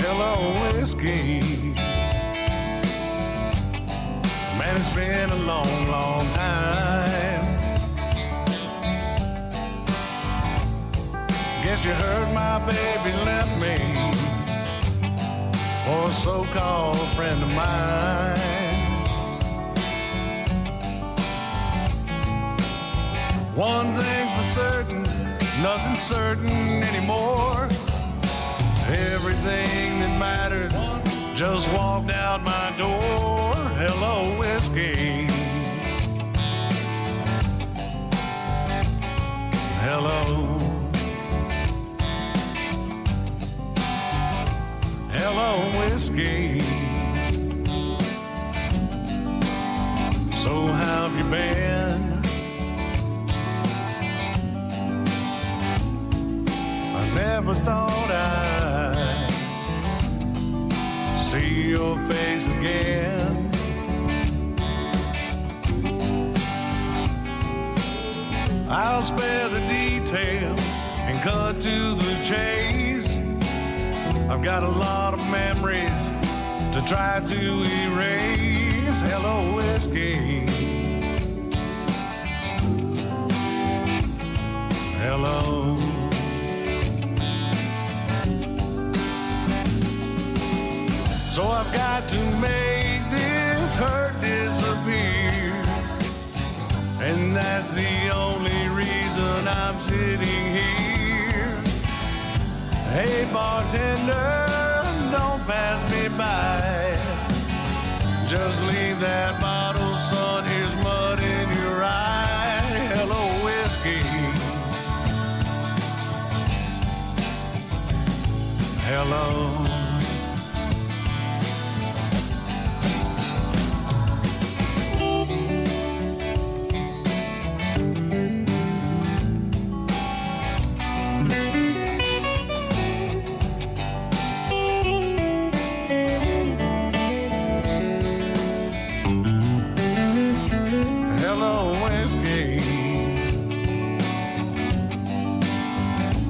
Hello, whiskey. Man, it's been a long, long time. Guess you heard my baby left me for a so-called friend of mine. One thing's for certain, nothing's certain anymore. Everything that mattered just walked out my door. Hello, whiskey. Hello. Hello, whiskey. So how have you been? I never thought I'd see your face again. I'll spare the details and cut to the chase. I've got a lot of memories to try to erase. Hello, whiskey. Hello. So I've got to make this hurt disappear, and that's the only reason I'm sitting here. Hey bartender, don't pass me by. Just leave that bottle, son, here's mud in your eye. Hello, whiskey. Hello.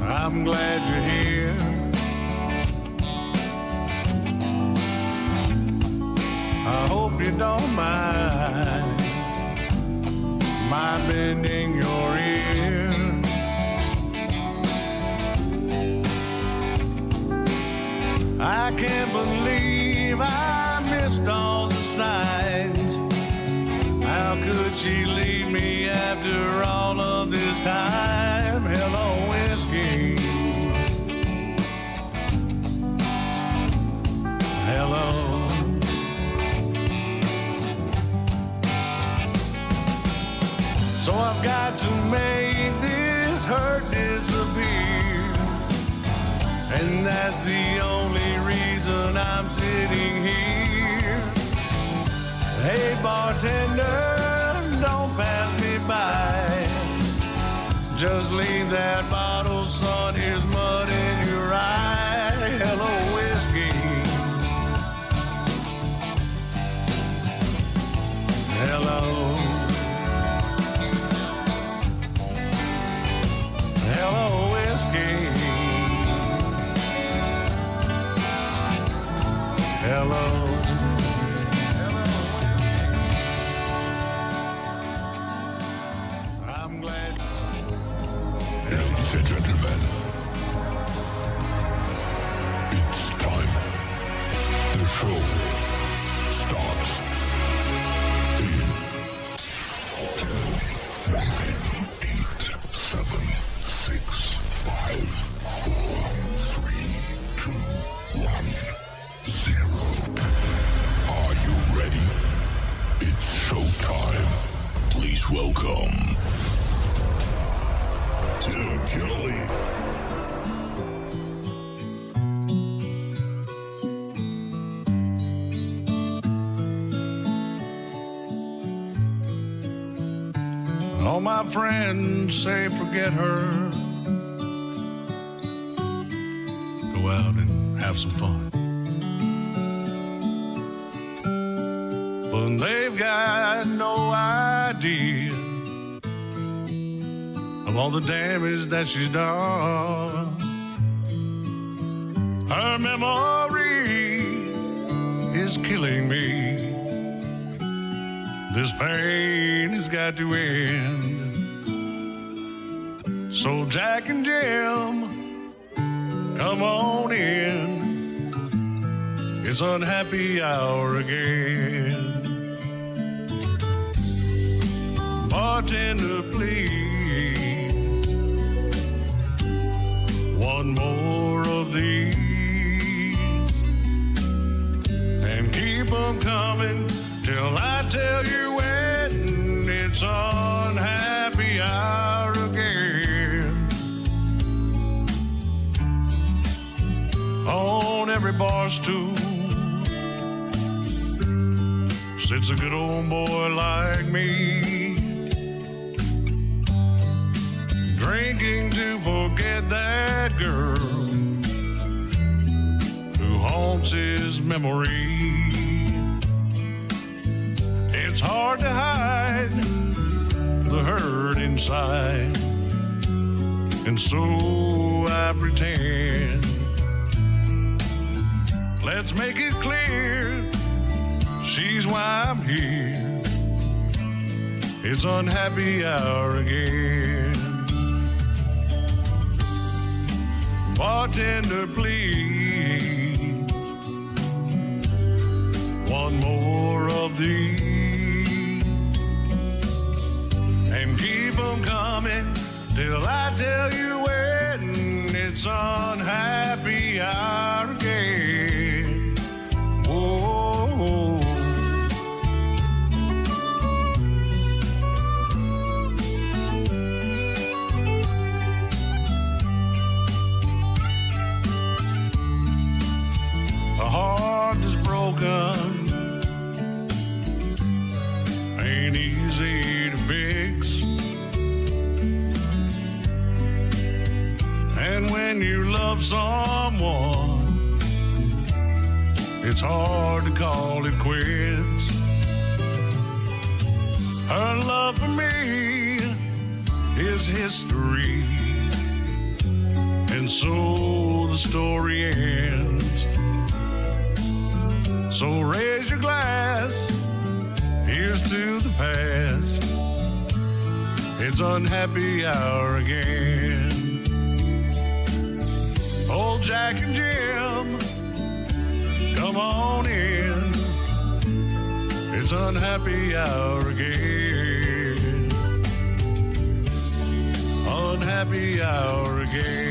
I'm glad you're here. I hope you don't mind my bending your ear. I can't believe I missed all the signs. How could she leave me after all of this time? Hello, whiskey. Hello. So I've got to make this hurt disappear, and that's the only reason I'm sitting here. Hey bartender, don't pass me by. Just leave that bottle, son, here's mud in your eye. Hello, whiskey. Hello. Hello, whiskey. Hello. I'm glad. Ladies and gentlemen, it's time. The show starts in 10, 9, 8, 7, 6, 5, 4, 3, 2, 1, 0. Are you ready? It's showtime. Please welcome Tim Kelly. All my friends say forget her. Go out and have some fun. But they've got no idea of all the damage that she's done. Her memory is killing me. This pain has got to end. So Jack and Jim, come on in. It's unhappy hour again. Bartender, please, one more of these, and keep them coming till I tell you when. It's unhappy hour again. On every bar stool sits a good old boy like me, drinking to forget that girl who haunts his memory. It's hard to hide the hurt inside, and so I pretend. Let's make it clear, she's why I'm here. It's unhappy hour again. Bartender, please, one more of these, and keep them coming till I tell you when. It's unhappy hour again. Whoa. A heart that's broken ain't easy to fix, and when you love someone, it's hard to call it quits. Her love for me is history, and so the story ends. So raise your glass, here's to the past. It's unhappy hour again. Old Jack and Jim, come on in. It's unhappy hour again. Unhappy hour again.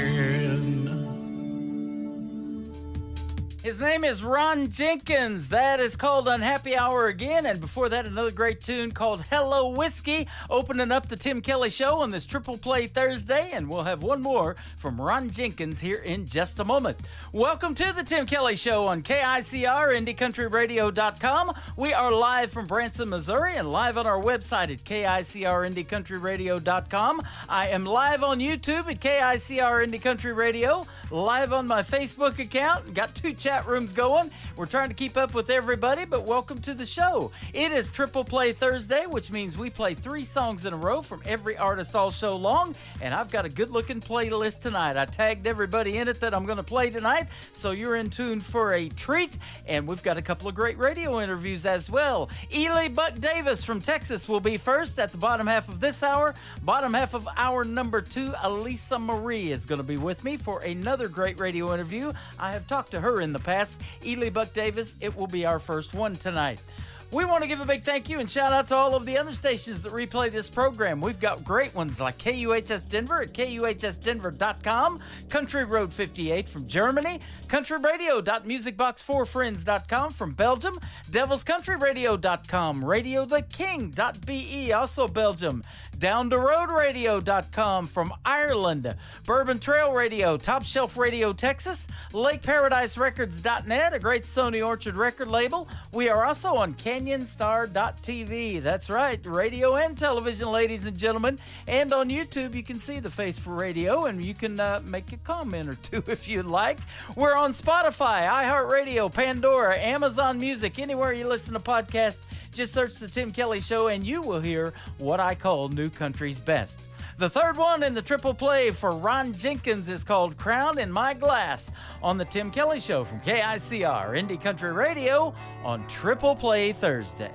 His name is Ron Jenkins. That is called Unhappy Hour again. And before that, another great tune called Hello Whiskey, opening up the Tim Kelly Show on this Triple Play Thursday. And we'll have one more from Ron Jenkins here in just a moment. Welcome to the Tim Kelly Show on KICR, IndieCountryRadio.com. We are live from Branson, Missouri, and live on our website at KICR, IndieCountryRadio.com. I am live on YouTube at KICR Indie Country Radio, live on my Facebook account. Got 2 chat rooms going. We're trying to keep up with everybody, but welcome to the show. It is Triple Play Thursday, which means we play 3 songs in a row from every artist all show long, and I've got a good-looking playlist tonight. I tagged everybody in it that I'm going to play tonight, so you're in tune for a treat, and we've got a couple of great radio interviews as well. Ely Buck Davis from Texas will be first at the bottom half of this hour. Bottom half of hour number 2, Elisa Marie is going to be with me for another great radio interview. I have talked to her in the past. Ely Buck Davis, it will be our first one tonight. We want to give a big thank you and shout out to all of the other stations that replay this program. We've got great ones like KUHS Denver at KUHSdenver.com, Country Road 58 from Germany, countryradio.musicbox4friends.com from Belgium, devilscountryradio.com, radiotheking.be, also Belgium, downtheroadradio.com from Ireland, Bourbon Trail Radio, Top Shelf Radio Texas, LakeParadiseRecords.net, a great Sony Orchard record label. We are also on CanyonStar.tv. That's right, radio and television, ladies and gentlemen. And on YouTube, you can see the face for radio, and you can make a comment or two if you'd like. We're on Spotify, iHeartRadio, Pandora, Amazon Music, anywhere you listen to podcasts. Just search The Tim Kelly Show, and you will hear what I call New Country's Best. The third one in the triple play for Ron Jenkins is called Crown in My Glass on the Tim Kelly Show from KICR Indie Country Radio on Triple Play Thursday.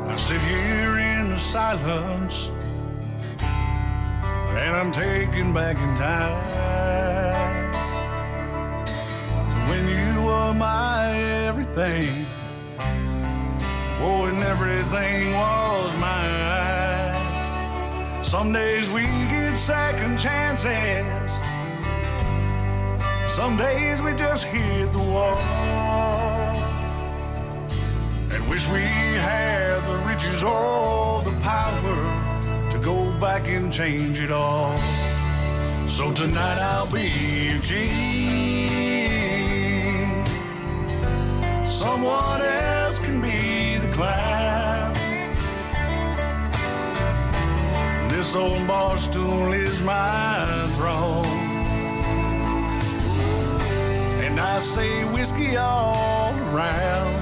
I sit here in the silence, and I'm taken back in time to when you were my everything. Oh, and everything was mine. Some days we get second chances. Some days we just hit the wall and wish we had the riches or the power to go back and change it all. So tonight I'll be a king. Someone else can be the clown. This old bar stool is my throne, and I say whiskey all around,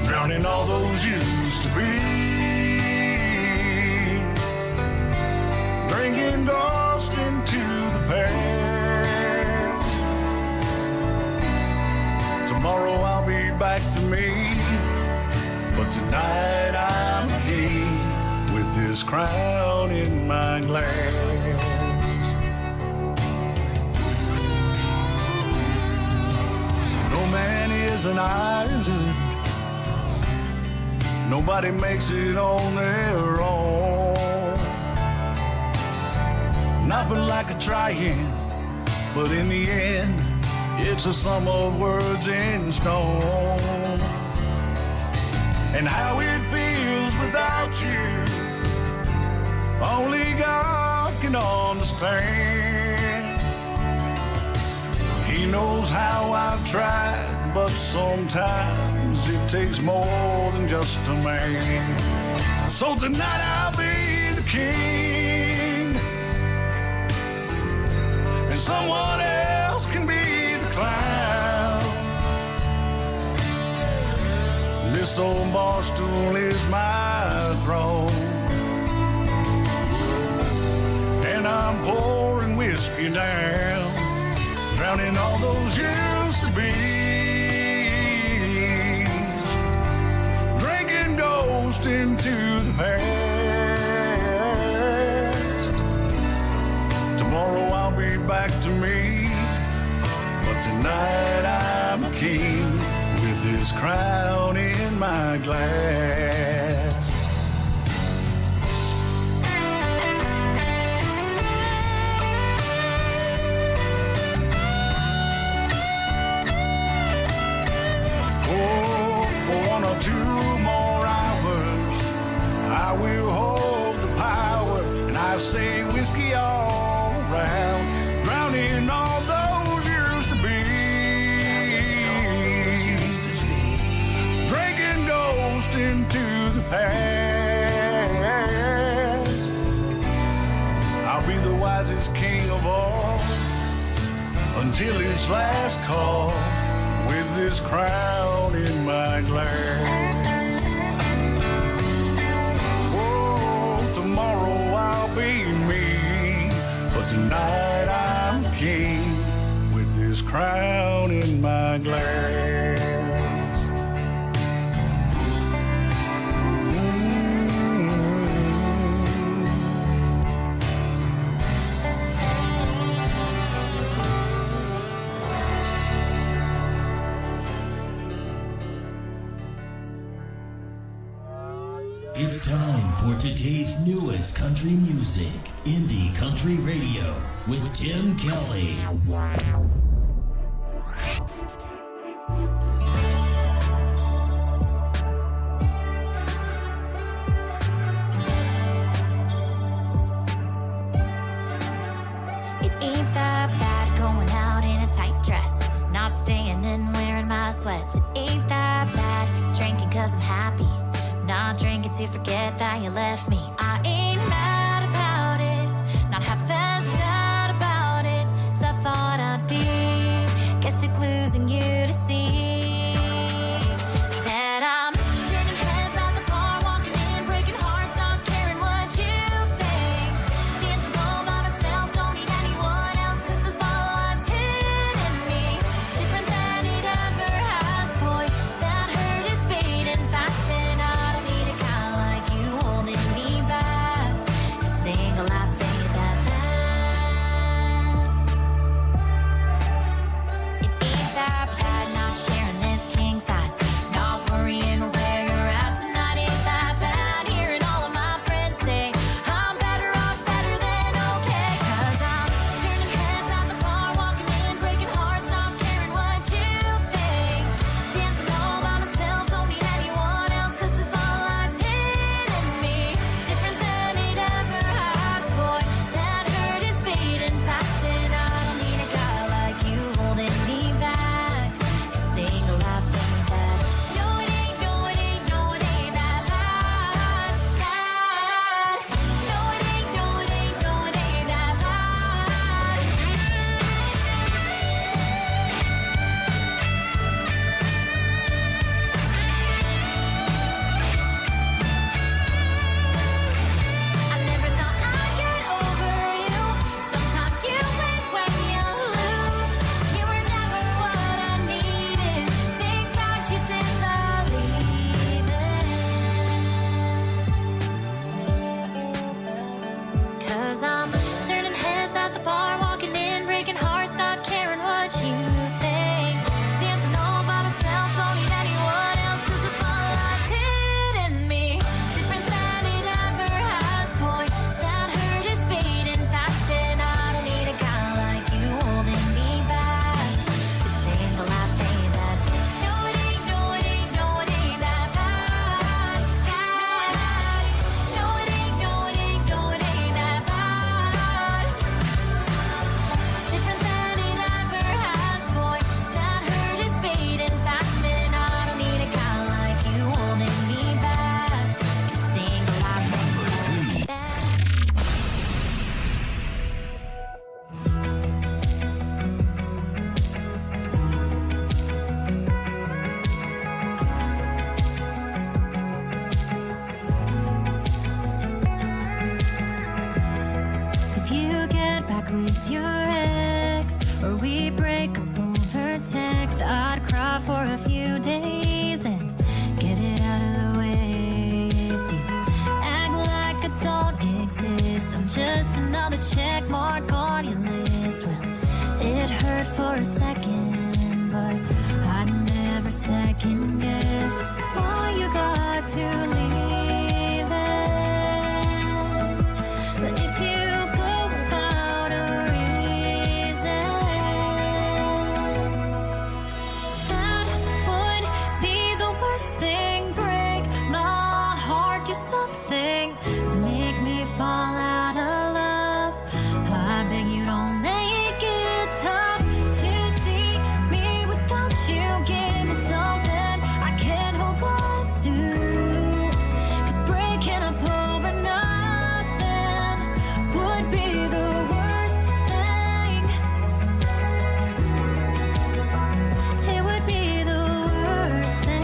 drowning all those used to be. Drinking dust into the past. Tomorrow I'll be back to me, but tonight I'm a king with this crown in my glass. No man is an island. Nobody makes it on their own. Nothing like a trying, but in the end, it's a sum of words in stone. And how it feels without you, only God can understand. He knows how I've tried, but sometimes it takes more than just a man. So tonight I'll be the king, and someone else can be the clown. This old bar stool is my throne, and I'm pouring whiskey down, drowning all those used to be. Drinking ghost into the past. Tomorrow I'll be back to me, but tonight I'm a king with this crown in my glass. Oh, for 1 or 2 more hours, I will hold the power, and I say whiskey all around, drowning all those used to be. Drinking ghost into the past. I'll be the wisest king of all until its last call, with this crown in my glass. Oh, tomorrow I'll be me, but tonight I'm king with this crown in my glass. It's time for today's newest country music, Indie Country Radio, with Tim Kelly. It ain't that bad going out in a tight dress, not staying in wearing my sweats. It ain't that bad drinking 'cause I'm happy, not drinking to forget that you left me. I ain't mad about it, not half as sad about it as I thought I'd be. Guess took losing you to see that I'm turning with your ex, or we break up over text, I'd cry for a few days and get it out of the way. If you act like I don't exist, I'm just another check mark on your list. Well, it hurt for a second, but I'd never second guess why you got to leave it. But if you go without a reason, that would be the worst thing. Break my heart, do something to make me fall out of love. I beg you don't make it tough to see me without you. Give me something I can't hold on to, 'cause breaking up over nothing would be the worst thing. It would be the worst thing.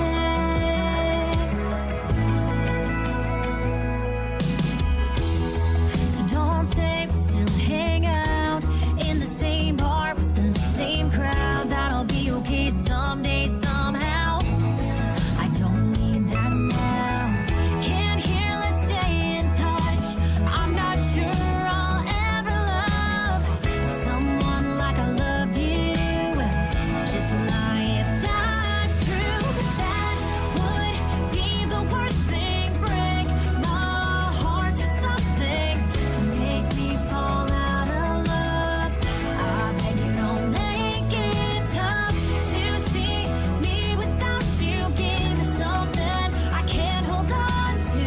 So don't say we still hang out in the same bar with the same crowd. That'll be okay someday, somehow. I don't need that now. Can't hear, let's stay in touch. I'm not sure I'll ever love someone like I loved you. Just lie if that's true, 'cause that would be the worst thing. Break my heart to something to make me fall out of love. I beg you don't make it tough to see me without you. Give me something I can't hold on to,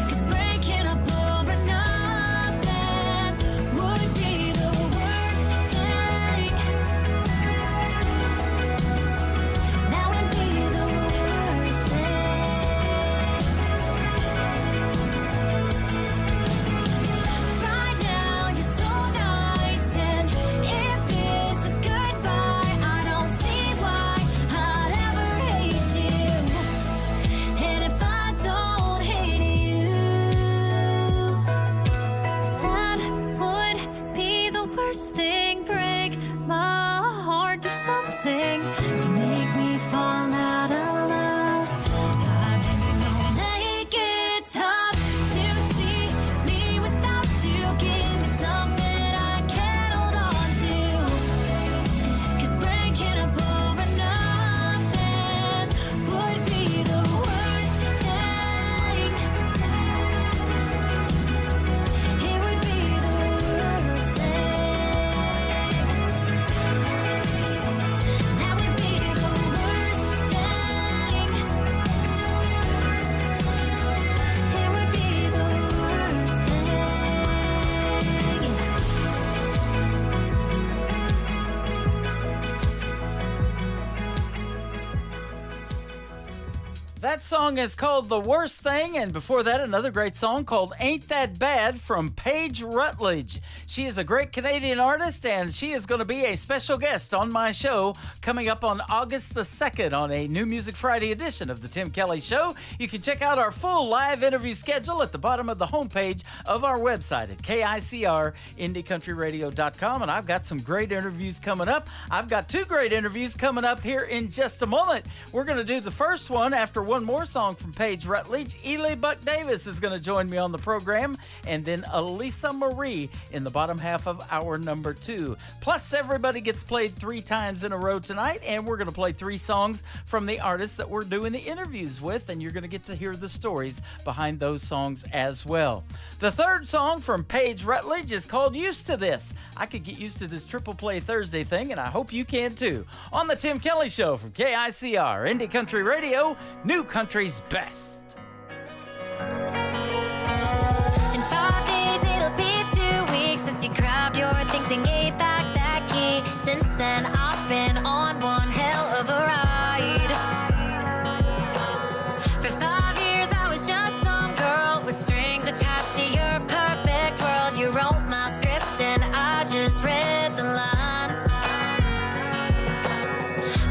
'cause breaking up over nothing would be the worst thing. That would be the worst thing. Right now you're so nice, and if this is goodbye, I don't see why I'd ever hate you. And if I don't hate you, that would be the worst thing. Break my heart, do something to make me fall out of love. I beg you don't make it tough to see me without you. Give me something I can't hold on to, 'cause breaking up over nothing would be the worst thing. It would be the worst thing. That would be the worst thing. It would be the worst thing. That song is called The Worst Thing, and before that, another great song called Ain't That Bad from Paige Rutledge. She is a great Canadian artist, and she is going to be a special guest on my show coming up on August the 2nd on a New Music Friday edition of The Tim Kelly Show. You can check out our full live interview schedule at the bottom of the homepage of our website at KICRIndieCountryRadio.com, and I've got some great interviews coming up. I've got two great interviews coming up here in just a moment. We're going to do the first one after one more song from Paige Rutledge. Ely Buck Davis is going to join me on the program, and then Elisa Marie in the bottom half of hour number 2. Plus, everybody gets played 3 times in a row tonight, and we're going to play 3 songs from the artists that we're doing the interviews with, and you're going to get to hear the stories behind those songs as well. The third song from Paige Rutledge is called Used to This. I could get used to this Triple Play Thursday thing, and I hope you can too. On the Tim Kelly Show from KICR, Indie Country Radio, New Country's best. In 5 days, it'll be 2 weeks since you grabbed your things and gave back that key. Since then, I've been on one hell of a ride. For 5 years, I was just some girl with strings attached to your perfect world. You wrote my script and I just read the lines.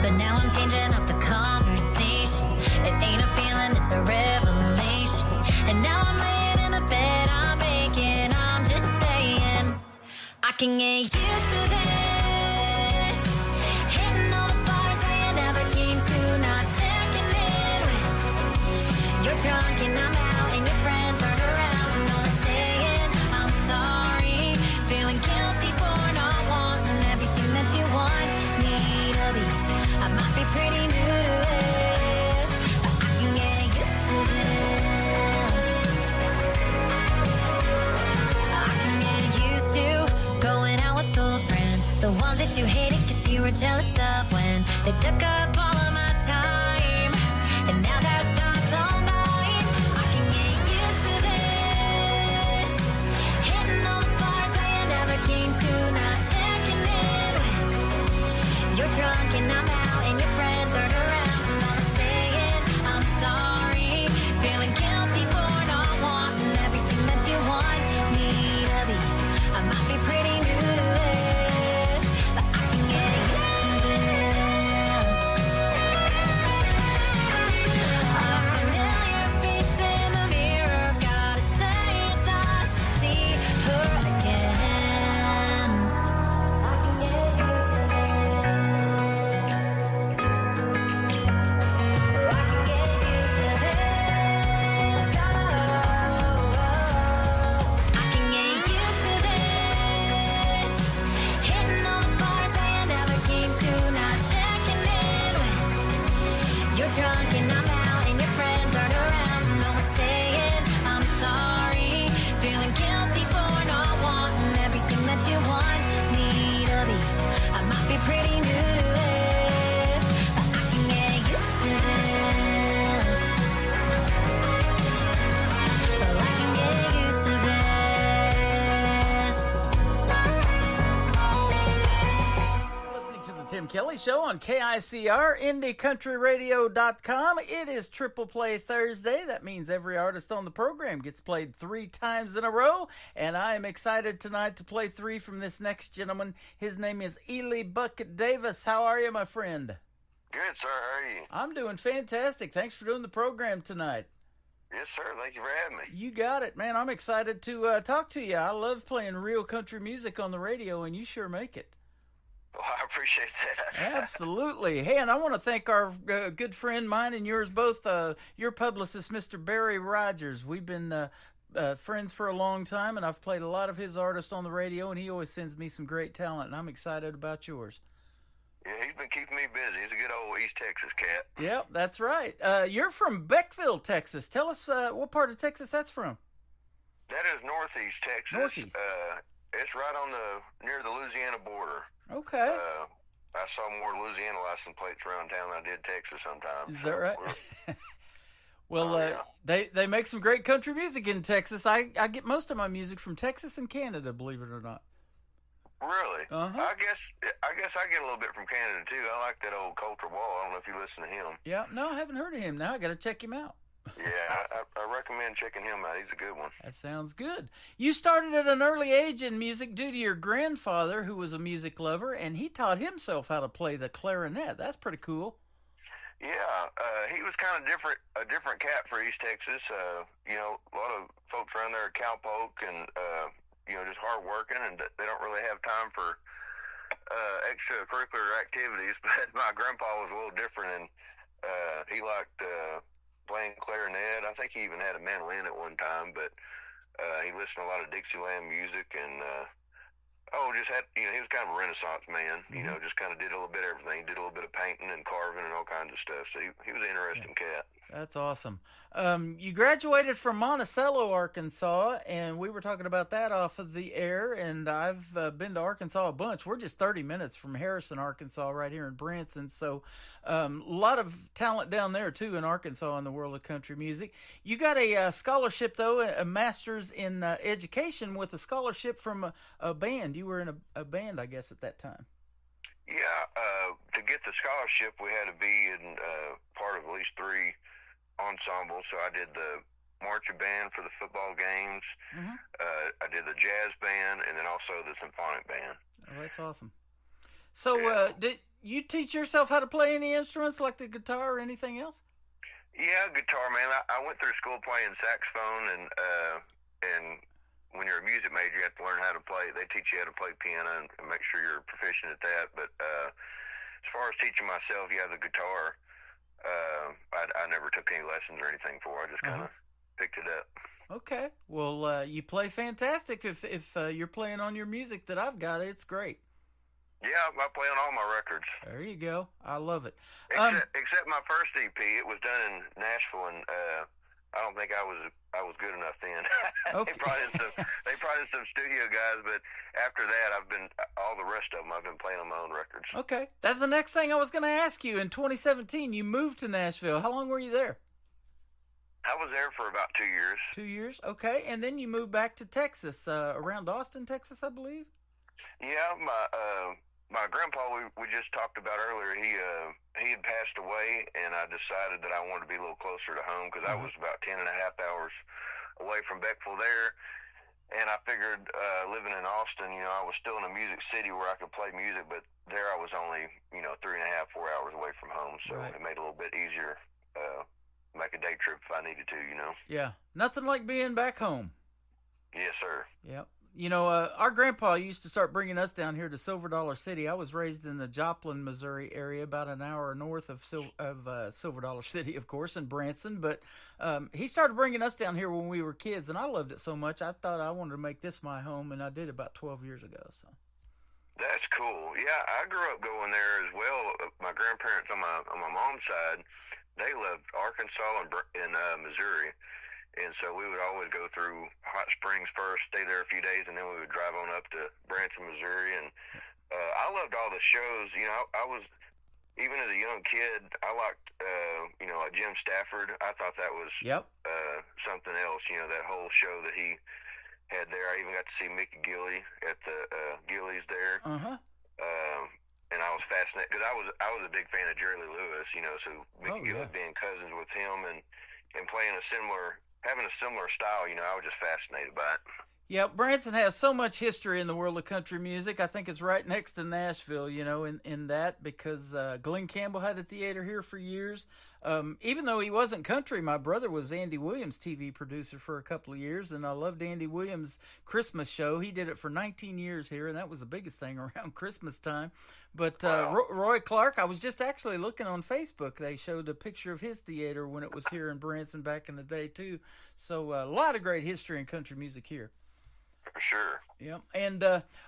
But now I'm changing up the conversation. It ain't a feeling, it's a revelation. And now I'm laying in the bed I'm making. I'm just saying, can get used to this. Hitting all the bars that you never came to, not checking in when you're drunk and I'm out and your friends aren't around. And all saying I'm sorry, feeling guilty for not wanting everything that you want me to be. I might be pretty new to it, but I can get used to this. I can get used to going out with old friends, the ones that you hated cause you were jealous of when they took up all of my time, and now that time's all mine. I can get used to this. Hitting all the bars that you never came to, not checking in when you're drunk and I'm out and your friends aren't around. And all I'm saying I'm sorry, feeling guilty for not wanting everything that you want me to be. I might be pretty new to it, but I can get used to this. A familiar face in the mirror, gotta say it's nice to see her again. I can get used to I can get used to this. I can get used to this. Hitting all the bars that you never came to, not checking in when you're drunk and I'm out and your friends aren't around. And I'm saying I'm sorry, feeling guilty for not wanting everything that you want me to be. I might be pretty new to it, but I can get used to this. Well, I can get used to this. Listening to the Tim Kelly Show on KICR, IndieCountryRadio.com. It is Triple Play Thursday. That means every artist on the program gets played 3 times in a row, and I am excited tonight to play 3 from this next gentleman. His name is Ely Bucket Davis. How are you, my friend? Good, sir. How are you? I'm doing fantastic. Thanks for doing the program tonight. Yes, sir. Thank you for having me. You got it, man. I'm excited to talk to you. I love playing real country music on the radio, and you sure make it. Well, I appreciate that. Absolutely. Hey, and I want to thank our good friend, mine and yours both, your publicist, Mr. Barry Rogers. We've been friends for a long time, and I've played a lot of his artists on the radio, and he always sends me some great talent, and I'm excited about yours. Yeah, he's been keeping me busy. He's a good old East Texas cat. Yep, that's right. You're from Beckville, Texas. Tell us what part of Texas that's from. That is Northeast Texas. Northeast. It's right on near the Louisiana border. Okay. I saw more Louisiana license plates around town than I did Texas sometimes. Is that right? Well, yeah. they make some great country music in Texas. I get most of my music from Texas and Canada, believe it or not. Really? Uh-huh. I guess I get a little bit from Canada too. I like that old Coulter Wall. I don't know if you listen to him. Yeah, no, I haven't heard of him. Now I got to check him out. Yeah, I recommend checking him out. He's a good one. That sounds good. You started at an early age in music due to your grandfather, who was a music lover, and he taught himself how to play the clarinet. That's pretty cool. Yeah, he was kind of a different cat for East Texas. You know, a lot of folks around there are cowpoke and you know, just hard working, and they don't really have time for extracurricular activities. But my grandpa was a little different, and he liked playing clarinet. I think he even had a mandolin at one time, but he listened to a lot of Dixieland music, and just had, you know, he was kind of a Renaissance man. You know, just kind of did a little bit of everything. Did a little bit of painting and carving and all kinds of stuff. So he was an interesting cat. That's awesome. You graduated from Monticello, Arkansas, and we were talking about that off of the air, and I've been to Arkansas a bunch. We're just 30 minutes from Harrison, Arkansas, right here in Branson, so a lot of talent down there, too, in Arkansas in the world of country music. You got a scholarship, though, a master's in education with a scholarship from a band. You were in a band, I guess, at that time. Yeah, to get the scholarship, we had to be in part of at least 3 ensembles. So I did the marching band for the football games. I did the jazz band, and then also the symphonic band. Oh, that's awesome. So did you teach yourself how to play any instruments like the guitar or anything else? Yeah, guitar, man. I went through school playing saxophone and when you're a music major, you have to learn how to play. They teach you how to play piano and make sure you're proficient at that. But as far as teaching myself, the guitar, I never took any lessons or anything for. I just kind of picked it up. Okay. Well, you play fantastic. If you're playing on your music that I've got, it's great. Yeah, I play on all my records. There you go. I love it. Except my first EP, it was done in Nashville, and I don't think I was good enough then. Okay. they brought in some studio guys, but after that, all the rest of them I've been playing on my own records. Okay, that's the next thing I was going to ask you. In 2017, you moved to Nashville. How long were you there? I was there for about 2 years. 2 years, okay, and then you moved back to Texas, around Austin, Texas, I believe. Yeah, my grandpa we just talked about earlier. He had passed away, and I decided that I wanted to be a little closer to home because I was about 10 and a half hours away from Beckville there. And I figured living in Austin, I was still in a music city where I could play music, but there I was only 3.5, 4 hours away from home, so it made it a little bit easier make a day trip if I needed to. Yeah, nothing like being back home. Yes, sir. Yep. Our grandpa used to start bringing us down here to Silver Dollar City. I was raised in the Joplin, Missouri area, about an hour north of Silver Dollar City, of course, in Branson. But he started bringing us down here when we were kids, and I loved it so much I thought I wanted to make this my home, and I did about 12 years ago. So that's cool. Yeah, I grew up going there as well. My grandparents on my mom's side, they loved Arkansas and Missouri. And so we would always go through Hot Springs first, stay there a few days, and then we would drive on up to Branson, Missouri. And I loved all the shows. I was, even as a young kid, I liked, like Jim Stafford. I thought that was something else, that whole show that he had there. I even got to see Mickey Gilley at the Gilley's there. And I was fascinated because I was a big fan of Jerry Lee Lewis, so Mickey Gilley being cousins with him and playing having a similar style, I was just fascinated by it. Yeah, Branson has so much history in the world of country music. I think it's right next to Nashville, in that, because Glenn Campbell had a theater here for years. Even though he wasn't country, my brother was Andy Williams' TV producer for a couple of years, and I loved Andy Williams' Christmas show. He did it for 19 years here, and that was the biggest thing around Christmas time. But Roy Clark, I was just actually looking on Facebook. They showed a picture of his theater when it was here in Branson back in the day, too. So a lot of great history in country music here. For sure. Yeah, and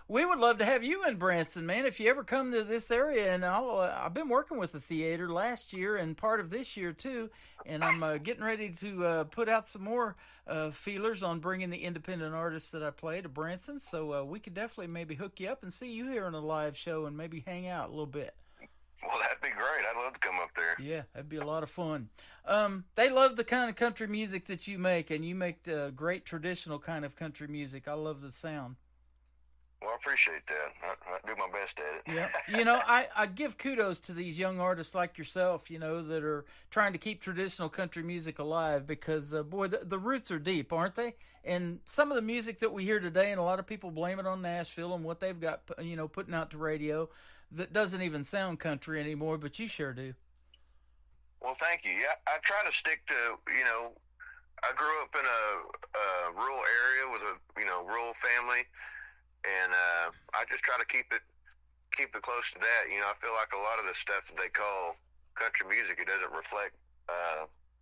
we would love to have you in Branson, man. If you ever come to this area, and I've been working with the theater last year and part of this year too, and I'm getting ready to put out some more feelers on bringing the independent artists that I play to Branson. So we could definitely maybe hook you up and see you here in a live show and maybe hang out a little bit. Well, that'd be great. I'd love to come up there. Yeah, that'd be a lot of fun. They love the kind of country music that you make, and you make the great traditional kind of country music. I love the sound. Well, I appreciate that. I do my best at it. Yeah. I give kudos to these young artists like yourself, that are trying to keep traditional country music alive because, boy, the roots are deep, aren't they? And some of the music that we hear today, and a lot of people blame it on Nashville and what they've got, putting out to radio, that doesn't even sound country anymore, but you sure do. Well, thank you. Yeah, I try to stick to, I grew up in a rural area with a, rural family, and I just try to keep it close to that. I feel like a lot of the stuff that they call country music, it doesn't reflect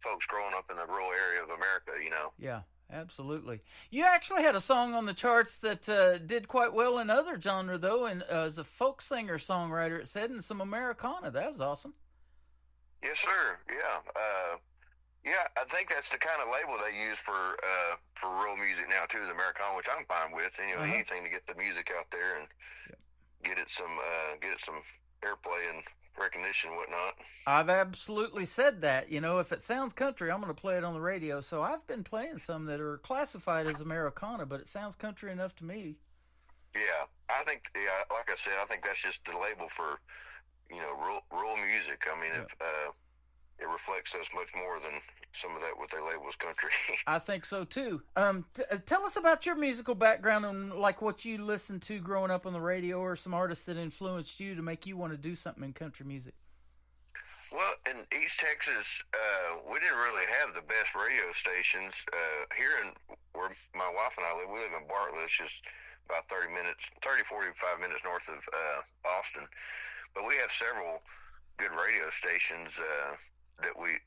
folks growing up in the rural area of America, Yeah. Absolutely. You actually had a song on the charts that did quite well in other genre, though, and as a folk singer-songwriter, it said, and some Americana. That was awesome. Yes, sir. Yeah. Yeah, I think that's the kind of label they use for rural music now, too, is Americana, which I'm fine with. Anything to get the music out there and get it some airplay and recognition and whatnot. I've absolutely said that. If it sounds country, I'm going to play it on the radio. So I've been playing some that are classified as Americana, but it sounds country enough to me. Yeah, I think, like I said, I think that's just the label for, rural music. I mean, it reflects us much more than some of that what they label as country. I think so too. Tell us about your musical background and like what you listened to growing up on the radio, or some artists that influenced you to make you want to do something in country music. Well, in East Texas, we didn't really have the best radio stations. Here in where my wife and I live, we live in Bartlett, just about 45 minutes north of Austin. But we have several good radio stations that we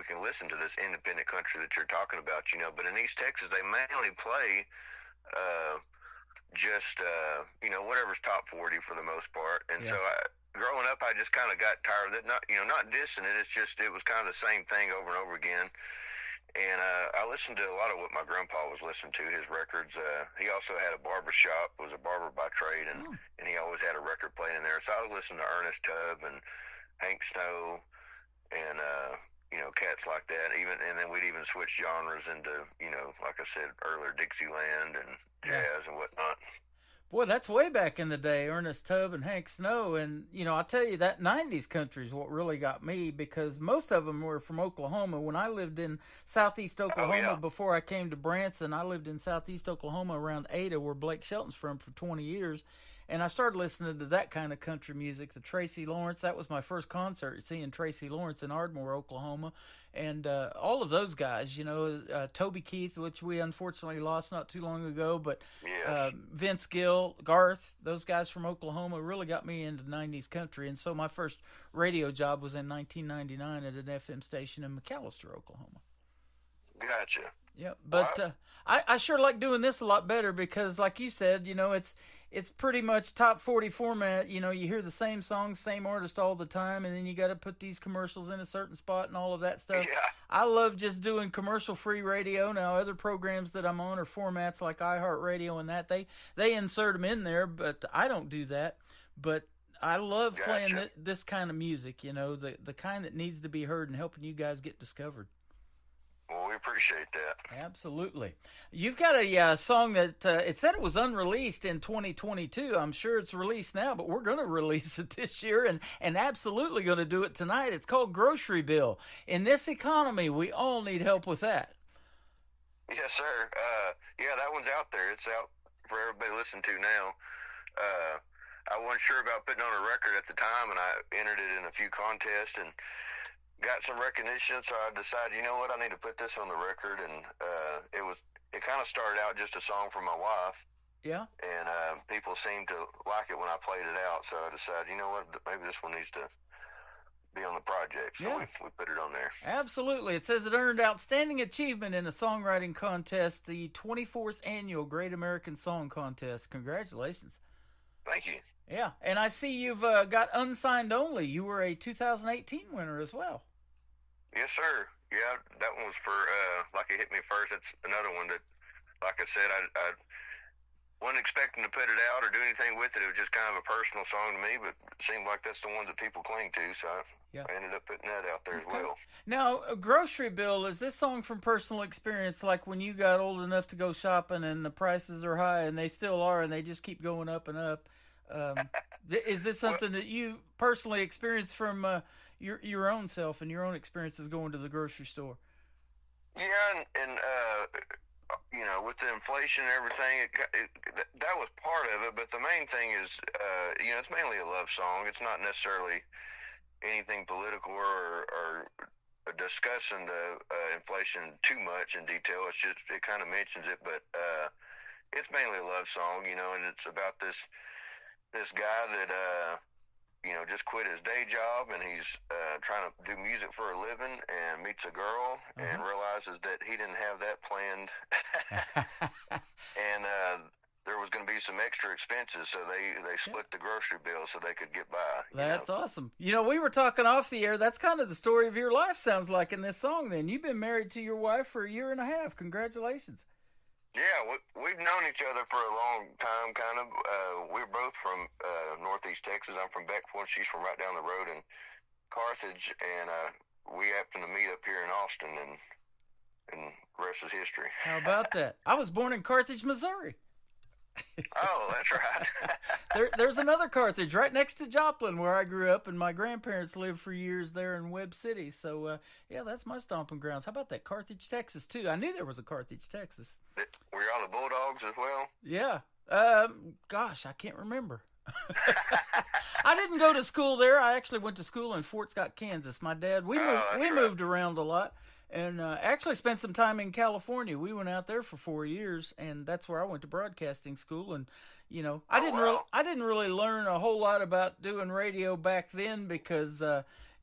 can listen to this independent country that you're talking about, you know. But in East Texas, they mainly play just you know, whatever's top 40 for the most part. And so growing up, I just kind of got tired of it. Not dissing it. It's just it was kind of the same thing over and over again. And I listened to a lot of what my grandpa was listening to, his records. He also had a barber shop, was a barber by trade, and he always had a record playing in there. So I was listening to Ernest Tubb and Hank Snow and you know, cats like that. And then we'd even switch genres into, you know, like I said earlier, Dixieland and jazz and whatnot. Boy, that's way back in the day, Ernest Tubb and Hank Snow. And, you know, I tell you, that 90s country is what really got me, because most of them were from Oklahoma. When I lived in southeast Oklahoma before I came to Branson, I lived in southeast Oklahoma around Ada, where Blake Shelton's from, for 20 years. And I started listening to that kind of country music, the Tracy Lawrence. That was my first concert, seeing Tracy Lawrence in Ardmore, Oklahoma. And all of those guys, you know, Toby Keith, which we unfortunately lost not too long ago, but Vince Gill, Garth, those guys from Oklahoma really got me into 90s country. And so my first radio job was in 1999 at an FM station in McAllister, Oklahoma. Gotcha. Yeah, but I sure like doing this a lot better because, like you said, you know, it's pretty much top 40 format. You know, you hear the same songs, same artist all the time, and then you got to put these commercials in a certain spot and all of that stuff. Yeah. I love just doing commercial-free radio. Now, other programs that I'm on are formats like iHeartRadio and that. They insert them in there, but I don't do that. But I love playing this kind of music, you know, the kind that needs to be heard and helping you guys get discovered. Well, we appreciate that. Absolutely. You've got a song that it said it was unreleased in 2022. I'm sure it's released now, but we're going to release it this year and absolutely going to do it tonight. It's called Grocery Bill. In this economy, we all need help with that. Yes, sir. Yeah, that one's out there. It's out for everybody to listen to now. I wasn't sure about putting on a record at the time, and I entered it in a few contests and got some recognition, so I decided, you know what, I need to put this on the record. And it kind of started out just a song from my wife. Yeah. And people seemed to like it when I played it out, so I decided, you know what, maybe this one needs to be on the project. So we put it on there. Absolutely. It says it earned outstanding achievement in a songwriting contest, the 24th annual Great American Song Contest. Congratulations. Thank you. Yeah, and I see you've got Unsigned Only. You were a 2018 winner as well. Yes, sir. Yeah, that one was for Like It Hit Me First. That's another one that, like I said, I wasn't expecting to put it out or do anything with it. It was just kind of a personal song to me, but it seemed like that's the one that people cling to, so I ended up putting that out there as well. Now, Grocery Bill, is this song from personal experience, like when you got old enough to go shopping and the prices are high, and they still are, and they just keep going up and up? Is this something that you personally experienced from your own self and your own experiences going to the grocery store? Yeah, and you know, with the inflation and everything, that was part of it. But the main thing is, you know, it's mainly a love song. It's not necessarily anything political or discussing the inflation too much in detail. It's just, it kind of mentions it, but it's mainly a love song, you know, and it's about this guy that you know, just quit his day job, and he's trying to do music for a living, and meets a girl and realizes that he didn't have that planned. And there was going to be some extra expenses, so they split the grocery bill so they could get by. That's awesome. You know, we were talking off the air. That's kind of the story of your life, sounds like, in this song then. You've been married to your wife for 1.5 years. Congratulations. Yeah, we've known each other for a long time, kind of. We're both from northeast Texas. I'm from Beckville, and she's from right down the road in Carthage, and we happened to meet up here in Austin, and the rest is history. How about that? I was born in Carthage, Missouri. Oh, that's right. There's another Carthage right next to Joplin, where I grew up, and my grandparents lived for years there in Webb City. So, yeah, that's my stomping grounds. How about that? Carthage, Texas, too. I knew there was a Carthage, Texas. Were y'all the Bulldogs as well? Yeah. Gosh, I can't remember. I didn't go to school there. I actually went to school in Fort Scott, Kansas. My dad, we moved around a lot, and actually spent some time in California. We went out there for 4 years, and that's where I went to broadcasting school. And you know, I didn't really learn a whole lot about doing radio back then because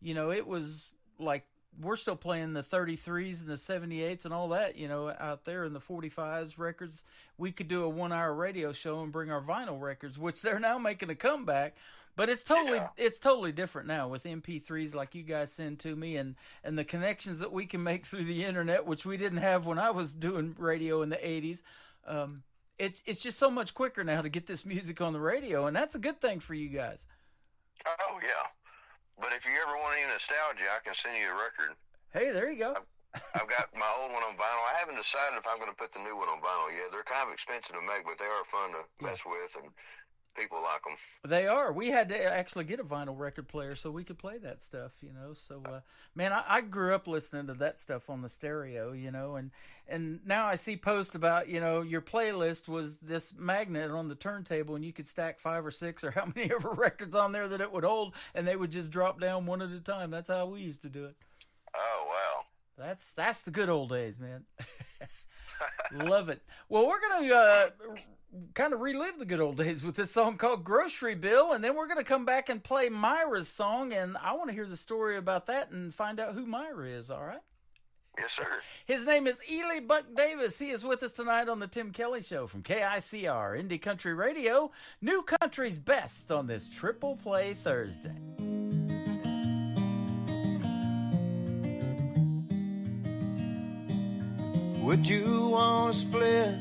you know, it was like we're still playing the 33s and the 78s and all that, you know, out there in the 45s records. We could do a 1-hour radio show and bring our vinyl records, which they're now making a comeback. But it's totally different now with MP3s like you guys send to me and the connections that we can make through the internet, which we didn't have when I was doing radio in the 80s. It's just so much quicker now to get this music on the radio, and that's a good thing for you guys. Oh, yeah. But if you ever want any nostalgia, I can send you a record. Hey, there you go. I've got my old one on vinyl. I haven't decided if I'm going to put the new one on vinyl yet. They're kind of expensive to make, but they are fun to mess with, and people like them. They are. We had to actually get a vinyl record player so we could play that stuff, you know. So, man, I grew up listening to that stuff on the stereo, you know, and now I see posts about, you know, your playlist was this magnet on the turntable and you could stack 5 or 6 or how many ever records on there that it would hold, and they would just drop down one at a time. That's how we used to do it. Oh, wow. That's the good old days, man. Love it. Well, we're going to kind of relive the good old days with this song called Grocery Bill, and then we're going to come back and play Myra's song, and I want to hear the story about that and find out who Myra is, all right? Yes, sir. His name is Ely Buck Davis. He is with us tonight on the Tim Kelly Show from KICR, Indie Country Radio, New Country's Best on this Triple Play Thursday. Would you want to split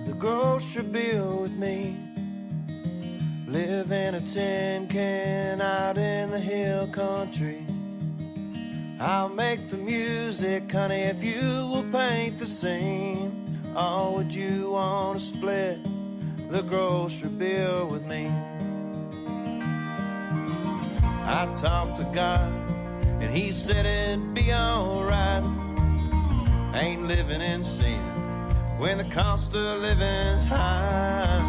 the grocery bill with me? Live in a tin can out in the hill country. I'll make the music, honey, if you will paint the scene. Or would you want to split the grocery bill with me? I talked to God and he said it'd be alright. Ain't living in sin when the cost of living's high.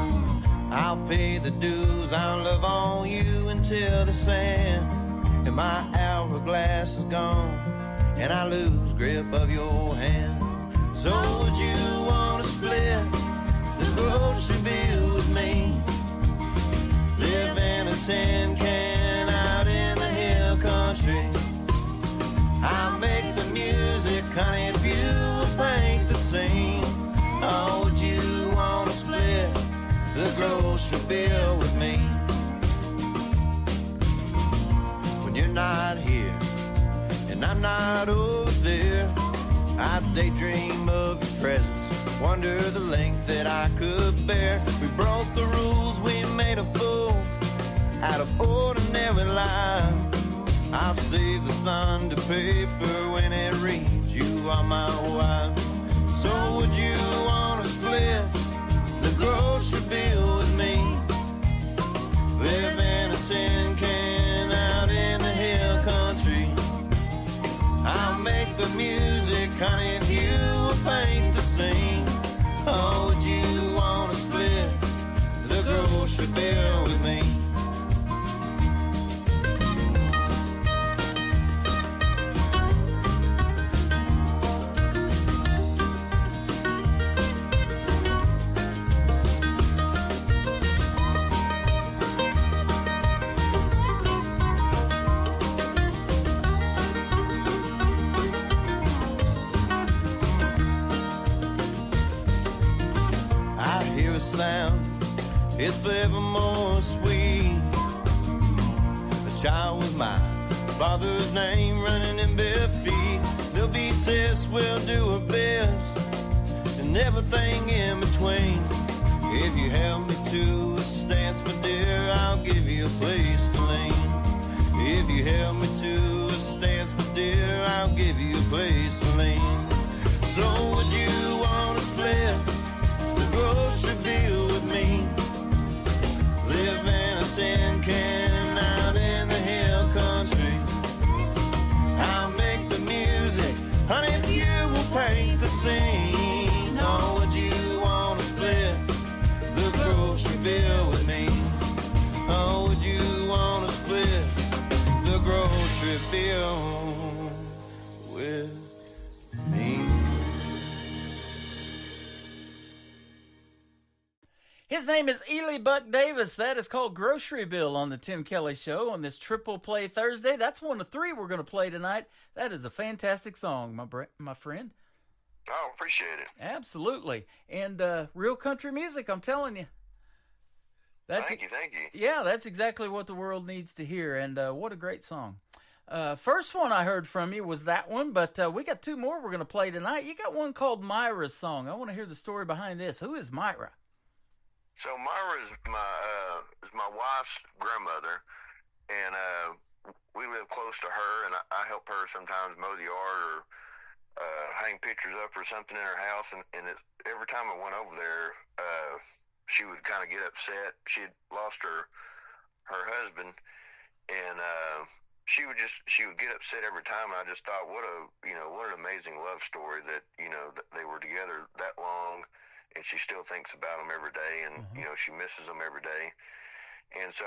I'll pay the dues, I'll love on you until the sand and my hourglass is gone and I lose grip of your hand. So would you want to split the grocery bill with me? Live in a tin can out in the hill country. I'll make the music, honey, if you will paint the scene. Or would you want to split the grocery bill with me? When you're not here and I'm not over there, I daydream of your presence, wonder the length that I could bear. We broke the rules, we made a fool out of ordinary life. I'll save the Sunday paper when it reads you are my wife. So would you want to split the grocery bill with me? Live in a tin can out in the hill country. I'll make the music, honey, if you will paint the scene. Or would you want to split the grocery bill with me? Sound is forevermore sweet. A child with my father's name running in bare feet. There'll be tests, we'll do our best, and everything in between. If you held me to a stance, my dear, I'll give you a place to lean. If you held me to a stance, my dear, I'll give you a place to lean. So would you want to split grocery bill with me? Live in a tin can out in the hill country. I'll make the music, honey, if you will paint the scene. Or would you want to split the grocery bill with me? with me. His name is Ely Buck Davis. That is called Grocery Bill on the Tim Kelly Show on this Triple Play Thursday. That's one of three we're going to play tonight. That is a fantastic song, my friend. Oh, appreciate it. Absolutely. And real country music, I'm telling you. Thank you. Yeah, that's exactly what the world needs to hear, and what a great song. First one I heard from you was that one, but we got two more we're going to play tonight. You got one called Myra's Song. I want to hear the story behind this. Who is Myra? So Myra is my wife's grandmother, and we live close to her, and I help her sometimes mow the yard or hang pictures up or something in her house, and every time I went over there, she would kind of get upset. She had lost her husband, and she would get upset every time. And I just thought, what an amazing love story that that they were together that long. And she still thinks about them every day, and she misses them every day. And so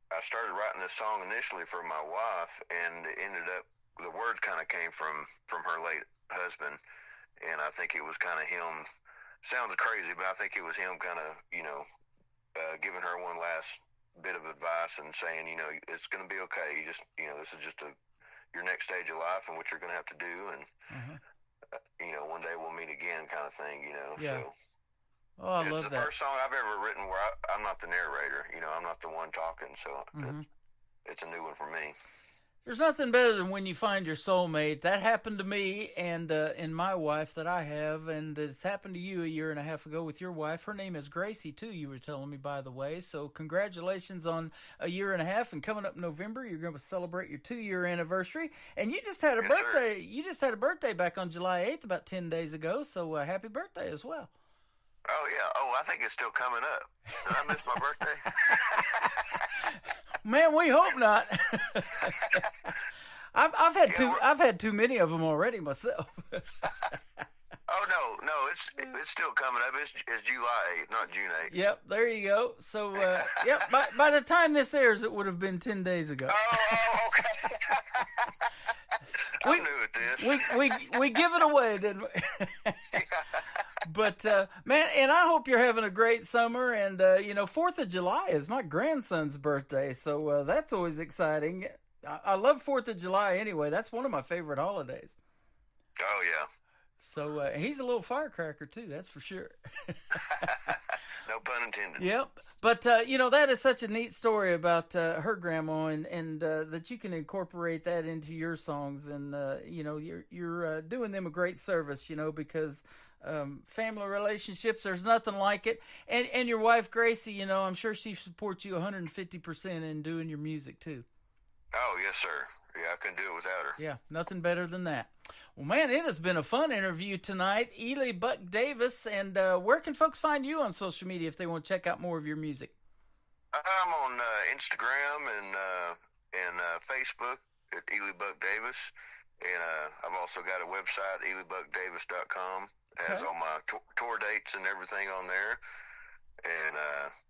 I started writing this song initially for my wife, and it ended up the words kind of came from her late husband, and I think it was kind of him. Sounds crazy, but I think it was him kind of giving her one last bit of advice and saying, it's going to be okay. You just this is just your next stage of life and what you're going to have to do, and one day we'll meet again, kind of thing. Yeah. So. Oh, I love that. It's that. the first song I've ever written where I'm not the narrator. I'm not the one talking, so it's a new one for me. There's nothing better than when you find your soulmate. That happened to me and my wife that I have, and it's happened to you a year and a half ago with your wife. Her name is Gracie, too, you were telling me, by the way. So congratulations on a year and a half, and coming up in November, you're going to celebrate your 2-year anniversary. And you just had a birthday. Sir. You just had a birthday back on July 8th, about 10 days ago, so happy birthday as well. Oh, yeah. Oh, I think it's still coming up. Did I miss my birthday? Man, we hope not. I've had too many of them already myself. Oh no, it's still coming up. It's July 8th, not June 8th. Yep, there you go. So, yep, by the time this airs, it would have been 10 days ago. Oh, okay. I'm new at this. We give it away, didn't we? Yeah. But, man, and I hope you're having a great summer. And, 4th of July is my grandson's birthday, so that's always exciting. I love 4th of July anyway. That's one of my favorite holidays. Oh, yeah. So he's a little firecracker, too, that's for sure. No pun intended. Yep. But, that is such a neat story about her grandma, and that you can incorporate that into your songs. And, you're doing them a great service, because family relationships, there's nothing like it. And your wife, Gracie, I'm sure she supports you 150% in doing your music, too. Oh, yes, sir. Yeah, I couldn't do it without her. Yeah, nothing better than that. Well, man, it has been a fun interview tonight. Ely Buck Davis, and where can folks find you on social media if they want to check out more of your music? I'm on Instagram and Facebook at Ely Buck Davis, and I've also got a website, ElyBuckDavis.com. It has all my tour dates and everything on there, and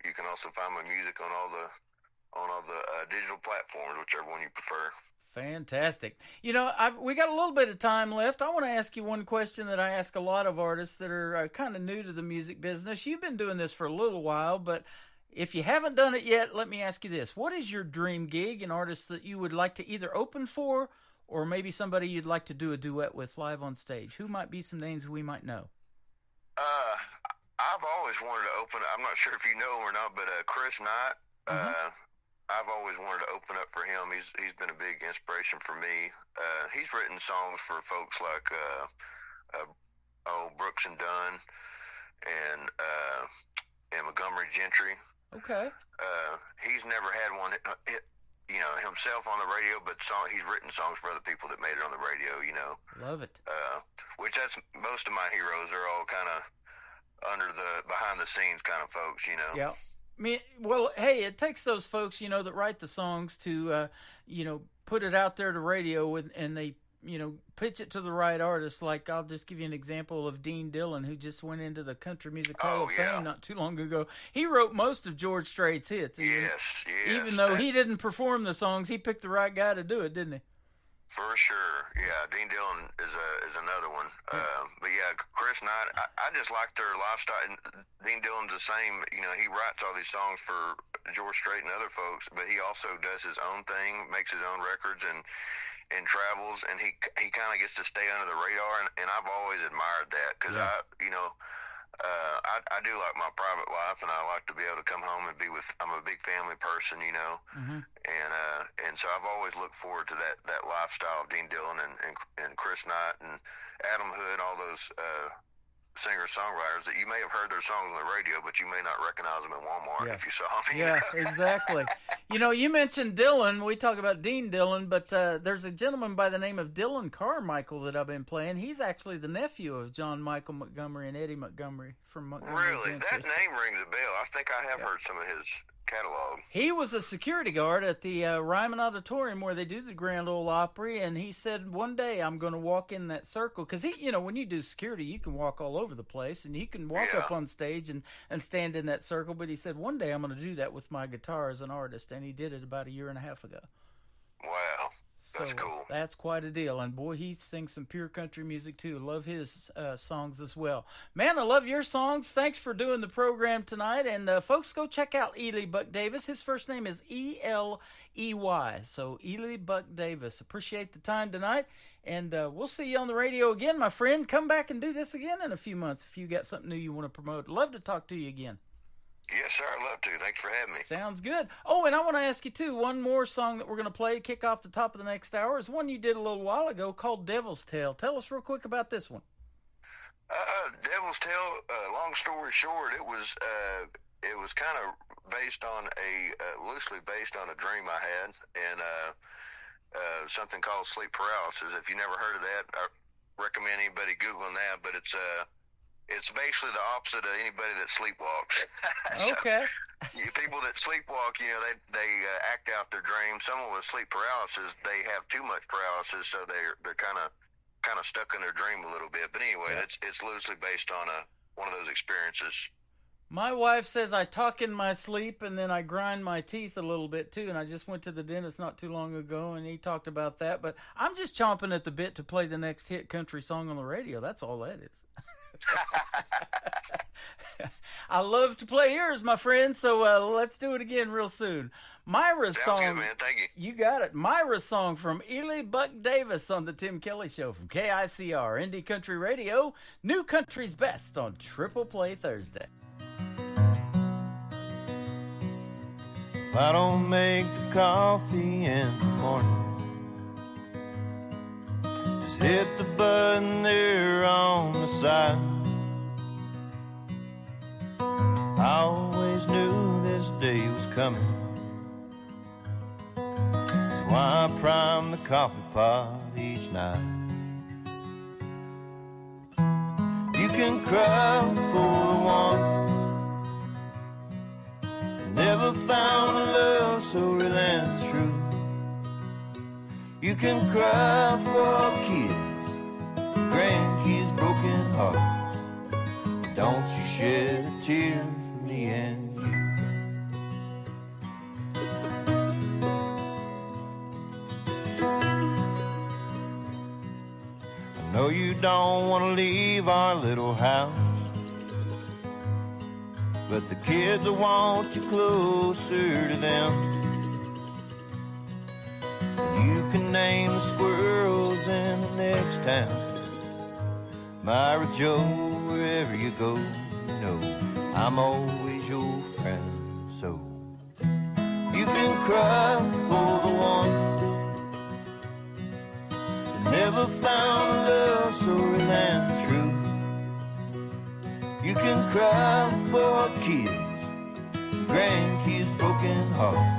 you can also find my music on all the digital platforms, whichever one you prefer. Fantastic. We got a little bit of time left. I want to ask you one question that I ask a lot of artists that are kind of new to the music business. You've been doing this for a little while, but if you haven't done it yet, let me ask you this. What is your dream gig, an artist that you would like to either open for, or maybe somebody you'd like to do a duet with live on stage? Who might be some names we might know? I've always wanted to open, I'm not sure if you know him or not, but Chris Knight, I've always wanted to open up for him. He's been a big inspiration for me. He's written songs for folks like Brooks and Dunn and Montgomery Gentry. Okay. He's never had one himself on the radio, but he's written songs for other people that made it on the radio. Love it. Which that's most of my heroes are all kind of behind the scenes kind of folks. Yeah. Well, hey, it takes those folks, that write the songs to, put it out there to radio and they, pitch it to the right artists. Like, I'll just give you an example of Dean Dillon, who just went into the Country Music Hall of Fame not too long ago. He wrote most of George Strait's hits. Yes. Even though he didn't perform the songs, he picked the right guy to do it, didn't he? For sure, yeah. Dean Dillon is another one. But yeah, Chris Knight, I just like their lifestyle. And Dean Dillon's the same. You know, he writes all these songs for George Strait and other folks, but he also does his own thing, makes his own records, and travels, and he kind of gets to stay under the radar. And I've always admired that because I do like my private life, and I like to be able to come home and be with. I'm a big family person, you know, and so I've always looked forward to that lifestyle of Dean Dillon and Chris Knight and Adam Hood, all those singer-songwriters that you may have heard their songs on the radio, but you may not recognize them in Walmart if you saw them. Yeah, exactly. You know, you mentioned Dillon. We talk about Dean Dillon, but there's a gentleman by the name of Dylan Carmichael that I've been playing. He's actually the nephew of John Michael Montgomery and Eddie Montgomery from Montgomery Really? Gentry. That name rings a bell. I think I have heard some of his catalog. He was a security guard at the Ryman Auditorium where they do the Grand Ole Opry, and he said, one day I'm going to walk in that circle. Because, you know, when you do security, you can walk all over the place, and you can walk up on stage and stand in that circle. But he said, one day I'm going to do that with my guitar as an artist, and he did it about 1.5 years ago. Wow. That's So cool. that's quite a deal. And, boy, he sings some pure country music, too. Love his songs as well. Man, I love your songs. Thanks for doing the program tonight. And, folks, go check out Ely Buck Davis. His first name is E-L-E-Y. So, Ely Buck Davis. Appreciate the time tonight. And we'll see you on the radio again, my friend. Come back and do this again in a few months if you got something new you want to promote. Love to talk to you again. Yes, sir. I'd love to. Thanks for having me. Sounds good. Oh, and I want to ask you, too, one more song that we're going to play, kick off the top of the next hour, is one you did a little while ago called Devil's Tale. Tell us real quick about this one. Devil's Tale, long story short, it was kind of based on loosely based on a dream I had, and something called sleep paralysis. If you never heard of that, I recommend anybody Googling that, but it's basically the opposite of anybody that sleepwalks. Okay. People that sleepwalk, you know, they act out their dreams. Someone with sleep paralysis, they have too much paralysis, so they're kind of stuck in their dream a little bit. But anyway, it's loosely based on one of those experiences. My wife says I talk in my sleep and then I grind my teeth a little bit too. And I just went to the dentist not too long ago and he talked about that. But I'm just chomping at the bit to play the next hit country song on the radio. That's all that is. I love to play yours, my friend. So let's do it again real soon. Myra's Sounds song. good, man. Thank you. You got it. Myra's song from Ely Buck Davis on the Tim Kelly Show from KICR Indie Country Radio. New Country's Best on Triple Play Thursday. If I don't make the coffee in the morning, just hit the button there on the side. I always knew this day was coming. That's why I prime the coffee pot each night. You can cry for the ones never found a love so real and true. You can cry for kids, grandkids, broken hearts. Don't you shed a tear for me and you. I know you don't want to leave our little house, but the kids will want you closer to them. You can name the squirrels in the next town. Myra Joe, wherever you go, you know I'm always your friend. So you can cry for the ones that never found love so real and true. You can cry for kids, grandkids, broken hearts.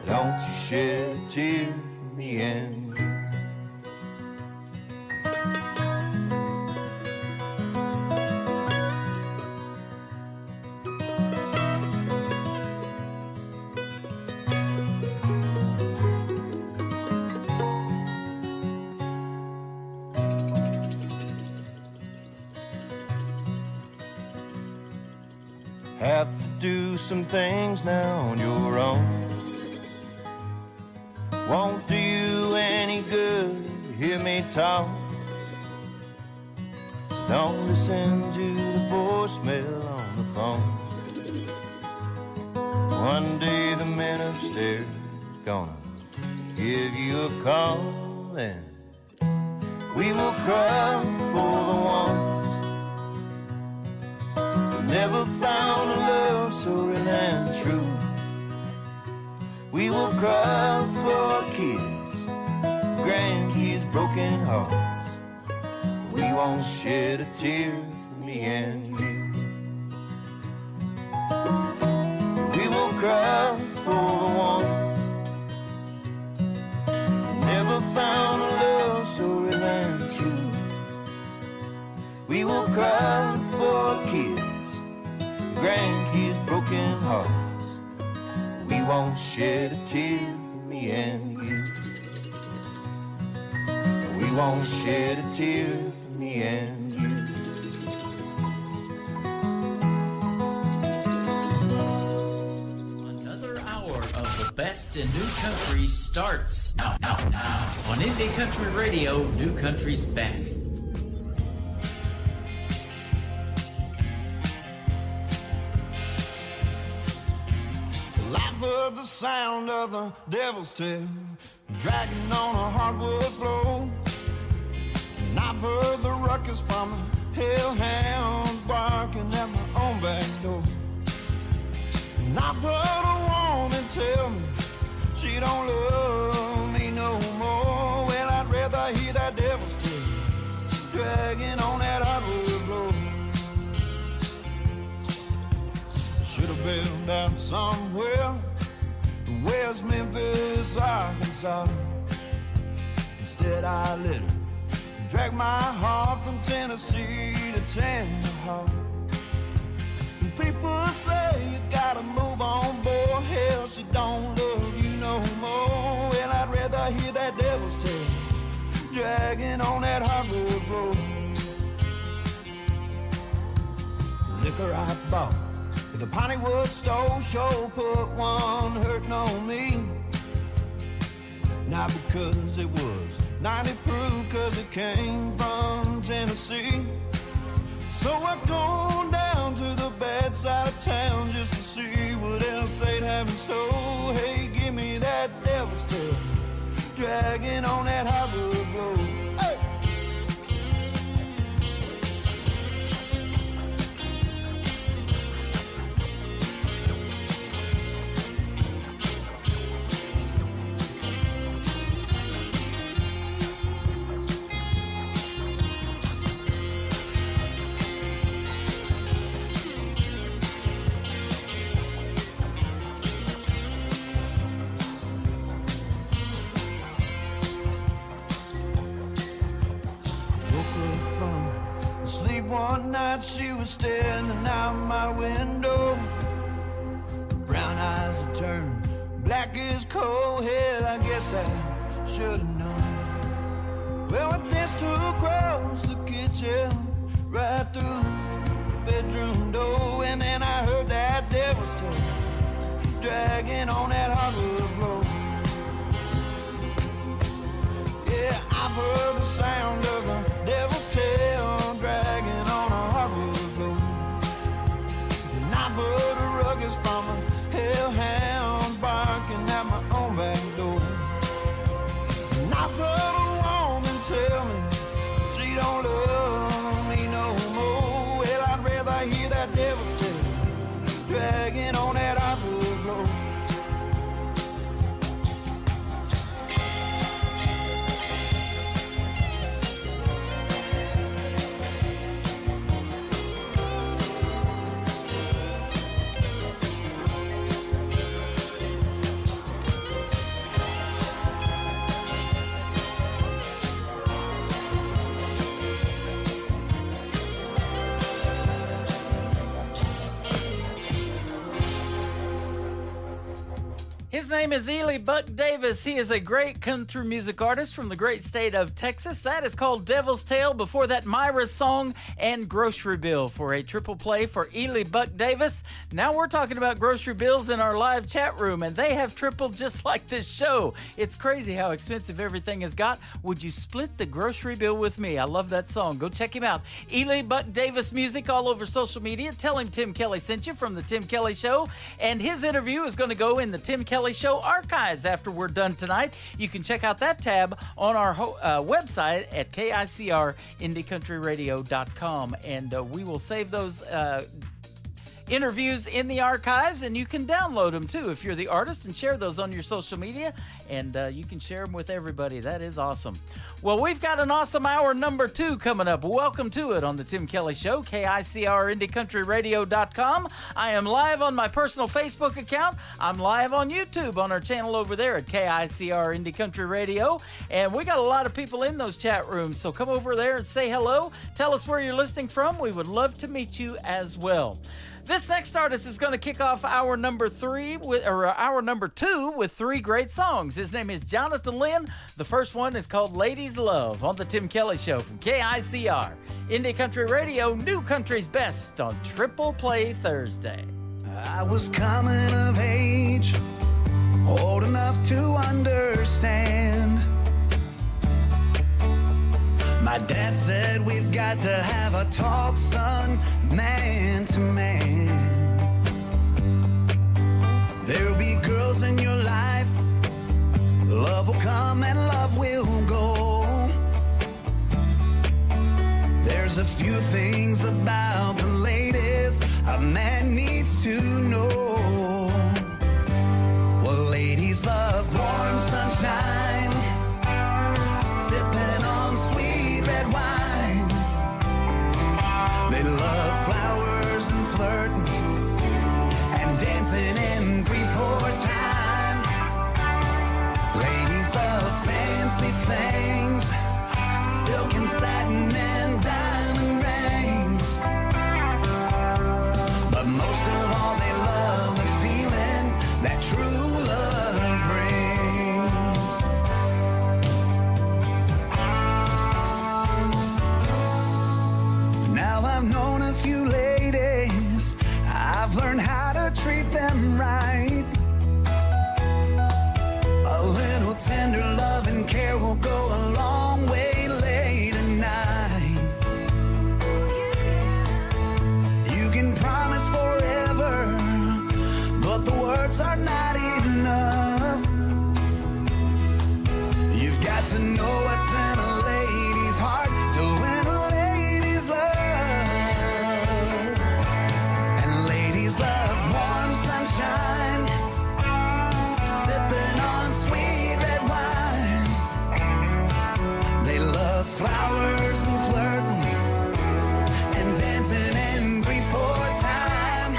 Don't you shed a tear for me and you. Have to do some things now on your own. Won't do you any they talk. Don't listen to the voicemail on the phone. One day the man upstairs gonna give you a call, and we will cry for the ones that never found a love so real and true. We will cry for our kids, grandkids, broken hearts. We won't shed a tear for me and you. We will cry for the ones that never found a love so real and true. We will cry for our kids, grandkids, broken hearts. We won't shed a tear for me and you. We won't shed a tear for me and you. Another hour of the best in new country starts now on Indie Country Radio, New Country's Best. I've heard the sound of the devil's tail dragging on a hardwood floor, and I've heard the ruckus from the hellhounds barking at my own back door. And I've heard a woman tell me she don't love me no more. Well, I'd rather hear that devil's tail dragging on that hardwood floor. Should have been down somewhere in West Memphis, Arkansas. Instead I let her drag my heart from Tennessee to Tannehill. And people say you gotta move on, boy. Hell, she don't love you no more. Well, I'd rather hear that devil's tail dragging on that hardwood floor. Liquor I bought the Pontywood store sure put one hurting on me. Not because it was 90 proof, cause it came from Tennessee. So I go down to the bad side of town just to see what else they'd have in store. Hey, give me that devil's tail dragging on that hardwood floor. Hey! One night she was standing out my window. Brown eyes are turned black as coal. Hell, I guess I should have known. Well, I danced across the kitchen, right through the bedroom door, and then I heard that devil's tail dragging on that hardwood floor. Yeah, I've heard the sound of a devil's tail dragging on a hardwood floor. And I've heard a ruckus from the hellhounds barking at my own back door. And I've heard a woman tell me she don't love me no more. Well, I'd rather hear that devil's tail dragging on that hardwood floor. His name is Ely Buck Davis. He is a great country music artist from the great state of Texas. That is called Devil's Tale. Before that, Myra's Song and Grocery Bill for a triple play for Ely Buck Davis. Now we're talking about grocery bills in our live chat room, and they have tripled just like this show. It's crazy how expensive everything has got. Would you split the grocery bill with me? I love that song. Go check him out. Ely Buck Davis music all over social media. Tell him Tim Kelly sent you from the Tim Kelly Show, and his interview is going to go in the Tim Kelly Show archives after we're done tonight. You can check out that tab on our website at KICRIndieCountryRadio.com, and we will save those interviews in the archives, and you can download them too if you're the artist and share those on your social media, and you can share them with everybody. That is awesome. Well, we've got an awesome hour number 2 coming up. Welcome to it on the Tim Kelly Show, KICRIndieCountryRadio.com. I am live on my personal Facebook account. I'm live on YouTube on our channel over there at KICR Indie Country Radio, and we got a lot of people in those chat rooms, so come over there and say hello. Tell us where you're listening from. We would love to meet you as well. This next artist is going to kick off hour number 2 with 3 great songs. His name is Jonathan Lynn. The first one is called Ladies Love on the Tim Kelly Show from KICR Indie Country Radio, New Country's Best on Triple Play Thursday. I was coming of age, old enough to understand. My dad said we've got to have a talk, son, man to man. There'll be girls in your life, love will come and love will go. There's a few things about the ladies a man needs to know. Well, ladies love warm sunshine, sipping on sweet red wine. They love flowers and flirting and dancing in 3/4 time. Ladies love fancy things, silk and satin and diamond rings. But most of all, they love the feeling that true love brings. Now I've known a few ladies, I've learned how to treat them right. A little tender love and care will go a long way late at night. You can promise forever, but the words are not enough. You've got to know what's in a lady's heart to win a lady's love. And ladies love warm sunshine, sipping on sweet red wine. They love flowers and flirting and dancing in 3/4 time.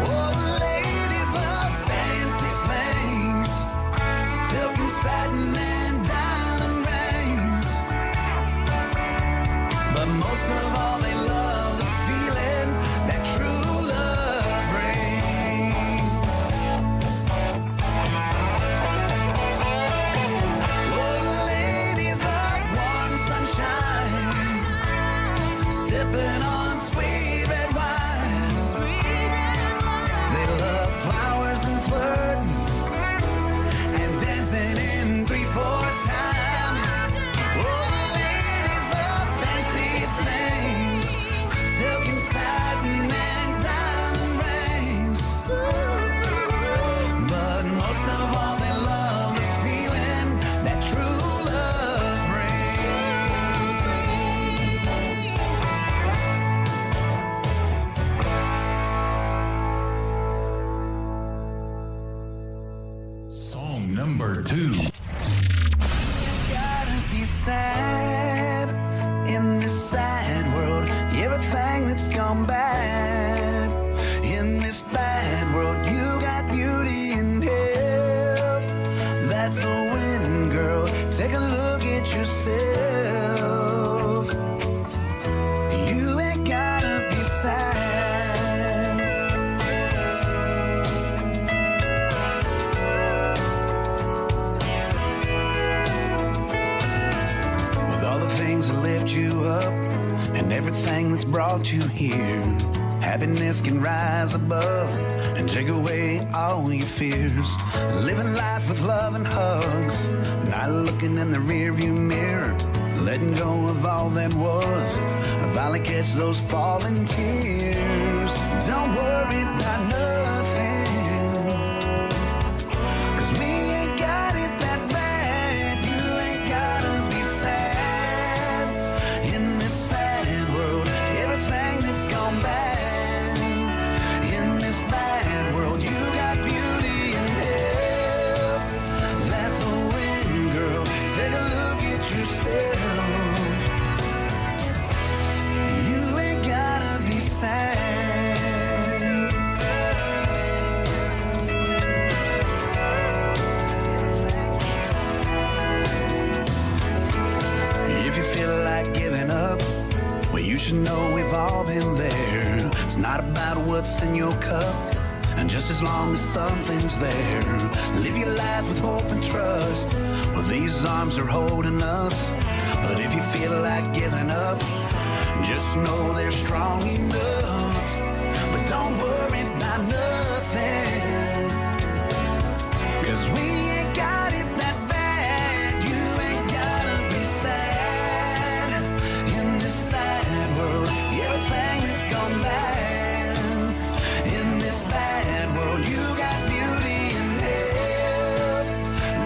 Oh, ladies love fancy things, silk and satin and diamond rings. But most of all, they love the feeling that true love brings. Oh, ladies love warm sunshine, sipping on sweet red wine. They love flowers and flirting and dancing in 3/4 time. Oh, ladies love fancy things, silk and satin and diamond rings. But most of all, they love the feeling that true love brings. Song number 2. Gotta be sad in this sad world. Everything that's gone bad in this bad world. You got beauty and health. That's a win, girl. Take a look at yourself. You ain't gotta be sad. and everything that's brought you here. Happiness can rise above and take away all your fears. Living life with love and hugs, not looking in the rearview mirror. Letting go of all that was, I'll finally catch those falling tears. Don't worry about nothing, 'cause we ain't got it that bad. You ain't gotta be sad in this sad world. Everything that's gone bad in this bad world, you got beauty and health. That's a win, girl. Take a look at yourself. If you feel like giving up, well, you should know we've all been there. It's not about what's in your cup, and just as long as something's there, live your life with hope and trust. Well, these arms are holding us. But if you feel like giving up, just know they're strong enough. But don't worry about nothing, 'cause we ain't got it that bad. You ain't gotta be sad in this sad world. Everything that's gone bad in this bad world, you got beauty and health.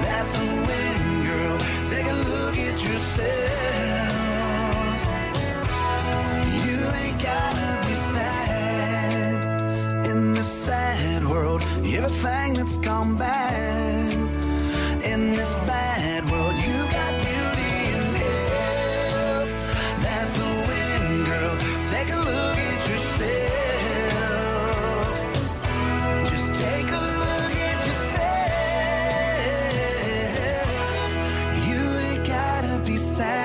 That's a win, girl. Take a look at yourself. Sad world, everything that's gone bad in this bad world, you got beauty and health. That's a win, girl. Take a look at yourself. Just take a look at yourself. You ain't gotta be sad.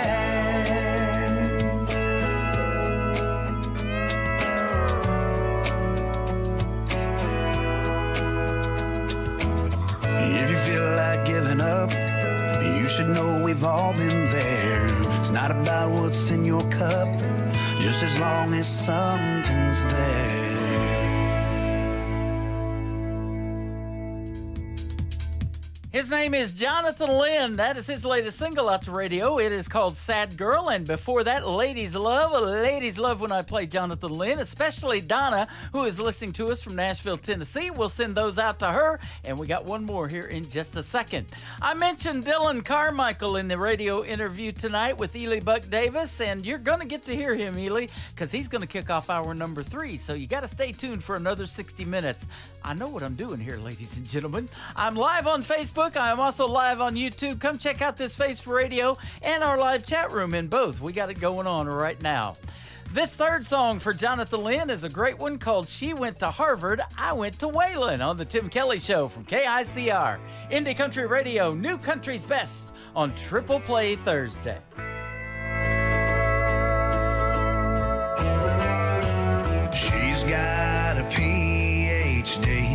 Giving up, you should know we've all been there. It's not about what's in your cup, just as long as something's there. His name is Jonathan Lynn. That is his latest single out to radio. It is called Sad Girl. And before that, Ladies Love. Ladies love when I play Jonathan Lynn, especially Donna, who is listening to us from Nashville, Tennessee. We'll send those out to her. And we got one more here in just a second. I mentioned Dylan Carmichael in the radio interview tonight with Ely Buck Davis. And you're going to get to hear him, Ely, because he's going to kick off hour number 3. So you got to stay tuned for another 60 minutes. I know what I'm doing here, ladies and gentlemen. I'm live on Facebook. I am also live on YouTube. Come check out this Face for Radio and our live chat room in both. We got it going on right now. This third song for Jonathan Lynn is a great one called She Went to Harvard, I Went to Wayland on the Tim Kelly Show from KICR. Indie Country Radio, New Country's Best on Triple Play Thursday. She's got a PhD.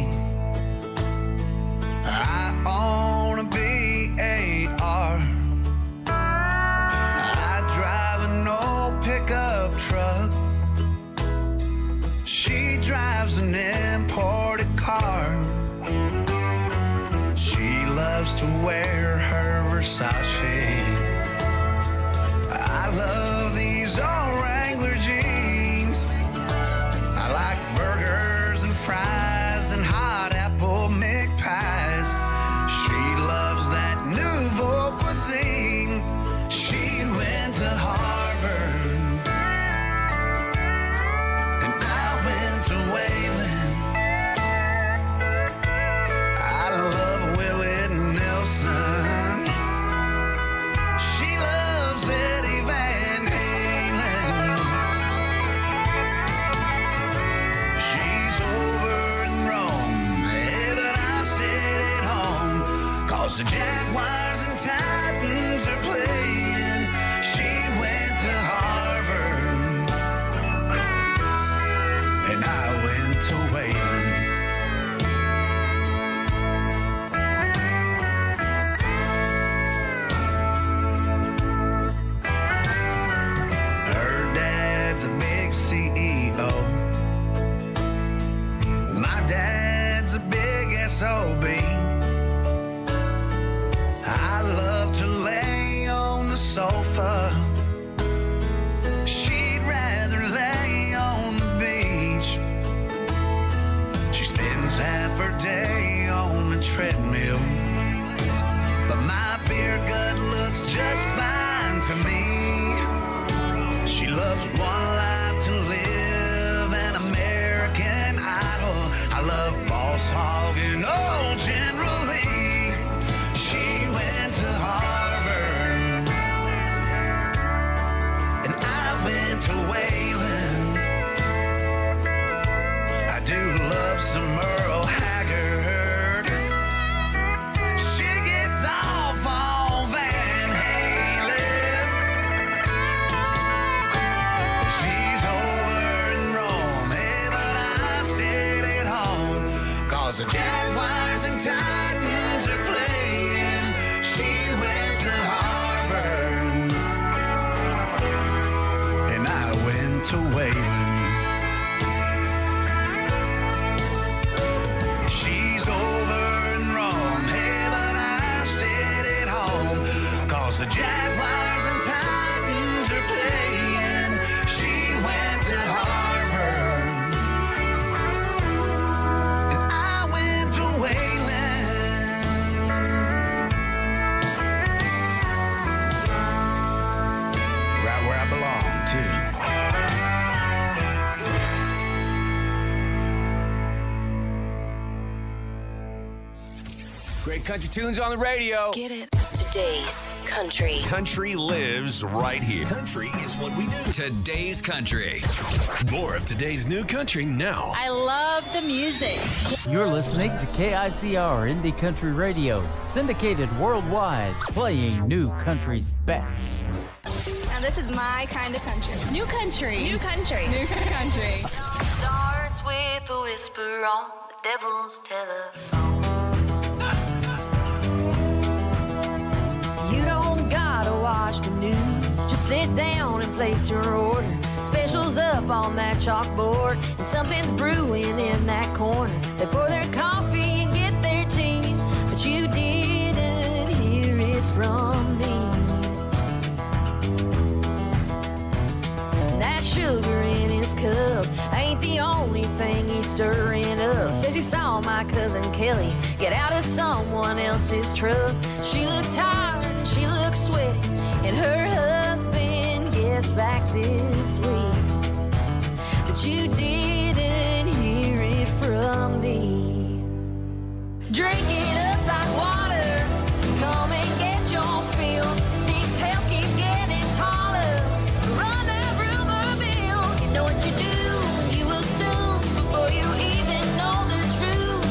I own a BAR. I drive an old pickup truck. She drives an imported car. She loves to wear her Versace. I love these old Wrangler jeans. I like burgers and fries and hot apple McPies. She loves that nouveau cuisine. She went to Harvard, and I went to Wayland. I love Willie Nelson. She loves Eddie Van Halen. She's over in Rome, yeah, but I stayed at home, 'cause the Jaguars and Titans are playing. She went to Harvard, and I went to Wayland. Her dad's will. But my beer gut looks just fine to me. She loves one life to live, an American Idol. I love Boss Hog and old General Lee. She went to Harvard, and I went to Wayland. I do love some Merle Haggard. She gets off on Van Halen. She's over in Rome, hey, but I stayed at home, 'cause the Jaguars and Titans are playing. She went to Harvard, and I went to Wayland. She's over in Rome, hey, but I stayed at home, 'cause the Jaguars and Titans are playing. She went to Harvard, and I went to Wayland. Right where I belong, too. Great country tunes on the radio. Get it? Today's country. Country lives right here. Country is what we do. Today's country. More of today's new country now. I love the music. You're listening to KICR Indie Country Radio, syndicated worldwide, playing new country's best. Now this is my kind of country. New country. New country. New country. Starts with a whisper on the devil's telephone. You don't gotta watch the news. Just sit down and place your order. Specials up on that chalkboard, and something's brewing in that corner. They pour their coffee and get their tea, but you didn't hear it from me. That sugar in his cup ain't the only thing he's stirring up. Says he saw my cousin Kelly get out of someone else's truck. She looked tired and she looked sweaty, and her husband gets back this week. But you didn't hear it from me. Drink it up like water, come and get your fill. These tales keep getting taller. Run that rumor mill. You know what you do, you assume before you even know the truth.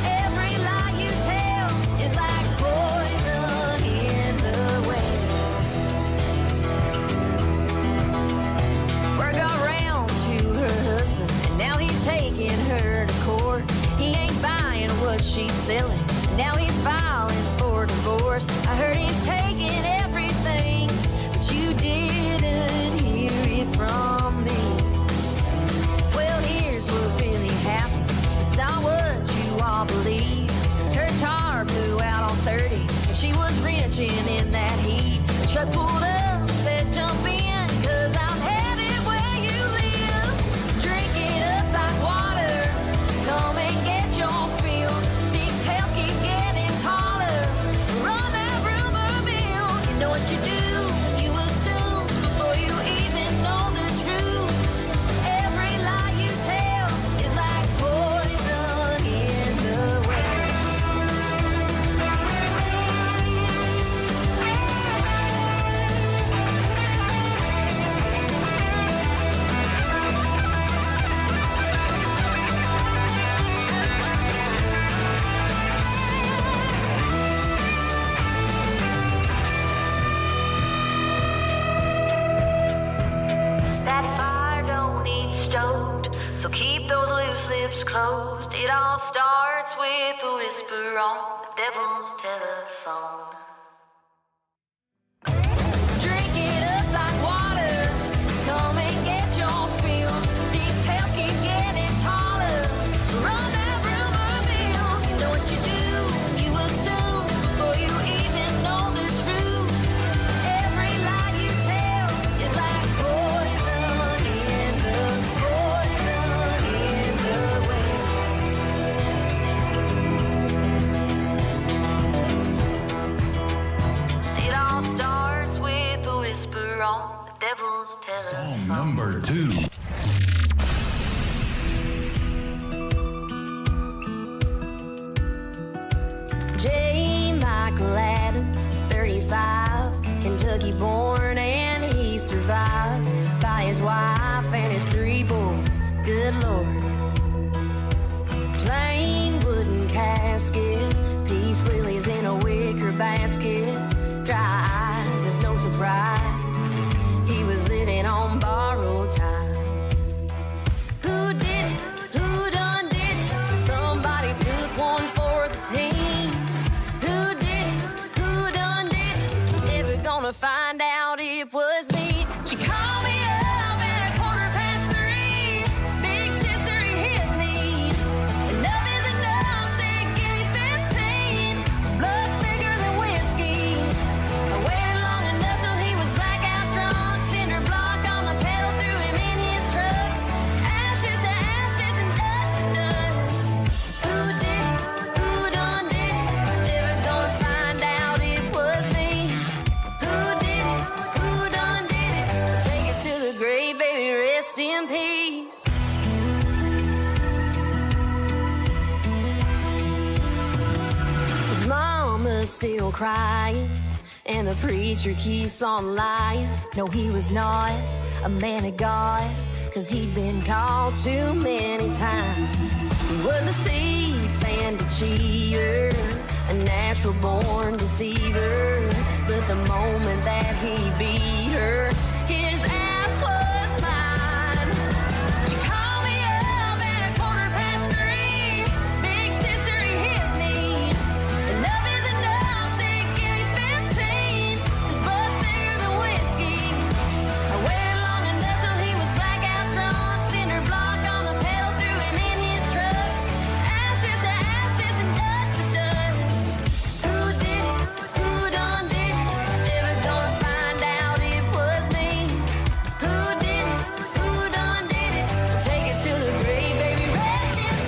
Every lie you tell is like poison in the well. Word got round to her husband, and now he's taking her to court. He ain't buying what she's selling, now he's filing for divorce. I heard he's taking everything, but you didn't hear it from me. Well, here's what really happened. It's not what you all believe. Her tar blew out on 30, and she was wrenching in that heat. The truck pulled up, said jump in, 'cause I'm headed where you live. Drink it up like water, come and get your fill. These tales keep getting taller. Run that rumor mill. You know what you do, you assume before you even know the truth. Every lie you tell is like poison in the well. That fire don't need stoked, so keep those loose lips closed. It all starts with a whisper on the devil's telephone. Drink it up like water, come and get your fill. These tales keep getting taller. Run that rumor mill. You know what you do, you assume before you even know the truth. Every lie you tell is like poison in the well. devil's telephone. Song number 2. J. Michael Adams, 35, Kentucky born, and he survived by his wife and his 3 boys. Good Lord. Plain wooden casket, peace lilies in a wicker basket. Dry eyes, it's no surprise. He was living on borrowed time. Who did it? Who done did it? Somebody took one for the team. Who did it? Who done did it? Never gonna find out it was me. She called me up at 3:15. Big sister, he hit me. Enough is enough, said give me 15. His blood's thicker than whiskey. I waited long enough till he was blackout drunk. Cinder block on the pedal, threw him in his truck. Ashes to ashes and dust to dust. Who did it? Who done did it? Never gonna find out it was me. Who did it? Who done did it? Take it to the grave, baby, rest in peace. His mama's still crying, and the preacher keeps on lying. No, he was not a man of God, 'cause he'd been called too many times. He was a thief and a cheater, a natural born deceiver. But the moment that he beat her, his ass was mine. She called me up at 3:15. Big sister, he hit me. Enough is enough, said give me 15. His blood's thicker than whiskey. I waited long enough till he was blackout drunk. Cinder block on the pedal, threw him in his truck. Ashes to ashes and dust to dust. Who did it? Who done did it? Never gonna find out it was me. Who did it? Who done did it? Take it to the grave, baby, rest in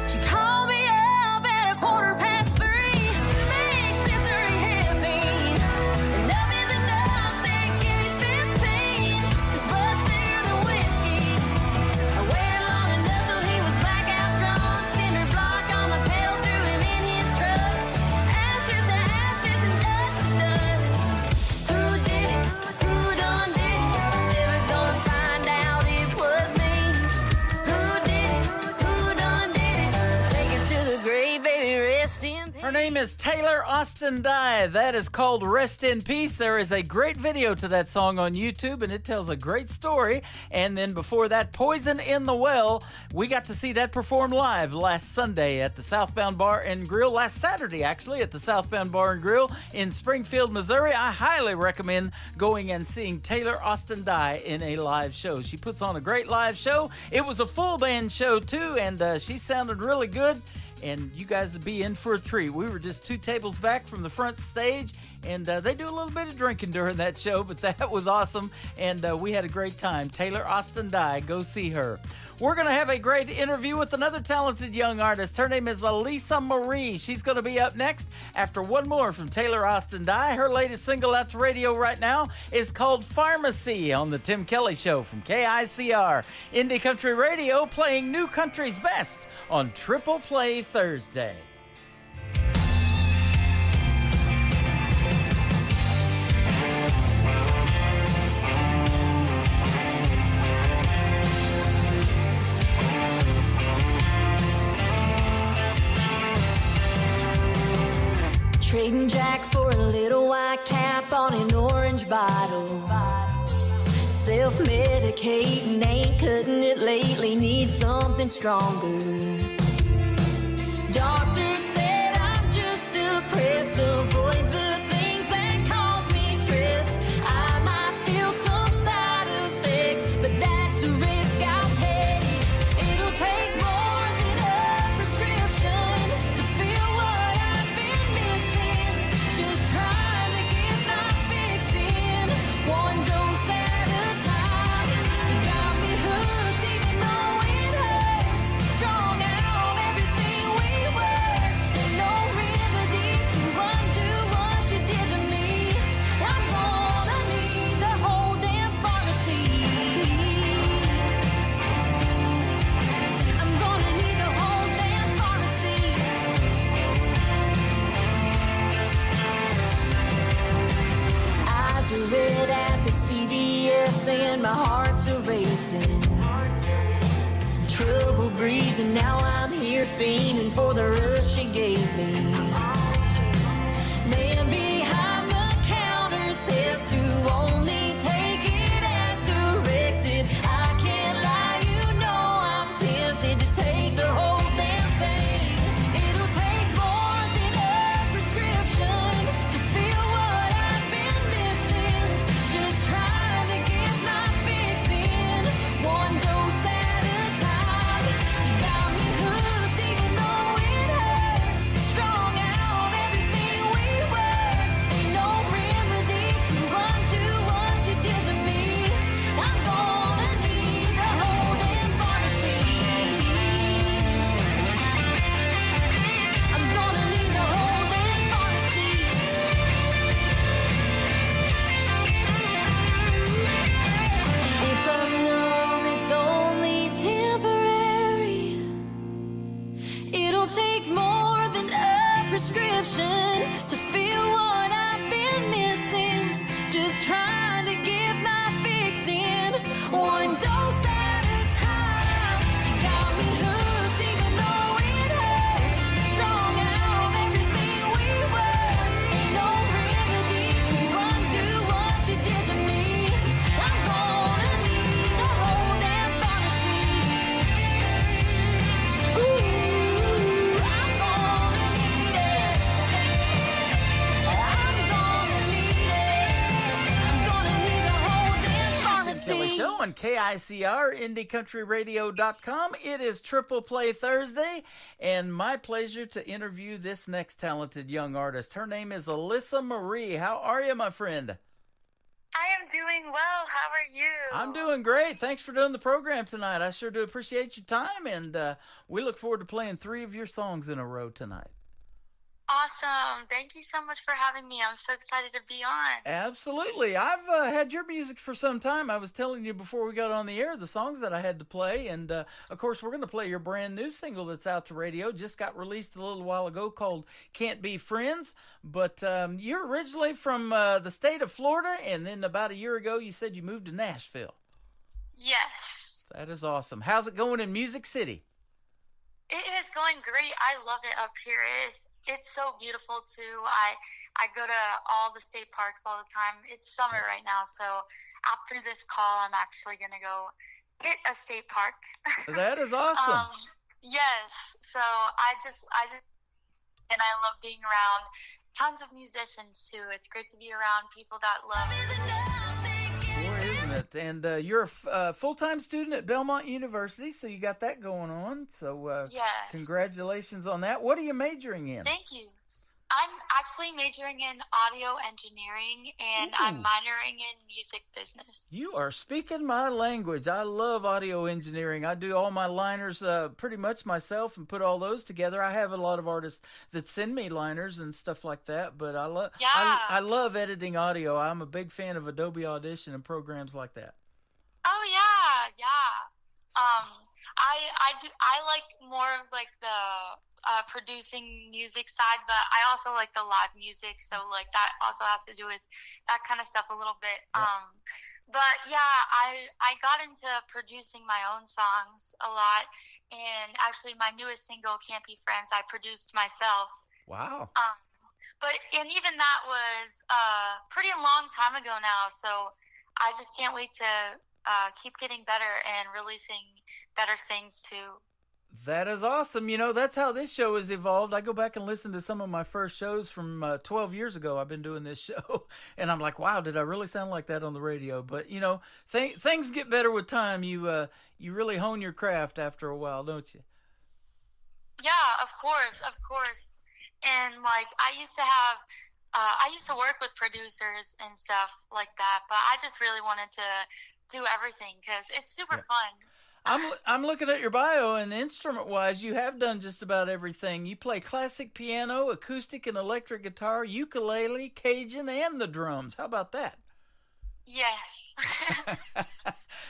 She called me up at 3:15. Big sister, he hit me. Enough is enough, said give me 15. His blood's thicker than whiskey. I waited long enough till he was blackout drunk. Cinder block on the pedal, threw him in his truck. Ashes to ashes and dust to dust. Who did it? Who done did it? Never gonna find out it was me. Who did it? Who done did it? Take it to the grave, baby, rest in peace. Her name is Taylor Austin Dye. That is called Rest in Peace. There is a great video to that song on YouTube, and it tells a great story. And then before that, Poison in the Well. We got to see that performed live last Sunday at the Southbound Bar and Grill. Last Saturday, actually, at the Southbound Bar and Grill in Springfield, Missouri. I highly recommend going and seeing Taylor Austin Dye in a live show. She puts on a great live show. It was a full band show, too, and she sounded really good. And you guys would be in for a treat. We were just 2 tables back from the front stage, and they do a little bit of drinking during that show, but that was awesome, and we had a great time. Taylor Austin Dye, go see her. We're going to have a great interview with another talented young artist. Her name is Elisa Marie. She's going to be up next after one more from Taylor Austin Dye. Her latest single out to radio right now is called Pharmacy on the Tim Kelly Show from KICR. Indie Country Radio, playing new country's best on Triple Play Thursday. Trading Jack for a little white cap on an orange bottle. Self-medicating, ain't cutting it lately, need something stronger. Doctor said I'm just depressed, avoid the things that cause me stress. I might feel some side effects, but that's a risk I'll take. It'll take more than a saying my heart's a racing. Trouble breathing, now I'm here fiending for the rush you gave me. Man behind the counter says to only take it as directed. I can't lie, you know I'm tempted to take the whole damn thing. It'll take more than a prescription to feel what I've been missing. Just trying to get my fix in, one dose at a time. You got me hooked even though it hurts. Strung out everything we were. Ain't no remedy to undo what you did to me. I'm gonna need the whole damn pharmacy. I'm gonna need the whole damn pharmacy. If I'm numb, it's only temporary. It'll take more than a prescription to feel what I've been missing. Just trying to get my fix in, one dose at a time. You got me hooked even though it hurts. Strung out everything we were. Ain't no remedy to undo what you did to me. I'm gonna need the whole damn pharmacy. Ooh, I'm gonna need it. I'm gonna need it. I'm gonna need the whole damn pharmacy. Kelly Show on KICR, IndieCountryRadio.com. It is Triple Play Thursday, and my pleasure to interview this next talented young artist. Her name is Alyssa Marie. How are you, my friend? I am doing well. How are you? I'm doing great. Thanks for doing the program tonight. I sure do appreciate your time, and we look forward to playing 3 of your songs in a row tonight. Awesome. Thank you so much for having me. I'm so excited to be on. Absolutely. I've had your music for some time. I was telling you before we got on the air the songs that I had to play. And, of course, we're going to play your brand new single that's out to radio. Just got released a little while ago called Can't Be Friends. But you're originally from the state of Florida, and then about a year ago you said you moved to Nashville. Yes. That is awesome. How's it going in Music City? It is going great. I love it up here. It's so beautiful too. I go to all the state parks all the time. It's summer right now, so after this call, I'm actually gonna go hit a state park. That is awesome. Yes. So I just, and I love being around tons of musicians too. It's great to be around people that love music. Boy, isn't it? And you're a full-time student at Belmont University, so you got that going on. So Yes. congratulations on that. What are you majoring in? Thank you. I'm actually majoring in audio engineering, and I'm minoring in music business. You are speaking my language. I love audio engineering. I do all my liners pretty much myself and put all those together. I have a lot of artists that send me liners and stuff like that, but I love editing audio. I'm a big fan of Adobe Audition and programs like that. Oh yeah. I like more of like the producing music side, but I also like the live music, so like that also has to do with that kind of stuff a little bit. Yeah. But yeah, I got into producing my own songs a lot, and actually my newest single, Can't Be Friends, I produced myself. Wow. And even that was pretty a long time ago now, so I just can't wait to keep getting better and releasing better things too. That is awesome. You know, that's how this show has evolved. I go back and listen to some of my first shows from 12 years ago. I've been doing this show, and I'm like, wow, did I really sound like that on the radio? But, you know, things get better with time. You really hone your craft after a while, don't you? Yeah, of course. And, like, I used to work with producers and stuff like that, but I just really wanted to do everything because it's super fun. I'm looking at your bio, and instrument-wise, you have done just about everything. You play classic piano, acoustic and electric guitar, ukulele, Cajun, and the drums. How about that? Yes.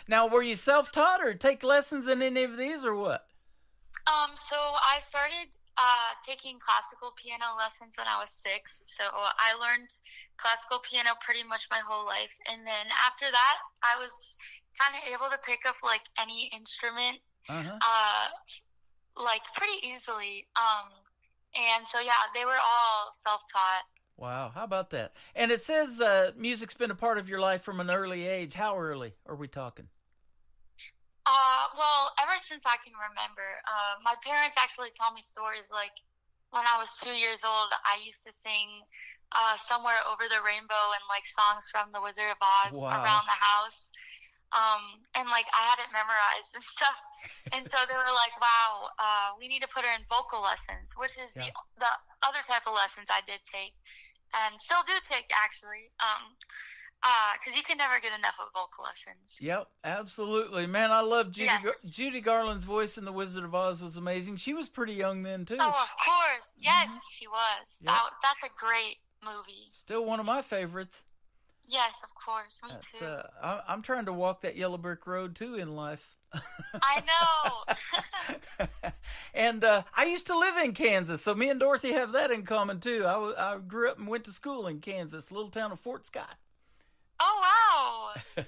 Now, were you self-taught or take lessons in any of these or what? So I started taking classical piano lessons when I was 6. So I learned classical piano pretty much my whole life. And then after that, I was kind of able to pick up like any instrument, like pretty easily. And so, yeah, they were all self-taught. Wow, how about that? And it says music's been a part of your life from an early age. How early are we talking? Well, ever since I can remember, my parents actually tell me stories like when I was 2 years old, I used to sing Somewhere Over the Rainbow and like songs from The Wizard of Oz around the house. And like I had it memorized and stuff. And so they were like, wow, we need to put her in vocal lessons, which is the other type of lessons I did take and still do take actually. Because you can never get enough of vocal lessons. Yep, absolutely. Man, I love Judy. Yes. Judy Garland's voice in The Wizard of Oz was amazing. She was pretty young then, too. Oh, of course. Yes, she was. Yep. That's a great movie. Still one of my favorites. Yes, of course. Me too. I'm trying to walk that yellow brick road, too, in life. I know. And I used to live in Kansas, so me and Dorothy have that in common, too. I grew up and went to school in Kansas, little town of Fort Scott. Oh, wow.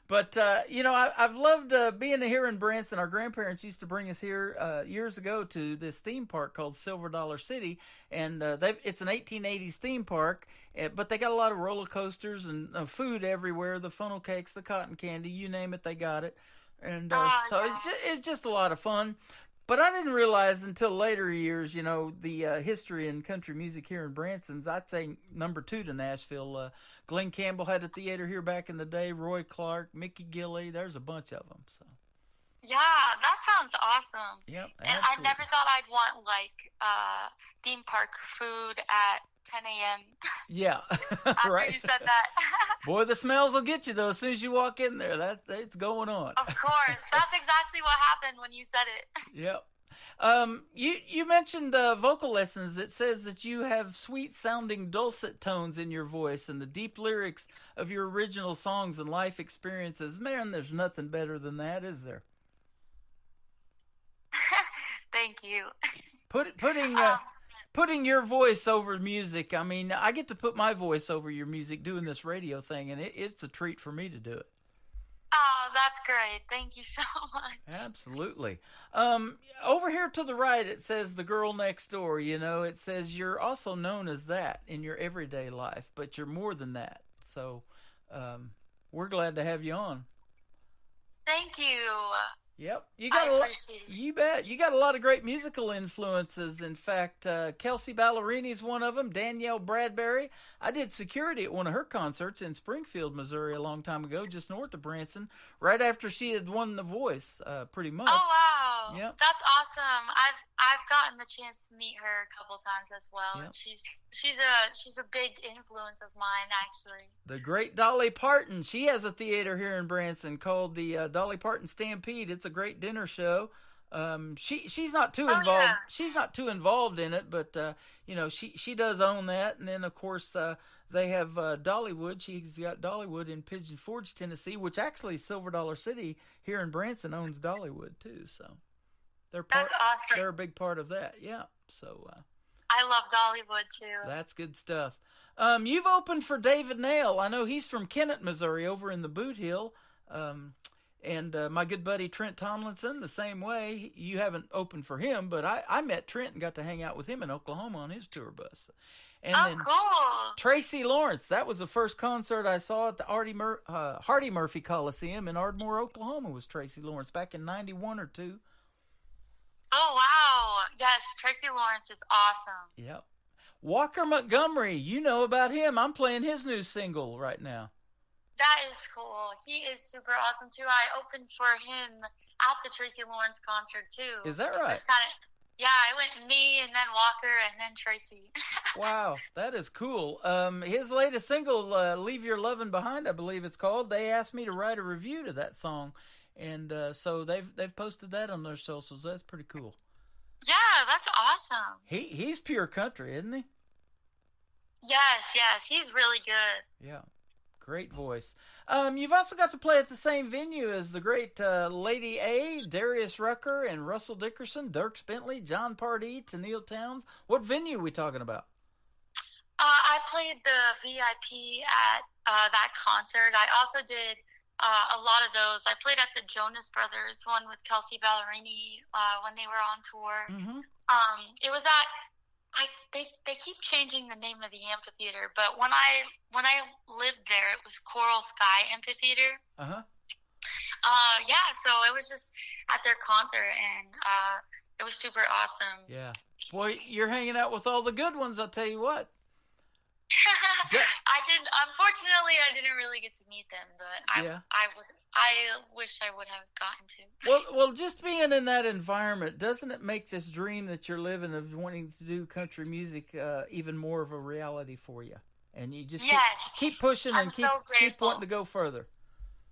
But, I've loved being here in Branson. Our grandparents used to bring us here years ago to this theme park called Silver Dollar City. And it's an 1880s theme park, but they got a lot of roller coasters and food everywhere, the funnel cakes, the cotton candy, you name it, they got it. And it's just a lot of fun. But I didn't realize until later years, the history in country music here in Branson's, I'd say number 2 to Nashville. Glenn Campbell had a theater here back in the day, Roy Clark, Mickey Gilley, there's a bunch of them. So. Yeah, that sounds awesome. Yep, absolutely. And I never thought I'd want, theme park food at 10 a.m. Yeah, After right. you said that. Boy, the smells will get you, though, as soon as you walk in there. It's going on. Of course. That's exactly what happened when you said it. Yep. You mentioned vocal lessons. It says that you have sweet-sounding dulcet tones in your voice and the deep lyrics of your original songs and life experiences. Man, there's nothing better than that, is there? Thank you. Putting your voice over music. I mean, I get to put my voice over your music doing this radio thing, and it's a treat for me to do it. Oh, that's great. Thank you so much. Absolutely. Over here to the right, it says The Girl Next Door. It says you're also known as that in your everyday life, but you're more than that. So we're glad to have you on. Thank you. Yep. I appreciate it. You bet. You got a lot of great musical influences. In fact, Kelsey Ballerini's one of them. Danielle Bradbury. I did security at one of her concerts in Springfield, Missouri a long time ago, just north of Branson, right after she had won The Voice, pretty much. Oh, wow. Yep. That's awesome. I've gotten the chance to meet her a couple times as well. Yep. And she's a big influence of mine, actually. The great Dolly Parton. She has a theater here in Branson called the Dolly Parton Stampede. It's a great dinner show. She's not too involved. Yeah. She's not too involved in it, but she does own that. And then of course they have Dollywood. She's got Dollywood in Pigeon Forge, Tennessee, which actually Silver Dollar City here in Branson owns Dollywood too. So That's awesome. They're a big part of that. Yeah. So I love Dollywood too. That's good stuff. You've opened for David Nail. I know he's from Kennett, Missouri, over in the Boot Hill. And my good buddy Trent Tomlinson, the same way. You haven't opened for him, but I met Trent and got to hang out with him in Oklahoma on his tour bus. And then cool. Tracy Lawrence, that was the first concert I saw at the Hardy Murphy Coliseum in Ardmore, Oklahoma, was Tracy Lawrence back in 91 or 2. Oh, wow. Yes, Tracy Lawrence is awesome. Yep. Walker Montgomery, you know about him. I'm playing his new single right now. That is cool. He is super awesome, too. I opened for him at the Tracy Lawrence concert, too. Is that right? Yeah, I went me and then Walker and then Tracy. Wow, that is cool. His latest single, Leave Your Lovin' Behind, I believe it's called. They asked me to write a review to that song. And so they've posted that on their socials. That's pretty cool. Yeah, that's awesome. He's pure country, isn't he? Yes, he's really good. Yeah. Great voice. You've also got to play at the same venue as the great Lady A, Darius Rucker, and Russell Dickerson, Dierks Bentley, John Pardee, Tennille Townes. What venue are we talking about? I played the VIP at that concert. I also did a lot of those. I played at the Jonas Brothers one with Kelsey Ballerini when they were on tour. Mm-hmm. It was at they keep changing the name of the amphitheater, but when I lived there, it was Coral Sky Amphitheater. Yeah, so it was just at their concert, and it was super awesome. Yeah, boy, you're hanging out with all the good ones. I'll tell you what. Unfortunately, I didn't really get to meet them, but I wish I would have gotten to. Well, just being in that environment, doesn't it make this dream that you're living of wanting to do country music even more of a reality for you? And you just keep pushing and keep wanting to go further.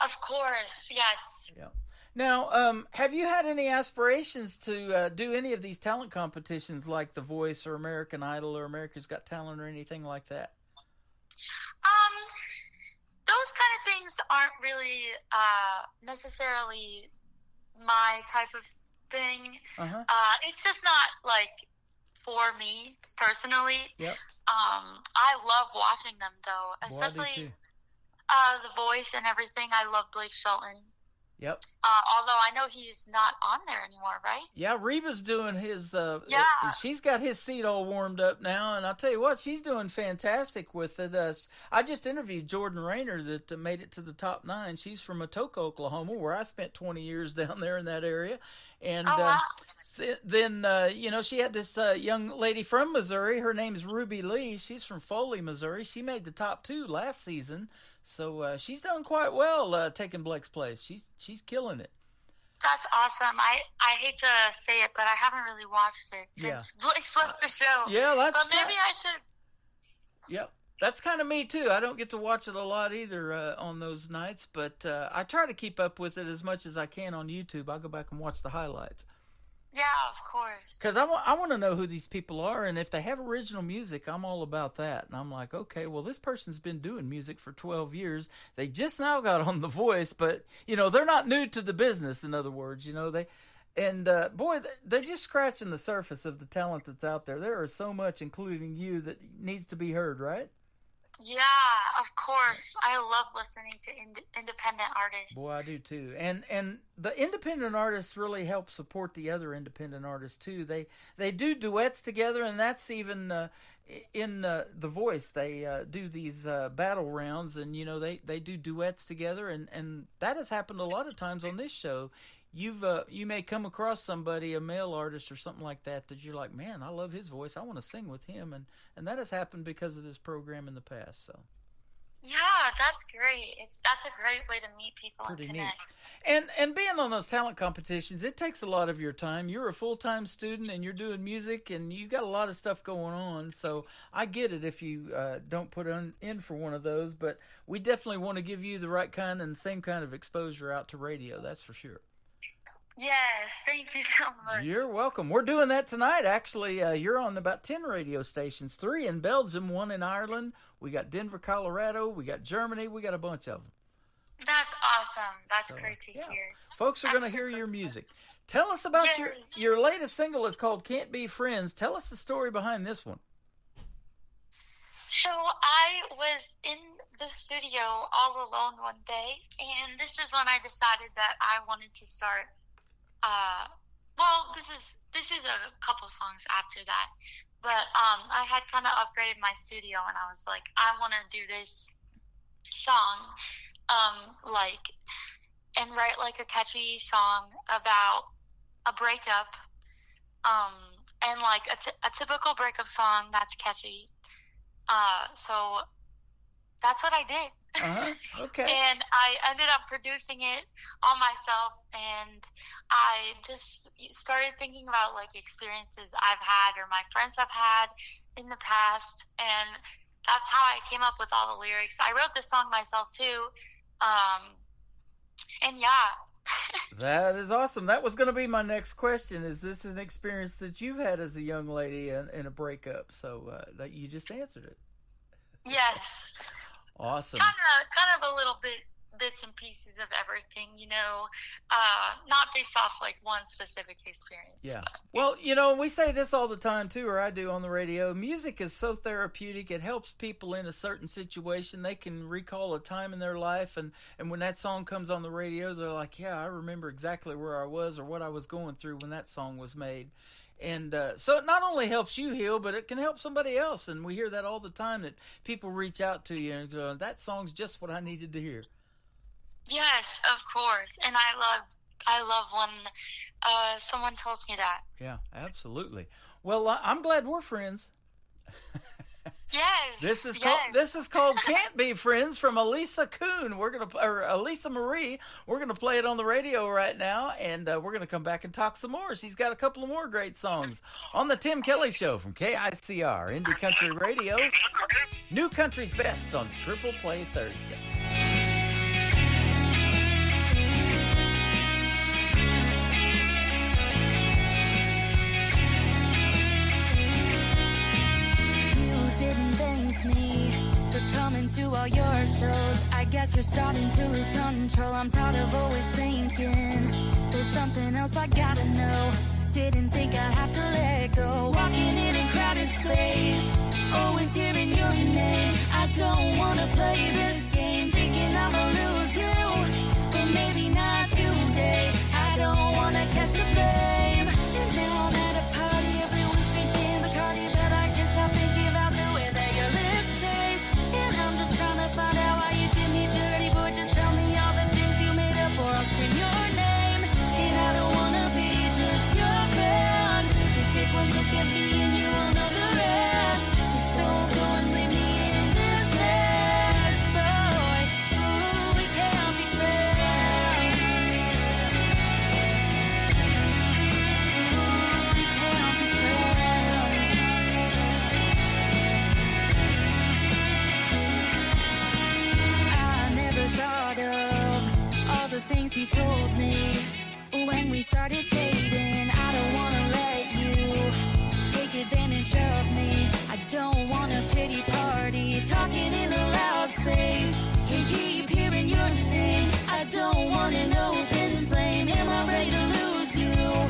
Of course, yes. Yeah. Now, have you had any aspirations to do any of these talent competitions like The Voice or American Idol or America's Got Talent or anything like that? Those kind of things aren't really necessarily my type of thing. It's just not like for me personally. Yep. I love watching them though, especially The Voice and everything. I love Blake Shelton. Yep. Although I know he's not on there anymore, right? Yeah, Reba's doing his. She's got his seat all warmed up now, and I'll tell you what, she's doing fantastic with it. I just interviewed Jordan Rayner that made it to the top 9. She's from Atoka, Oklahoma, where I spent 20 years down there in that area, and then she had this young lady from Missouri. Her name's Ruby Lee. She's from Foley, Missouri. She made the top 2 last season. So she's done quite well taking Blake's place. She's killing it. That's awesome. I hate to say it, but I haven't really watched it since Blake left the show. Yeah, but maybe I should. Yep, that's kind of me too. I don't get to watch it a lot either on those nights, but I try to keep up with it as much as I can on YouTube. I'll go back and watch the highlights. Yeah, of course. Because I want to know who these people are, and if they have original music, I'm all about that. And I'm like, okay, well, this person's been doing music for 12 years. They just now got on The Voice, but, they're not new to the business, in other words. Boy, they're just scratching the surface of the talent that's out there. There is so much, including you, that needs to be heard, right? Yeah, of course. I love listening to independent artists. Boy, I do too. And the independent artists really help support the other independent artists too. They do duets together, and that's even in The Voice. They do these battle rounds, and they do duets together, and that has happened a lot of times on this show. You may come across somebody, a male artist or something like that you're like, man, I love his voice. I want to sing with him, and that has happened because of this program in the past. So. Yeah, that's great. That's a great way to meet people and connect. Neat. And being on those talent competitions, it takes a lot of your time. You're a full-time student, and you're doing music, and you got a lot of stuff going on. So I get it if you don't put in for one of those, but we definitely want to give you the right kind and same kind of exposure out to radio. That's for sure. Yes, thank you so much. You're welcome. We're doing that tonight. Actually, you're on about 10 radio stations, 3 in Belgium, 1 in Ireland. We got Denver, Colorado. We got Germany. We got a bunch of them. That's awesome. That's great to hear. Folks are going to hear your music. Tell us about your latest single. Is called Can't Be Friends. Tell us the story behind this one. So I was in the studio all alone one day, and this is when I decided that I wanted to start this is a couple songs after that, but I had kind of upgraded my studio, and I was like, I want to do this song, and write like a catchy song about a breakup, and like a typical breakup song that's catchy. So that's what I did. Okay. And I ended up producing it all myself, and I just started thinking about like experiences I've had or my friends have had in the past, and that's how I came up with all the lyrics. I wrote the song myself too, and yeah. That is awesome. That was going to be my next question. Is this an experience that you've had as a young lady in a breakup? So that you just answered it. Yes. Awesome. Kind of a little bits and pieces of everything, not based off like one specific experience. Yeah. Well, we say this all the time too, or I do on the radio. Music is so therapeutic. It helps people in a certain situation. They can recall a time in their life, and when that song comes on the radio, they're like, yeah, I remember exactly where I was or what I was going through when that song was made. And so it not only helps you heal, but it can help somebody else. And we hear that all the time, that people reach out to you and go, that song's just what I needed to hear. Yes, of course. And I love when someone tells me that. Yeah, absolutely. Well, I'm glad we're friends. Yes. This is called "Can't Be Friends" from Elisa Kuhn. Elisa Marie. We're gonna play it on the radio right now, and we're gonna come back and talk some more. She's got a couple of more great songs on the Tim Kelly Show from KICR Indie Country Radio. New Country's Best on Triple Play Thursday. Didn't thank me for coming to all your shows. I guess you're starting to lose control. I'm tired of always thinking there's something else I gotta know. Didn't think I'd have to let go. Walking in a crowded space, always hearing your name. I don't wanna play this game, thinking I'ma lose you, but maybe not today. I don't wanna catch the blame. And now I'm at a party, everyone's drinking Bacardi, but I can't stop thinking about the way that your lips taste. And I'm just trying to find out why you did me dirty, boy. Just tell me all the things you made up for. I'll scream your name, and I don't wanna be just your friend. Just take one look at me and you will know the rest. Just don't go and leave me in this mess, boy. Ooh, we can't be friends. Ooh, we can't be friends. I never thought of all the things you told me when we started dating. I don't wanna let you take advantage of me. I don't want a pity party, talking in a loud space. Can't keep hearing your name. I don't want an open flame. Am I ready to lose you?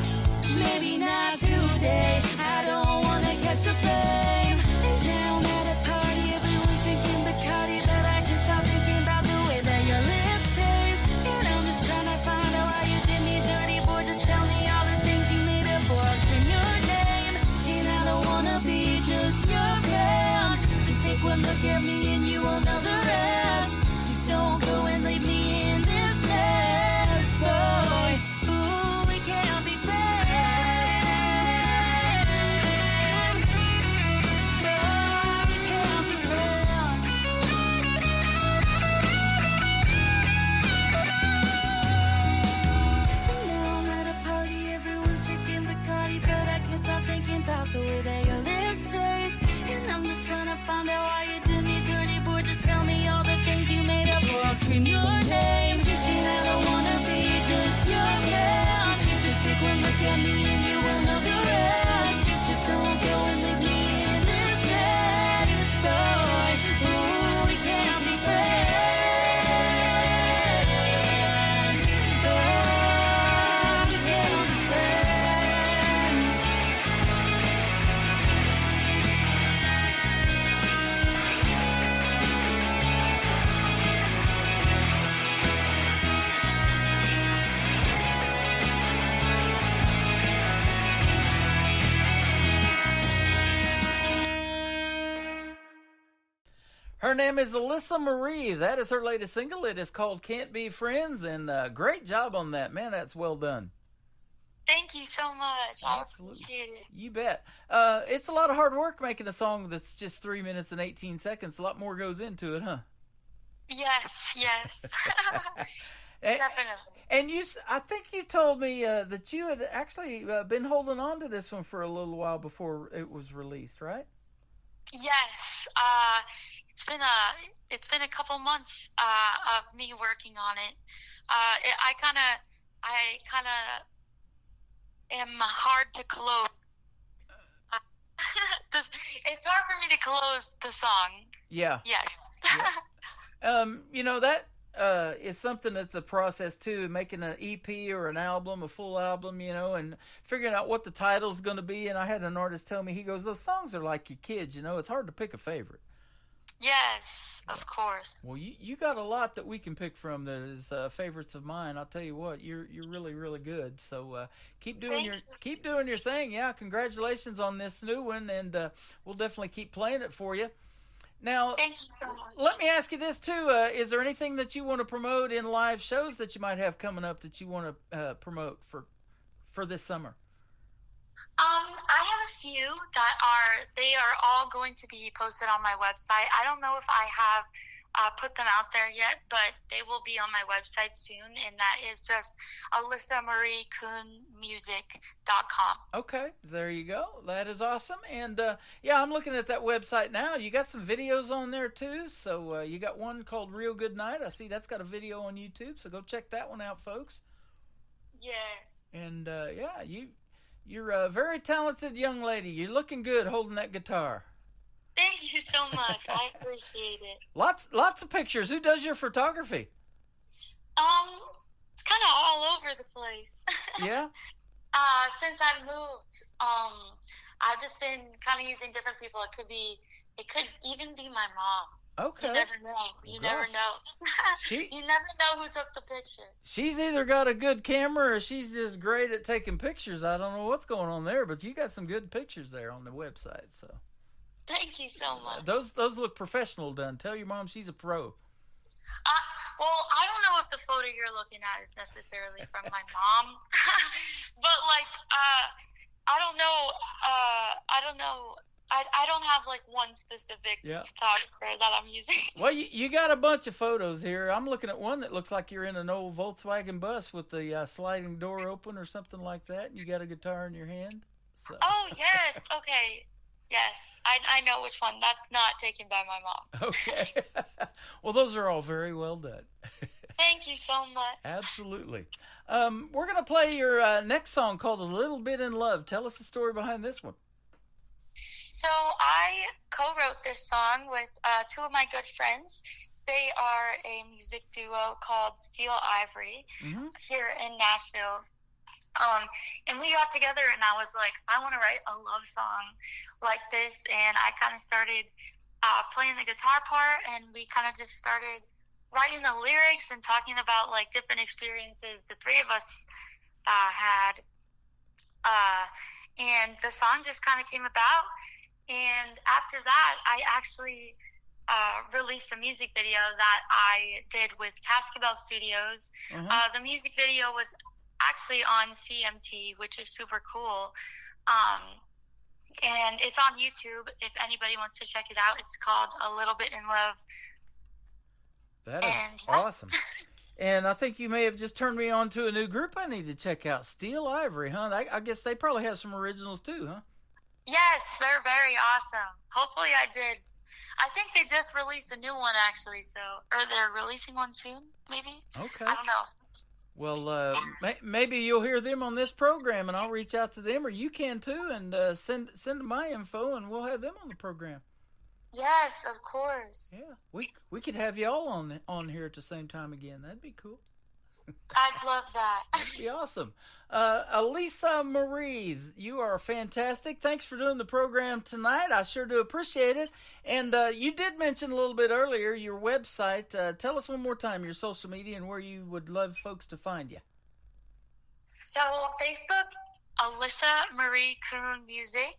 Maybe not today. I don't wanna catch the blame. And now I'm at a party, everyone's drinking Bacardi, but I can't stop thinking about the way that your lips taste. And I'm just trying to find out why you did me dirty, boy. Just tell me all the things you made up for. I'll scream your name, and I don't wanna be just your friend. Just take one look at me and you will know the rest. Just don't go and leave me in this mess, boy. Ooh, we can't be friends. Boy, we can't be friends. And now I'm at a party, everyone's drinking Bacardi, but I can't stop thinking about the way that your lips taste. And I'm just trying to find out why you did me dirty, boy. Just tell me all the things you made up for. I'll scream your name, and I don't wanna be just your friend. Just take one look at me and you will know the rest. Just don't go and leave me in this mess, boy. Ooh, we can't be friends. Oh, we can't be friends. Her name is Elisa Marie. That is her latest single. It is called "Can't Be Friends," and great job on that, man. That's well done. Thank you so much. I Absolutely. appreciate it. You bet. It's a lot of hard work making a song that's just 3 minutes and 18 seconds. A lot more goes into it, huh? Yes. Definitely. And I think you told me that you had actually been holding on to this one for a little while before it was released, right? Yes. It's been a couple months of me working on it. I kind of am hard to close. It's hard for me to close the song. Yeah. Yes. Yeah. You know, that is something that's a process too, making an EP or an album, a full album, you know, and figuring out what the title's going to be. And I had an artist tell me, he goes, those songs are like your kids, you know, it's hard to pick a favorite. Yes, of course. Well, you got a lot that we can pick from that is favorites of mine. I'll tell you what, you're really, really good. So keep doing your thing. Yeah, congratulations on this new one, and we'll definitely keep playing it for you. Now, thank you so much. Let me ask you this too: is there anything that you want to promote in live shows that you might have coming up that you want to promote for this summer? I have a few that are all going to be posted on my website. I don't know if I have put them out there yet, but they will be on my website soon, and that is just AlyssaMarieKoonMusic.com. Okay, there you go. That is awesome. And yeah, I'm looking at that website now. You got some videos on there too. So you got one called Real Good Night. I see that's got a video on YouTube. So go check that one out, folks. Yes. And yeah, you're a very talented young lady. You're looking good holding that guitar. Thank you so much. I appreciate it. Lots of pictures. Who does your photography? It's kind of all over the place. Yeah? Since I moved, I've just been kind of using different people. It could even be my mom. Okay. You never know. You never know. You never know who took the picture. She's either got a good camera or she's just great at taking pictures. I don't know what's going on there, but you got some good pictures there on the website. So. Thank you so much. Those look professional done. Tell your mom she's a pro. Well, I don't know if the photo you're looking at is necessarily from my mom, but like, I don't know. I don't have like one specific photographer that I'm using. Well, you got a bunch of photos here. I'm looking at one that looks like you're in an old Volkswagen bus with the sliding door open or something like that. And you got a guitar in your hand. So. Oh yes, okay, yes. I know which one. That's not taken by my mom. Okay. Well, those are all very well done. Thank you so much. Absolutely. We're going to play your next song called A Little Bit in Love. Tell us the story behind this one. So I co-wrote this song with two of my good friends. They are a music duo called Steel Ivory here in Nashville. And we got together and I was like, I want to write a love song like this. And I kind of started playing the guitar part, and we kind of just started writing the lyrics and talking about like different experiences the three of us had. And the song just kind of came about. And after that, I actually released a music video that I did with Cascabel Studios. The music video was actually on CMT, which is super cool. And it's on YouTube if anybody wants to check it out. It's called A Little Bit in Love. That is awesome. And I think you may have just turned me on to a new group I need to check out, Steel Ivory, huh? I guess they probably have some originals too, huh? Yes, they're very awesome. Hopefully I did. I think they just released a new one actually, or they're releasing one soon, maybe? Okay. I don't know. Well, maybe you'll hear them on this program, and I'll reach out to them, or you can too, and send them my info, and we'll have them on the program. Yes, of course. Yeah, we could have you all on here at the same time again. That'd be cool. I'd love that. That'd be awesome. Alyssa Marie, you are fantastic. Thanks for doing the program tonight. I sure do appreciate it. And you did mention a little bit earlier your website. Tell us one more time your social media and where you would love folks to find you. So Facebook, Alyssa Marie Koon Music,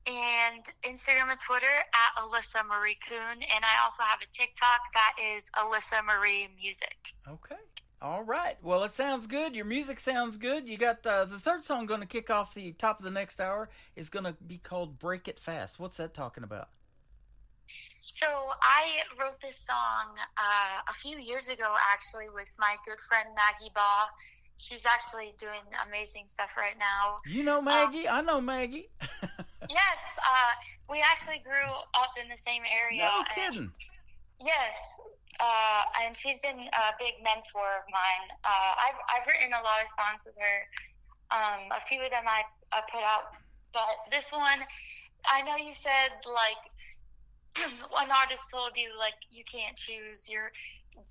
and Instagram and Twitter at Alyssa Marie Koon. And I also have a TikTok that is Alyssa Marie Music. Okay. All right. Well, it sounds good. Your music sounds good. You got the third song going to kick off the top of the next hour is going to be called Break It Fast. What's that talking about? So I wrote this song a few years ago, actually, with my good friend Maggie Baugh. She's actually doing amazing stuff right now. You know Maggie? I know Maggie. Yes. We actually grew up in the same area. No kidding. Yes. And she's been a big mentor of mine. I've written a lot of songs with her. A few of them I put out, but this one, I know you said like one artist told you like you can't choose your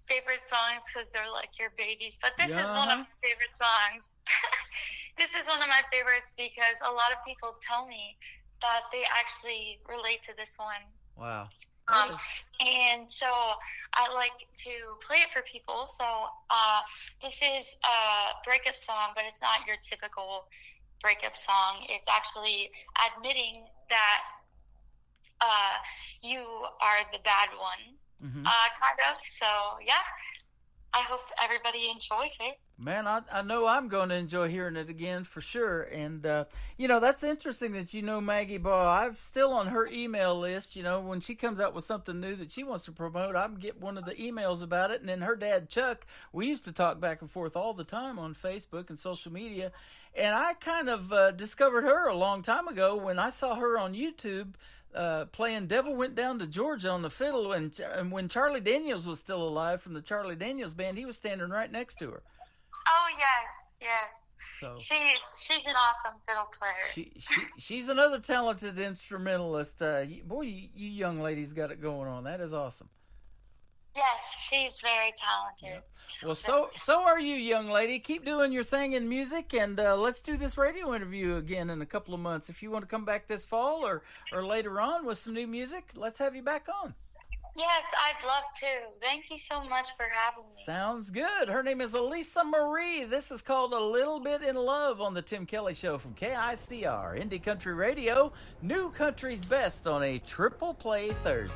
favorite songs because they're like your babies, but this is one of my favorite songs. This is one of my favorites because a lot of people tell me that they actually relate to this one. Wow. And so I like to play it for people. So this is a breakup song, but it's not your typical breakup song. It's actually admitting that you are the bad one, kind of. So, yeah, I hope everybody enjoys it. Man, I know I'm going to enjoy hearing it again for sure. And, you know, that's interesting that you know Maggie Ball. I'm still on her email list. You know, when she comes out with something new that she wants to promote, I can get one of the emails about it. And then her dad, Chuck, we used to talk back and forth all the time on Facebook and social media. And I kind of discovered her a long time ago when I saw her on YouTube playing Devil Went Down to Georgia on the fiddle. And when Charlie Daniels was still alive from the Charlie Daniels Band, he was standing right next to her. Oh, yes. So she's an awesome fiddle player. She's another talented instrumentalist. Boy, you young ladies got it going on. That is awesome. Yes, she's very talented. Yeah. Well, so are you, young lady. Keep doing your thing in music, and let's do this radio interview again in a couple of months. If you want to come back this fall or later on with some new music, let's have you back on. Yes, I'd love to. Thank you so much for having me. Sounds good. Her name is Elisa Marie. This is called A Little Bit in Love on the Tim Kelly Show from KICR, Indie Country Radio, New Country's Best on a Triple Play Thursday.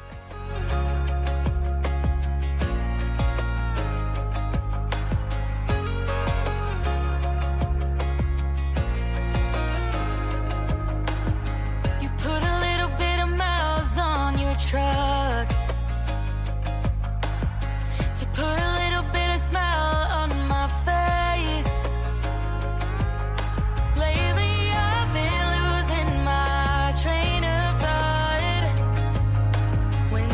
You put a little bit of miles on your truck to put a little bit of smile on my face. Lately I've been losing my train of thought when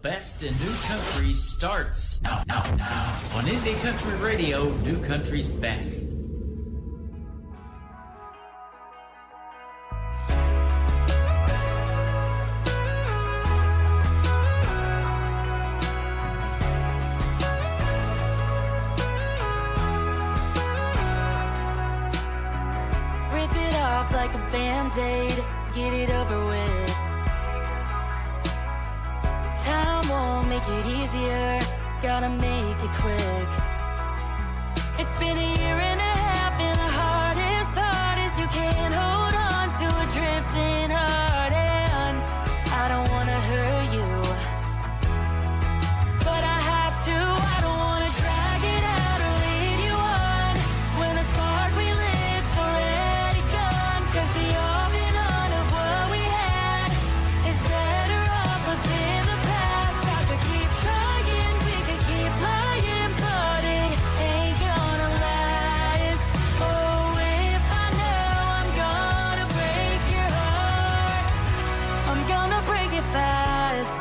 best in new country starts now on Indie Country Radio, New Country's Best. Rip it off like a Band-Aid, get it over with. Time won't make it easier, gotta make it quick. It's been a year and a half and the hardest part is you can't hold on to a drifting heart. And I don't wanna hurt you, but I have to. I don't wanna drag it out or lead you on when the spark we lit's already gone. 'Cause the off and on of what we had is better off within the past. I could keep trying, we could keep lying, but it ain't gonna last. Oh, if I know I'm gonna break your heart, I'm gonna break it fast.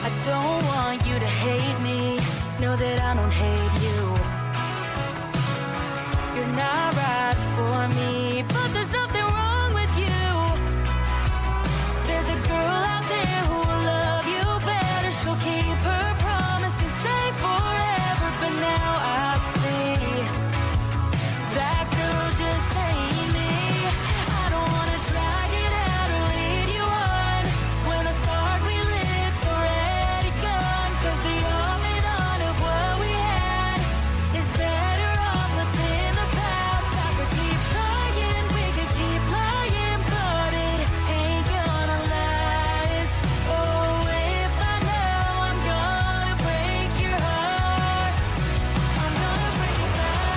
I don't want you to hate me, know that I don't hate you. You're not right for me, but there's nothing wrong with you. There's a girl out there who will love you better. She'll keep her promise and stay forever, but now I see that girl just ain't me. I don't wanna drag it out or lead you on when the spark we lit's already gone. 'Cause the off and on of what we had is better off within the past. I could keep trying, we could keep lying, but it ain't gonna last. Oh, if I know I'm gonna break your heart, I'm gonna break it fast.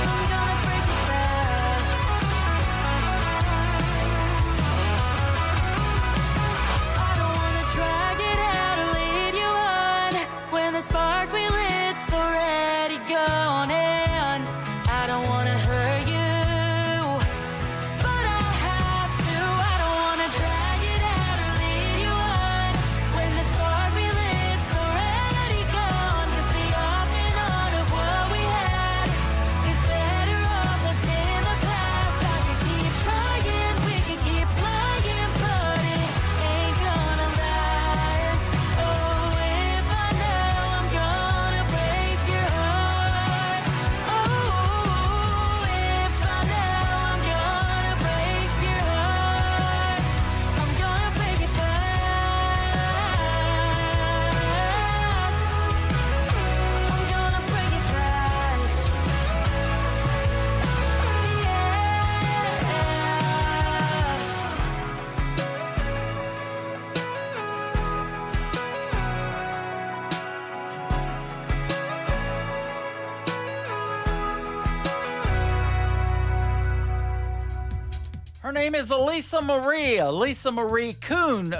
I'm gonna break it fast. I don't wanna drag it out or lead you on when the spark we lit's already gone. And I don't wanna hurt you, but I have to. I don't wanna drag it out or lead you on when the spark we lit's already gone. 'Cause the off and on of what we had is better off left in the past. I could keep trying, we could keep lying, but it ain't gonna last. Oh, if I know I'm gonna break your heart. Oh, if I know I'm gonna break your heart, I'm gonna break it fast. I'm gonna break it fast. Yeah. Her name is Elisa Marie Coon, Coon,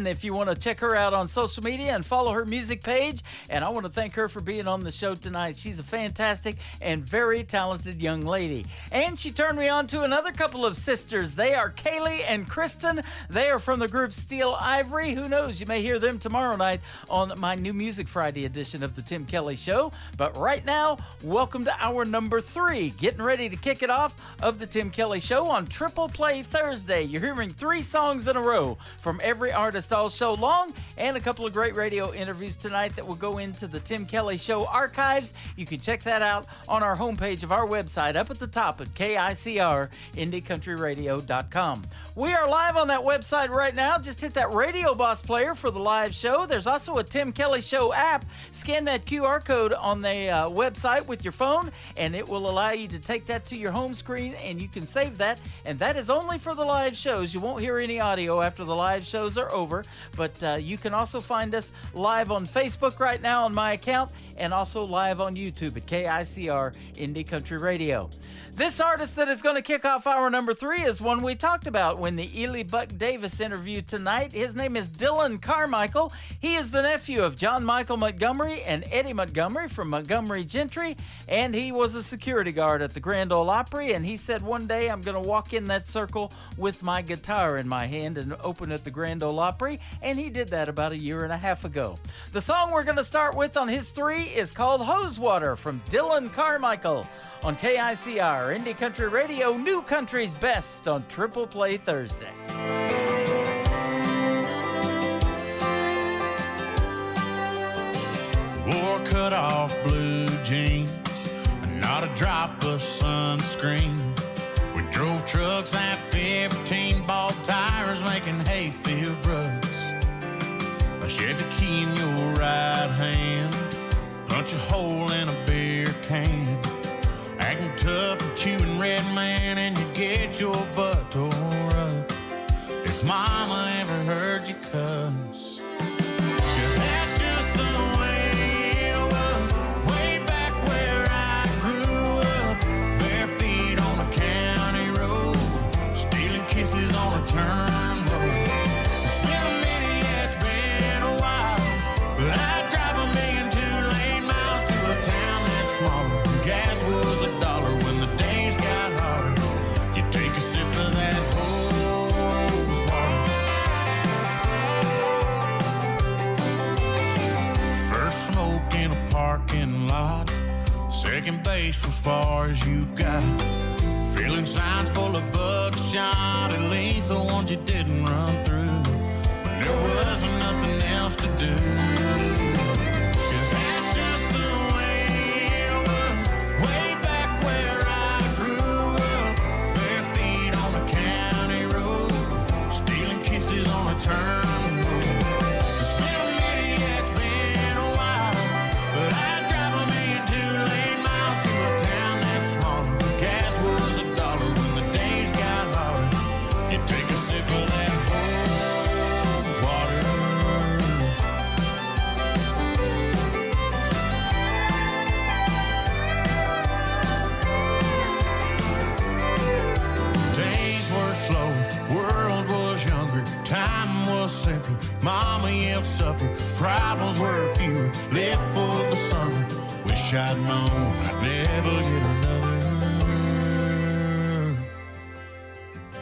if you want to check her out on social media and follow her music page. And I want to thank her for being on the show tonight. She's a fantastic and very talented young lady. And she turned me on to another couple of sisters. They are Kaylee and Kristen. They are from the group Steel Ivory. Who knows, you may hear them tomorrow night on my New Music Friday edition of the Tim Kelly Show. But right now, welcome to hour number 3. Getting ready to kick it off of the Tim Kelly Show on Triple Play Thursday. You're hearing 3 songs in a row from every artist all show long, and a couple of great radio interviews tonight that will go into the Tim Kelly Show archives. You can check that out on our homepage of our website up at the top at KICR, IndieCountryRadio.com. We are live on that website right now. Just hit that Radio Boss player for the live show. There's also a Tim Kelly Show app. Scan that QR code on the website with your phone, and it will allow you to take that to your home screen, and you can save that, and that is only for the live shows. You won't hear any audio after the live shows are over, but you can also find us live on Facebook right now on my account, and also live on YouTube at KICR Indie Country Radio. This artist that is going to kick off hour number 3 is one we talked about when the Ely Buck Davis interview tonight. His name is Dylan Carmichael. He is the nephew of John Michael Montgomery and Eddie Montgomery from Montgomery Gentry, and he was a security guard at the Grand Ole Opry, and he said one day I'm going to walk in that circle with my guitar in my hand and open at the Grand Ole Opry, and he did that about 1.5 years ago. The song we're going to start with on his 3 is called Hose Water from Dylan Carmichael on KICR Indie Country Radio, New Country's Best on Triple Play Thursday. Wore cut off blue jeans and not a drop of sunscreen. We drove trucks at 15, bought tires making hayfield ruts. A Chevy key in your right hand, punch a hole in a beer can. Acting tough and chewing red man, and you get your butt tore up. If mama ever heard you cuss, 'cause that's just the way it was way back where I grew up. Bare feet on a county road, stealing kisses on a turnroad. It's been a minute, yeah, it's been a while, but I drive 1,000,000 2-lane miles to a town that's smaller. Gas was $1 when the days got harder. You take a sip of that hose water. First smoke in a parking lot, second base as far as you got. Feeling signs full of buckshot, at least the ones you didn't run through. But there wasn't nothing else to do. Mama yelled supper, problems were fewer, lived for the summer. Wish I'd known I'd never get another.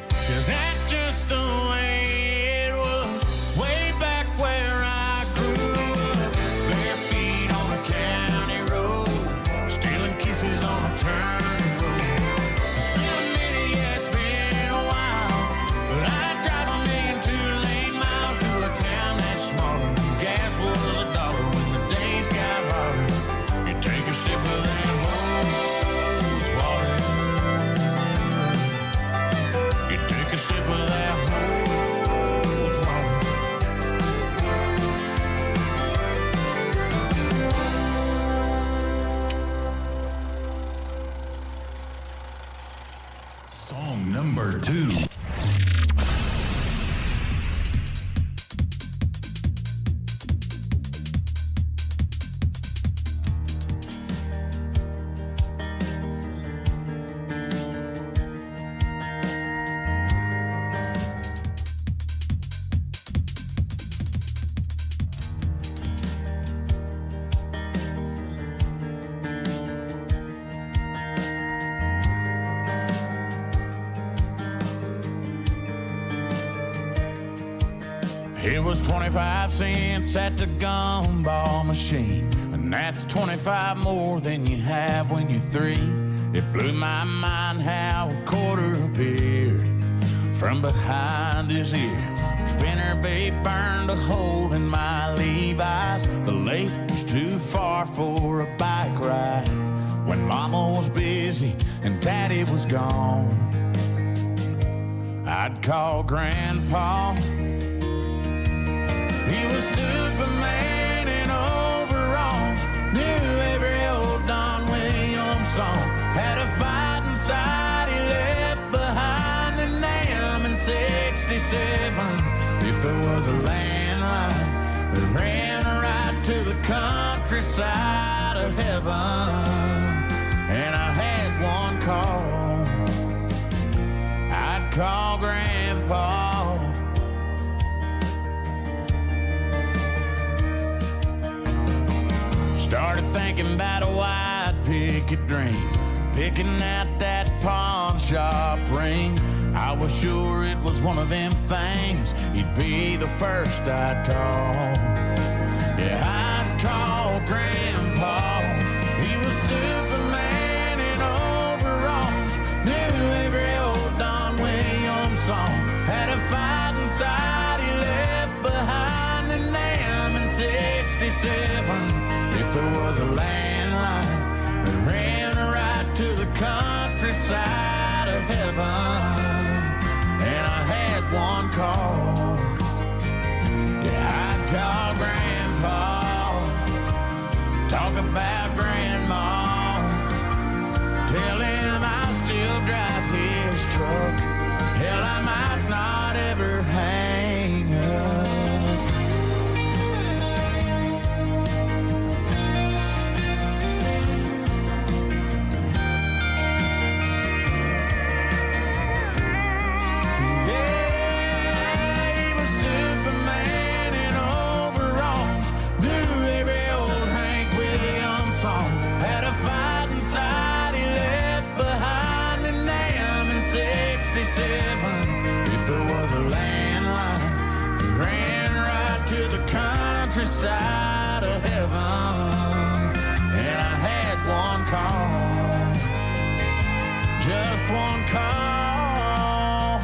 'Cause that's just the way it was, way back where I grew up. Bare feet on a county road, stealing kisses on a turn road. It's been a minute, yeah, it's been a while, but I drive 1,000,000 2-lane miles to a town that's smaller. Gas was $1 when the days got harder. You take a sip of that hose water. You take a sip of that hose water. Song number 2. It was 25 cents at the gumball machine, and that's 25 more than you have when you're 3. It blew my mind how a quarter appeared from behind his ear. Spinnerbait burned a hole in my Levi's. The lake was too far for a bike ride. When Mama was busy and Daddy was gone, I'd call Grandpa. He was Superman in overalls, knew every old Don Williams song, had a fight inside he left behind. there was a landline that ran right to the countryside of heaven, and I had one call, I'd call Grandpa. Started thinking about a white picket dream, picking out that pawn shop ring. I was sure it was one of them things, he'd be the first I'd call. Yeah, I'd call Grandpa. He was Superman in overalls, knew every old Don Williams song, had a fight inside he left behind in them in 67. If there was a landline that ran right to the countryside of heaven, and I had one call, yeah, I'd call Grandpa, talk about Grandma, tell him I still drive his truck, hell, I might not ever hang up. If there was a landline that ran right to the countryside of heaven, and I had one call, just one call,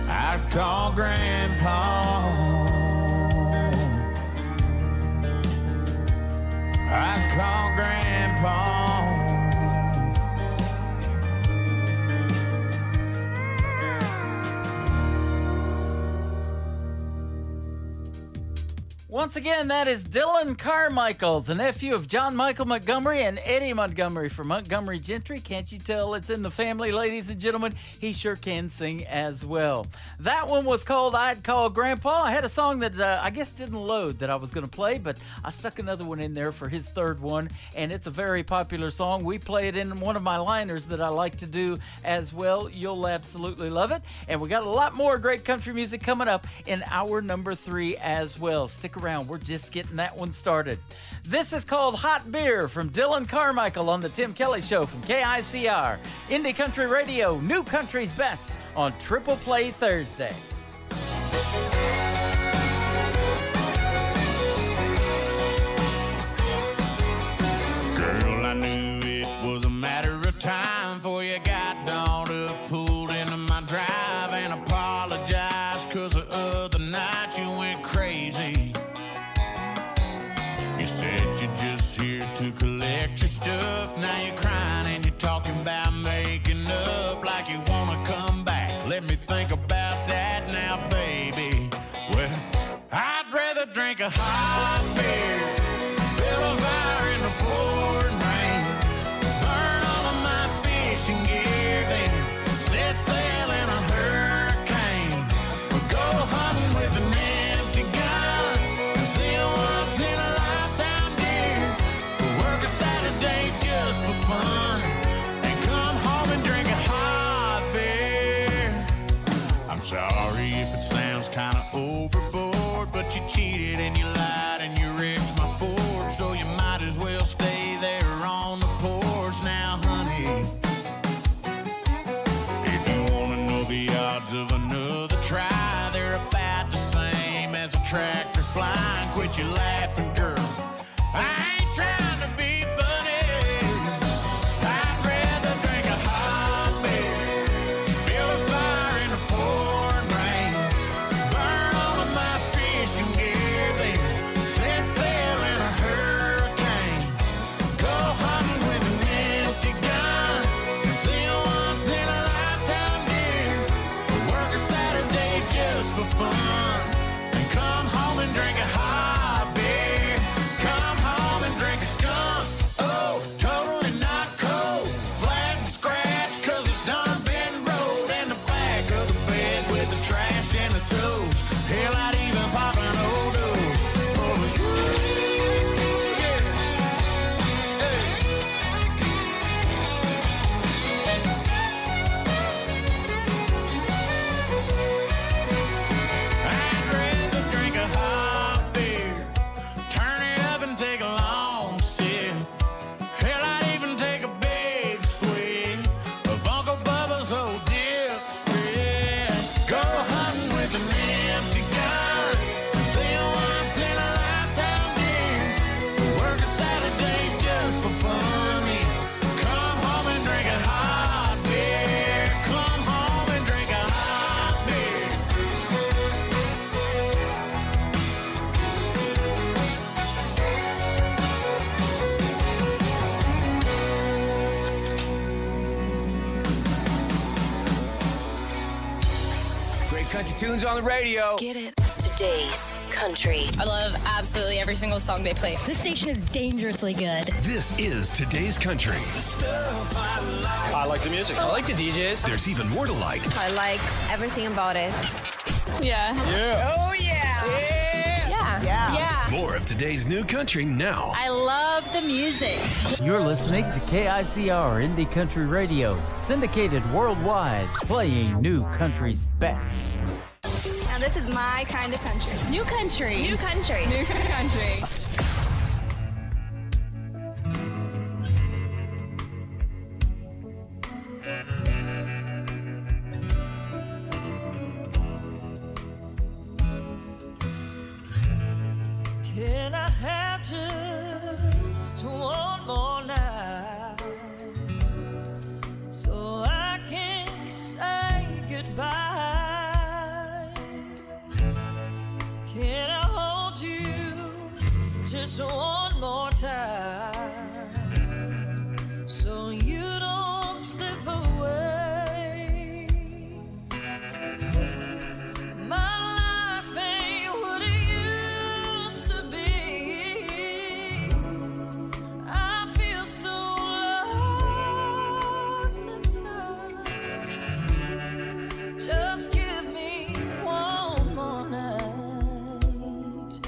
I'd call Grandpa. I'd call Grandpa. Once again, that is Dylan Carmichael, the nephew of John Michael Montgomery and Eddie Montgomery from Montgomery Gentry. Can't you tell it's in the family, ladies and gentlemen? He sure can sing as well. That one was called I'd Call Grandpa. I had a song that I guess didn't load that I was going to play, but I stuck another one in there for his third one, and it's a very popular song. We play it in one of my liners that I like to do as well. You'll absolutely love it. And we got a lot more great country music coming up in hour number 3 as well. Stick around. We're just getting that one started. This is called Hot Beer from Dylan Carmichael on the Tim Kelly Show from KICR. Indie Country Radio, New Country's Best on Triple Play Thursday. Girl, I knew it was a matter of time before you got dawned up, pulled into my drive and apologized 'cause the other night you went crazy. You said you're just here to collect your stuff. Now you're crying and you're talking about making up like you wanna come back. Let me think about that now, baby. Well, I'd rather drink a hot beer, build a fire in the pouring rain, burn all of my fishing gear, then set sail in a hurricane, or go hunting with an empty gun, and see a once in a lifetime deer, or work a Saturday just for fun, and come home and drink a hot beer. I'm sorry if it sounds kinda overboard, but you cheated and you lied and you wrecked my Ford, so you might as well stay there on the porch now, honey. If you wanna know the odds of another try, they're about the same as a tractor flying. Quit your laughing, girl, I ain't trying to be funny. I'd rather drink a hot beer, build a fire in the pouring rain, burn all of my fishing gear, then set sail in a hurricane, go hunting with an empty gun, and see a once in a lifetime deer, or work a Saturday just for fun, and come home and drink a hot beer. country tunes on the radio. Get it. Today's country. I love absolutely every single song they play. This station is dangerously good. This is Today's Country. I like the music. I like the DJs. There's even more to like. I like everything about it. Yeah. Yeah. Oh, yeah. Yeah. More of today's new country now. I love the music. You're listening to KICR Indie Country Radio, syndicated worldwide, playing new country's best. Now this is my kind of country. New country. New country. New country. Can I have just one more night so I can say goodbye? Can I hold you just one more time so you don't slip away? My life ain't what it used to be. I feel so lost inside. Just give me one more night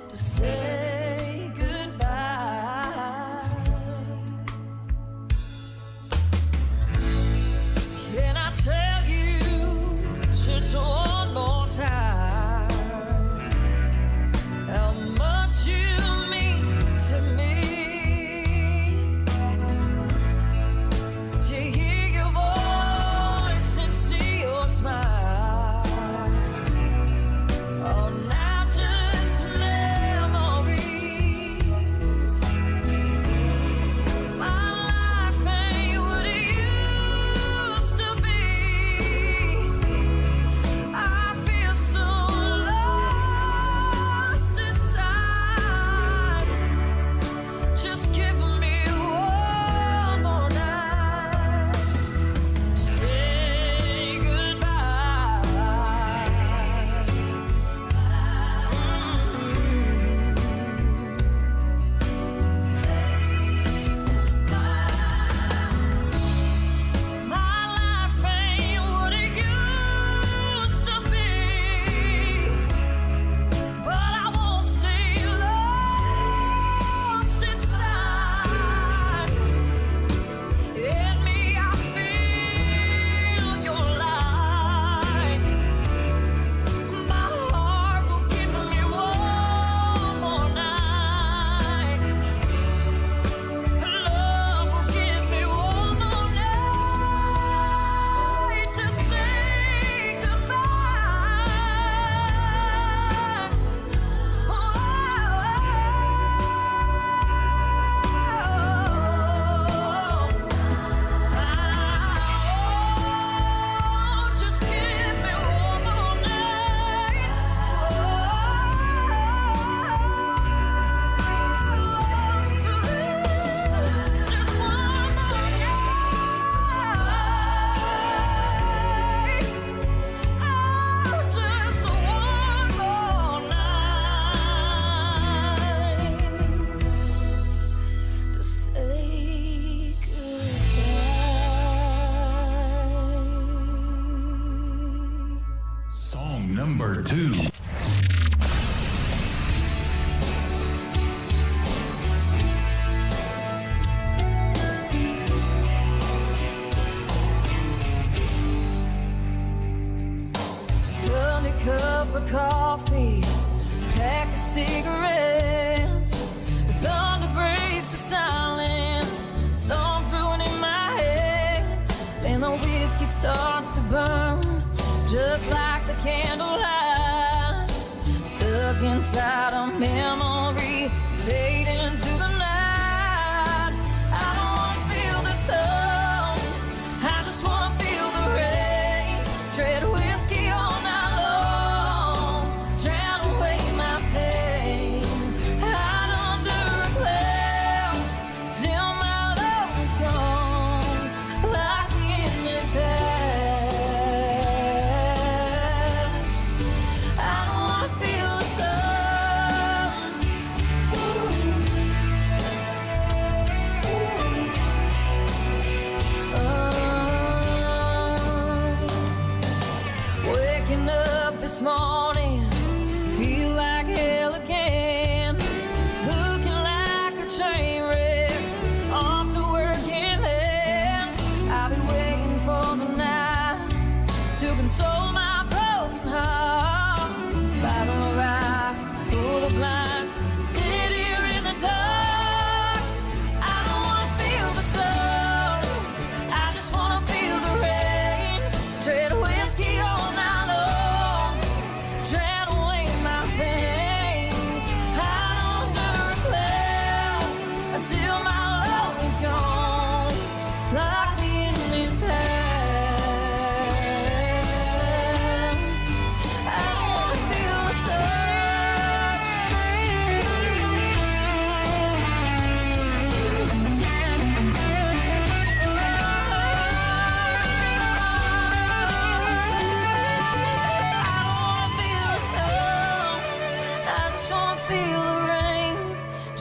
to say goodbye. Can I tell you just one more time how much you mean to me? To hear your voice and see your smile, oh, not just memories. My life ain't what it used to be. I feel so lost inside. Just give me one more night to say goodbye. My life ain't what it used to be, but I won't stay lost inside. In me, I feel your light. My heart will give me one more night. Love will give me one more night to say goodbye. Just give me one more night. Just one more night. Oh, just one more night to say goodbye. Song number 2. Sunny cup of coffee, pack of cigarettes. The thunder breaks the silence, storms brewing in my head. Then the whiskey starts to burn, just like the candlelight. Stuck inside a memory, fading to the night. I don't wanna feel the sun, I just wanna feel the rain. Tread whiskey all night long, drown away my pain. Hide under a cloud till my love is gone. Lock me in this house.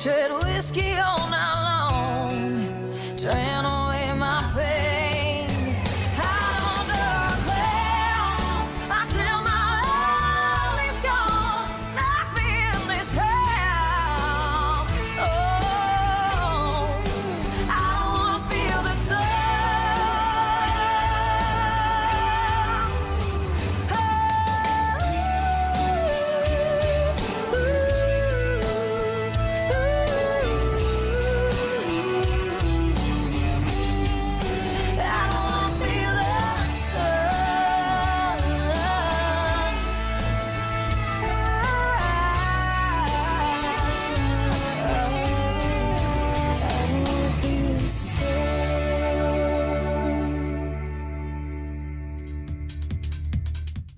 Tread whiskey all night long, drown away my pain. Out on dark cloud, I tell my all is gone, like me in this house. Oh, I don't wanna feel the sun.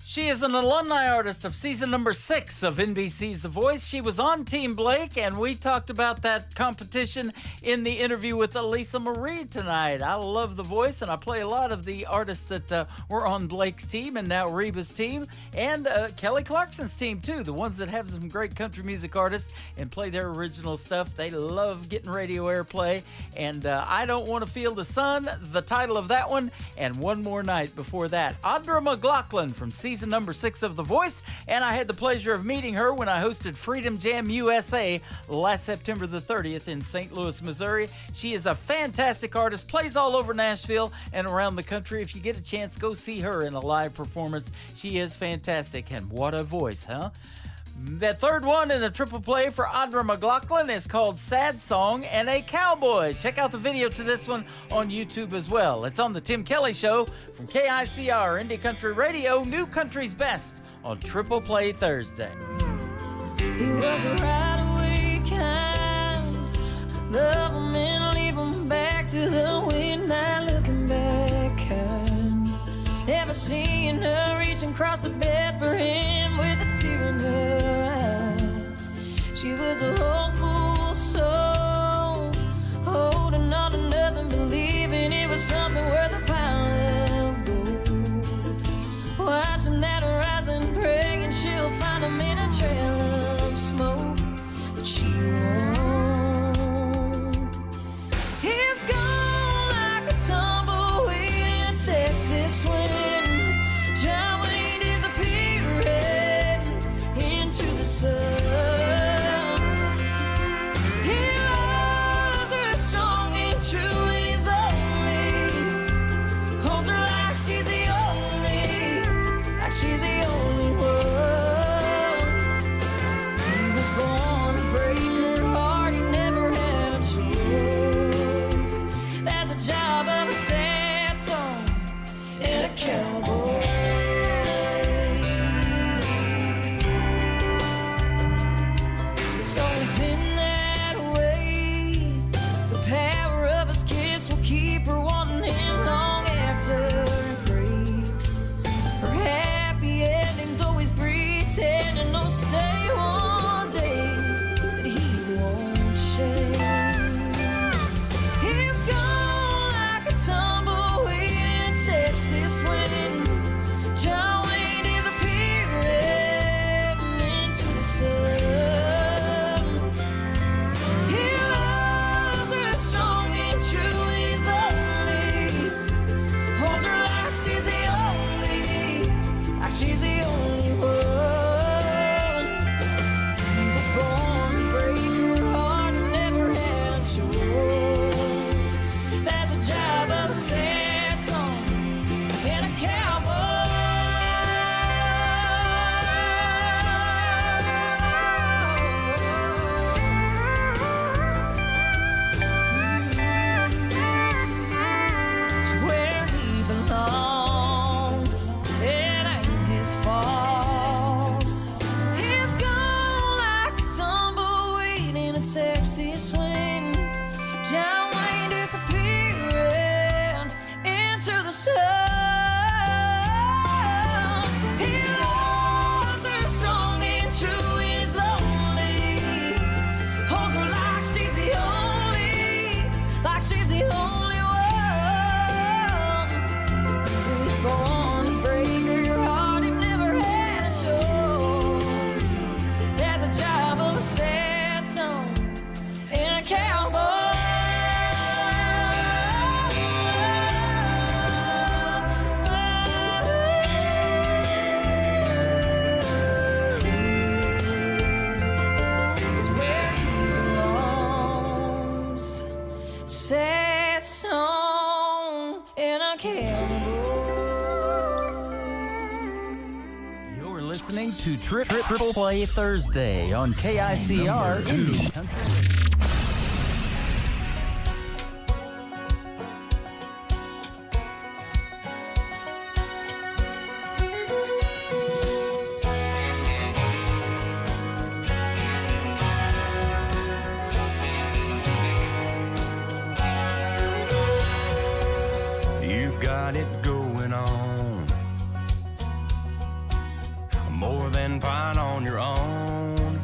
She is an alumni artist of season number 6 of NBC's The Voice. She was on Team Blake, and we talked about that competition in the interview with Elisa Marie tonight. I love The Voice, and I play a lot of the artists that were on Blake's team and now Reba's team, and Kelly Clarkson's team, too. The ones that have some great country music artists and play their original stuff. They love getting radio airplay, and I Don't Want to Feel the Sun, the title of that one, and One More Night before that. Audra McLaughlin from season number 6 of The Voice, and I had the pleasure of meeting her when I hosted Freedom Jam USA last September the 30th in St. Louis, Missouri. She is a fantastic artist, plays all over Nashville and around the country. If you get a chance, go see her in a live performance. She is fantastic, and what a voice, huh? The third one in the triple play for Audra McLaughlin is called Sad Song and a Cowboy. Check out the video to this one on YouTube as well. It's on the Tim Kelly Show from KICR Indie Country Radio, New Country's Best on Triple Play Thursday. He was a right away kind, love him and leave him back to the wind, not looking back kind. Never seen her reaching across the bed for him with a tear in her eye. She was a hopeful soul, holding on to nothing, believing it was something worth a pile of gold. Watching that horizon, praying she'll find him in a trail of smoke, but she won't. He's gone like a tumbleweed in a Texas wind. John Wayne disappearing into the sun. He loves her strong and true, and he's lonely. Holds her like she's the only one. He was born to break her heart, he never had a choice. That's the job of a sad song and a cowboy. It's always been that way. The power of his kiss will keep her wanting him long after it breaks. Her happy endings always pretending they'll stay one day, that he won't change. He's gone like a tumbleweed in Texas wind. John Wayne disappearing into the sun. He loves her strong and true, he's lonely. Holds her like she's the only one. He was born to break her heart and never had a choice. That's the job of a sad song and a It's where he belongs. It ain't his fault. He's gone like a tumbleweed in a Texas wind. John Wayne disappearing into the sun. He loves her strong and true, he's lonely. Holds her like she's the only one. He was born to break her heart, he never had a choice. There's a job of a sad song to Triple Play Thursday on KICR Indie Country. You've got it going on, more than fine on your own.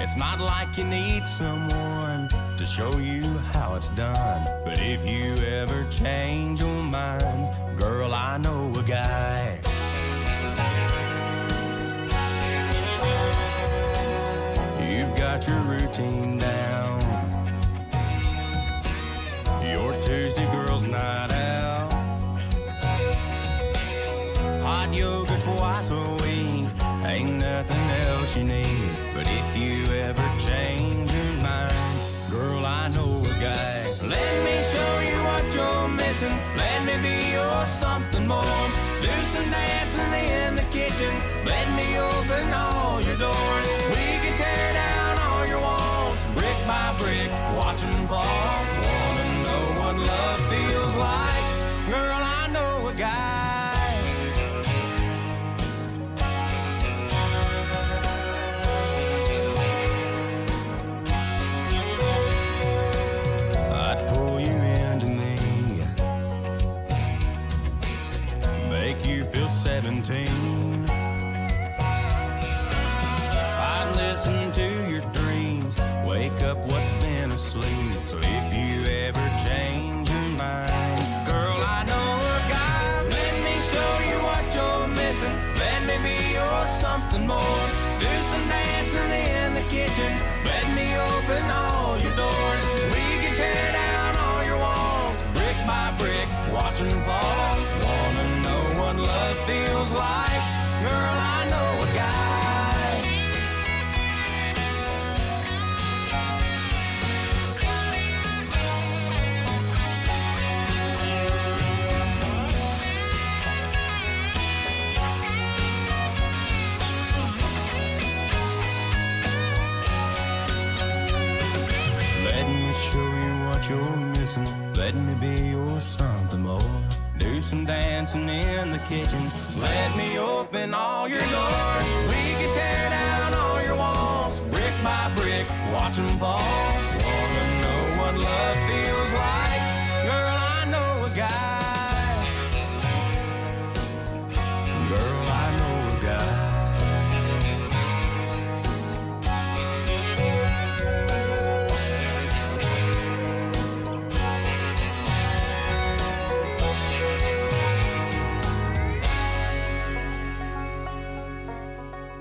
It's not like you need someone to show you how it's done. But if you ever change your mind, girl, I know a guy. You've got your routine down, your Tuesday girl's night out, hot yoga twice a week, ain't nothing else you need. But if you ever change your mind, girl, I know a guy. Let me show you what you're missing, let me be your something more. Do some dancing in the kitchen, let me open all your doors. We can tear down all your walls, brick by brick, watch them fall. Wanna know what love feels like? Girl, I know a guy. I'd pull you into me, make you feel 17. I'd listen to your dreams, wake up what's been asleep. So if you ever change your mind, girl, I know a guy. Let me show you what you're missing, let me be your something more. Do some dancing in the kitchen, let me open all your doors. We can tear down all your walls, brick by brick, watch them fall. Wanna know what love feels like? Girl, I know a guy. Let me show you what you're missing, let me be your something more. Do some dancing in the kitchen, let me open all your doors. We can tear down all your walls, brick by brick, watch them fall. Wanna know what love feels like? Girl, I know a guy. Girl, I know a guy.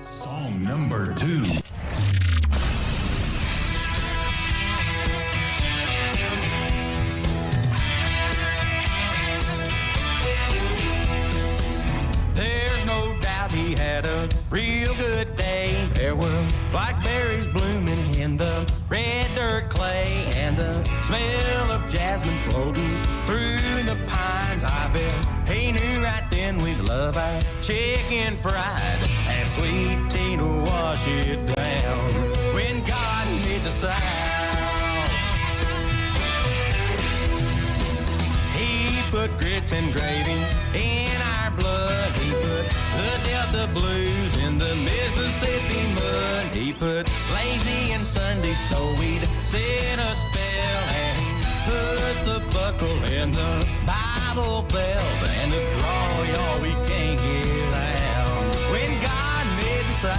Song number 2. There's no doubt he had a real good day. There were blackberries blooming in the red dirt clay, and the smell of jasmine floating through the pines. I felt he knew right then we'd love our chicken fried and sweet tea to wash it down. When God made the South, he put grits and gravy in our blood. He put the Delta blues in the Mississippi mud. He put lazy and Sunday so we'd sit a spell, and he put the buckle in the Bible belt and the draw, y'all, we can't get out. When God made the South,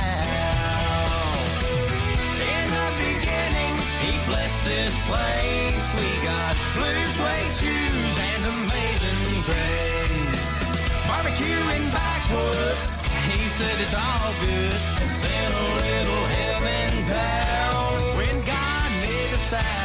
in the beginning, he blessed this place. We got blue suede shoes and amazing grace. Barbecue in backwoods, he said it's all good, and sent a little heaven down. When God made the South.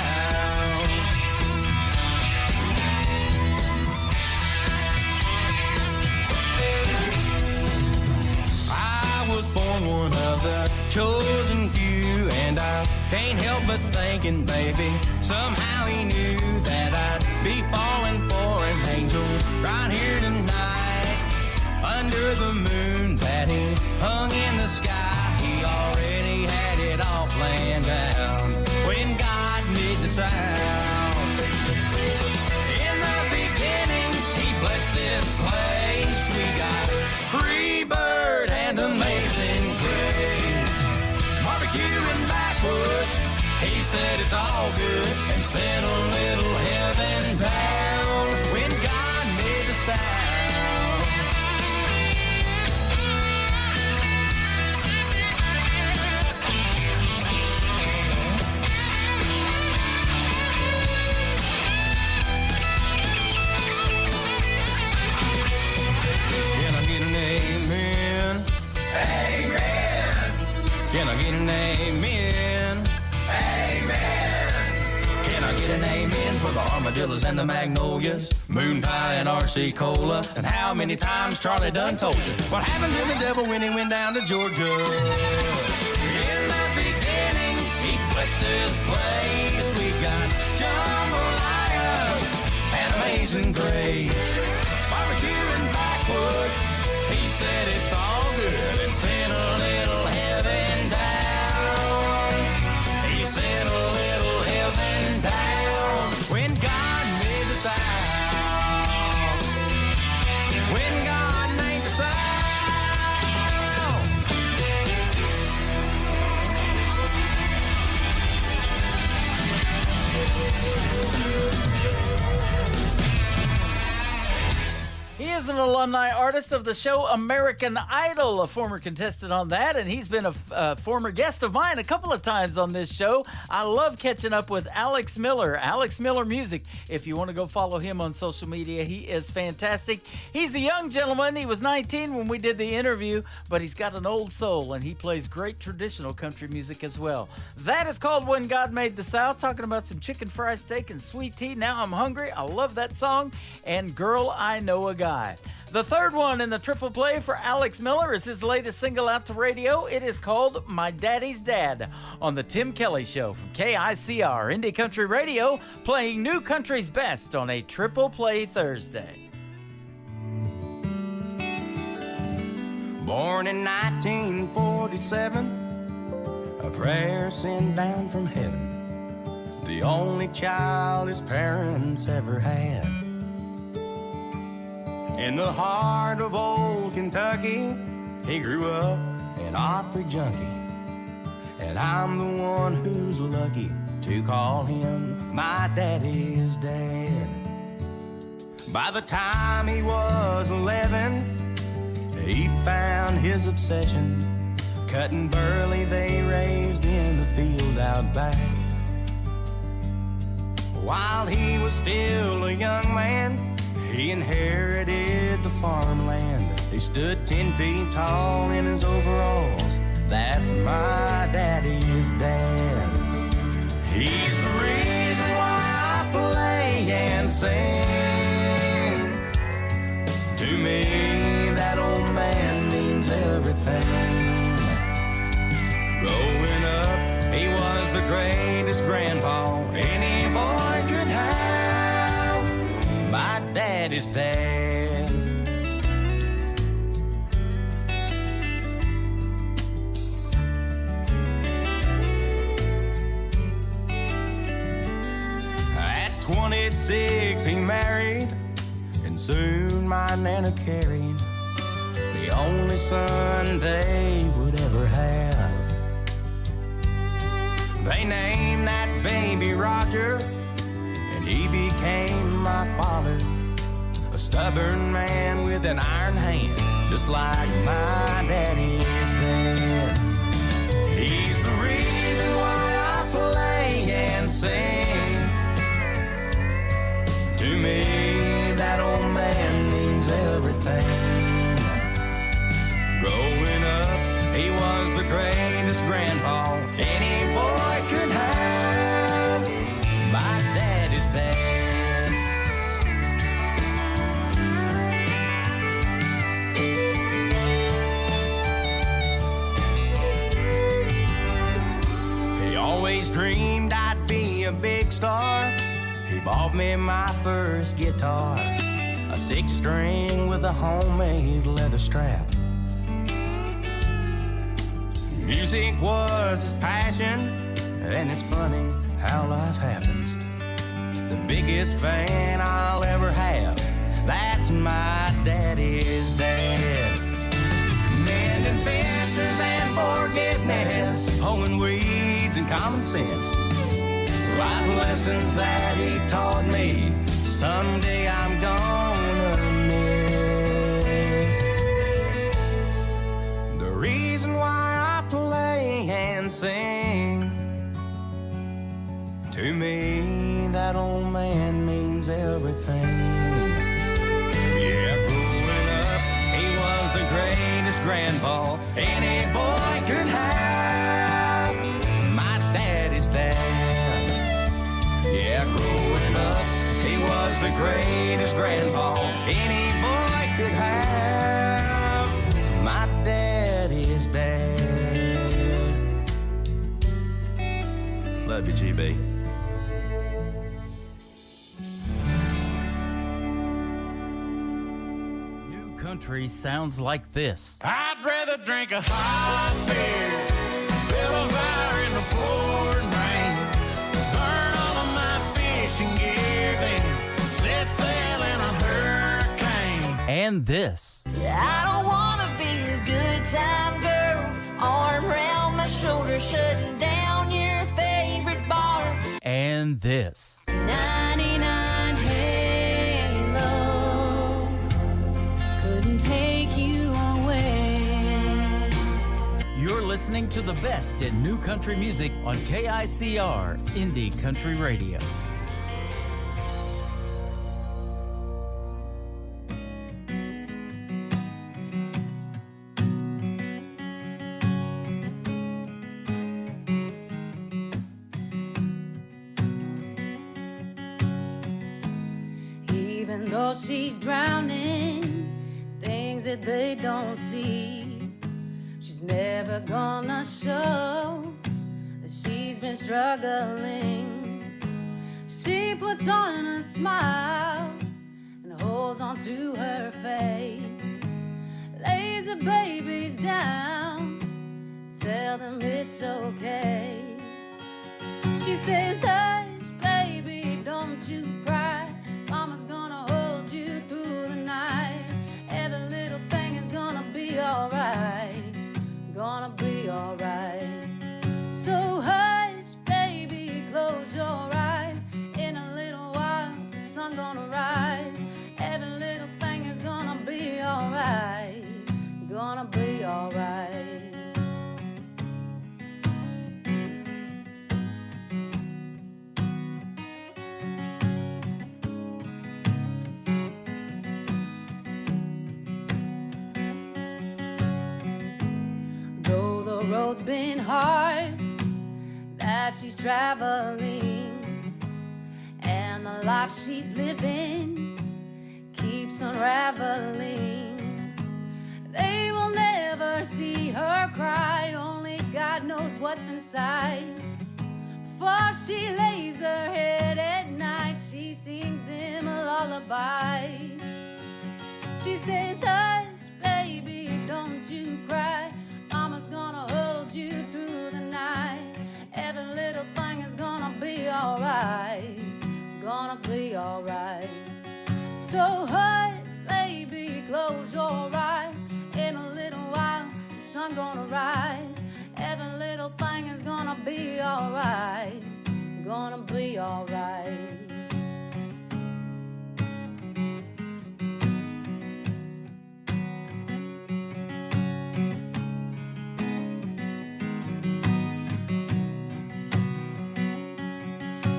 Born one of the chosen few, and I can't help but thinking, baby, somehow he knew that I'd be falling for an angel right here tonight under the moon that daddy hung in the sky. He already had it all planned out when God made the sound. In the beginning, he blessed this place. We got Free Bird and Amazing Grace. Barbecue and backwoods, he said it's all good and sent a little heaven down when God made the sound. Can I get an amen? Amen. Can I get an amen? Can I get an amen for the armadillos and the magnolias, moon pie and RC Cola? And how many times Charlie done told you what happened to the devil when he went down to Georgia? In the beginning, he blessed this place. We got jambalaya and Amazing Grace, barbecue and backwoods. He said it's all good and sent a little heaven down. He sent a little heaven down when God made the sound. When God made the sound. He is an alumni artist of the show American Idol, a former contestant on that, and he's been a former guest of mine a couple of times on this show. I love catching up with Alex Miller, Alex Miller Music. If you want to go follow him on social media, he is fantastic. He's a young gentleman. He was 19 when we did the interview, but he's got an old soul, and he plays great traditional country music as well. That is called When God Made the South, talking about some chicken fried steak and sweet tea. Now I'm hungry. I love that song. And Girl, I Know a Guy. The third one in the triple play for Alex Miller is his latest single out to radio. It is called My Daddy's Dad on the Tim Kelly Show from KICR Indie Country Radio, playing new country's best on a triple play Thursday. Born in 1947, a prayer sent down from heaven, the only child his parents ever had. In the heart of old Kentucky, he grew up an Opry junkie. And I'm the one who's lucky to call him my daddy's dad. By the time he was 11, he'd found his obsession, cutting burley they raised in the field out back. While he was still a young man, he inherited the farmland. He stood 10 feet tall in his overalls. That's my daddy's dad. He's the reason why I play and sing. To me, that old man means everything. Growing up, he was the greatest grandpa any boy could have. My daddy's dad. At 26 he married, and soon my Nana carried the only son they would ever have. They named that baby Roger, and he became my father, a stubborn man with an iron hand, just like my daddy's dad. He's the reason why I play and sing. To me, that old man means everything. Growing up, he was the greatest grandpa any boy could have. My daddy's dad. He always dreamed I'd be a big star. He bought me my first guitar, a 6-string with a homemade leather strap. Music was his passion, and it's funny how life happens. The biggest fan I'll ever have, that's my daddy's dad. Mending fences and forgiveness, pulling weeds and common sense. Life lessons that he taught me, someday I'm gonna miss. The reason why I play and sing, to me that old man means everything. Yeah, growing up, he was the greatest grandpa any boy could have. My daddy's dad. Yeah, growing up, he was the greatest grandpa any boy could have. My daddy's dad. Love you, GB. New country sounds like this. I'd rather drink a hot beer, build a fire in the pouring rain, burn all of my fishing gear, then set sail in a hurricane. And this. I don't wanna be a good time girl, arm around my shoulder, shutting down your favorite bar. And this. 99 Halo couldn't take you away. You're listening to the best in new country music on KICR Indie Country Radio. Even though she's drowning, things that they don't see, she's never gonna show that she's been struggling. She puts on a smile and holds on to her faith, lays the babies down, tell them it's okay. She says, hush, baby, don't you cry. Mama's gonna hold you through the night. Every little thing is gonna be alright. Gonna be alright. So hush, baby, close your eyes. In a little while, the sun gonna rise. Every little thing is gonna be alright. Gonna be alright. Road's been hard that she's traveling, and the life she's living keeps unraveling. They will never see her cry, only God knows what's inside. Before she lays her head at night, she sings them a lullaby. She says, hush, baby, don't you cry. Mama's gonna hold you through the night. Every little thing is gonna be alright. Gonna be alright. So hush, baby, close your eyes. In a little while, the sun gonna rise. Every little thing is gonna be alright. Gonna be alright.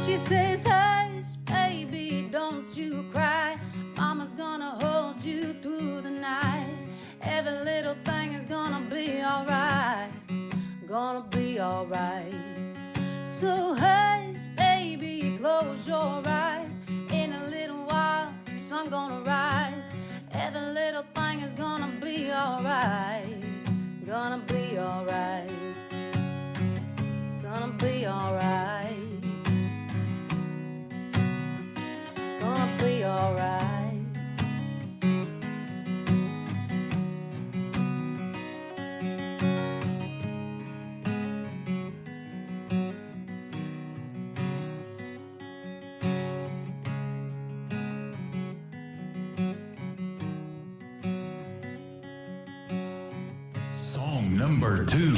She says, hush, baby, don't you cry. Mama's gonna hold you through the night. Every little thing is gonna be alright. Gonna be alright. So hush, baby, close your eyes. In a little while, the sun gonna rise. Every little thing is gonna be alright. Gonna be alright. Gonna be alright. Gonna be alright. number 2.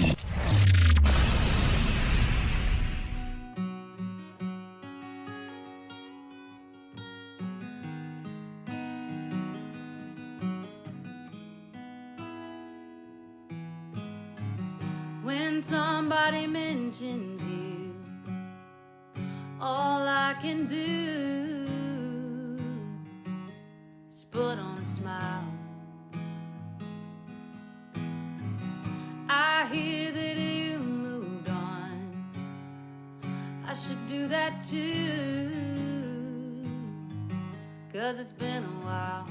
When somebody mentions you, all I can do is put on a smile. I hear that you moved on. I should do that too, 'cause it's been a while.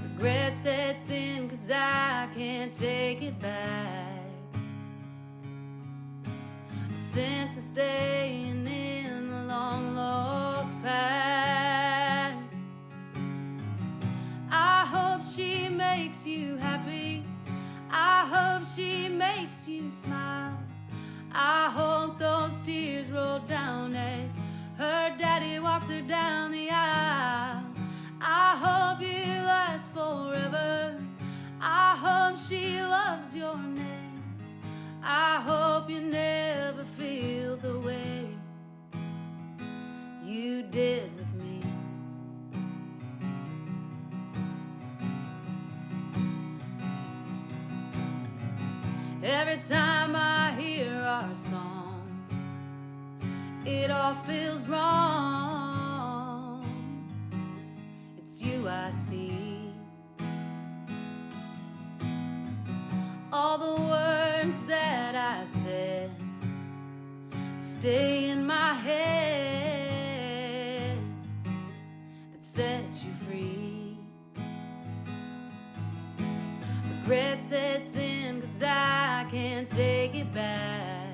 Regret sets in 'cause I can't take it back. Sense of staying in the long lost past. I hope she makes you happy. I hope she makes you smile. I hope those tears roll down as her daddy walks her down the aisle. I hope you last forever. I hope she loves your name. I hope you never feel the way you did with me. Every time I hear our song, it all feels wrong. It's you I see. All the words that I said stay in my head that set you free. Regret sets in 'cause I can't take it back.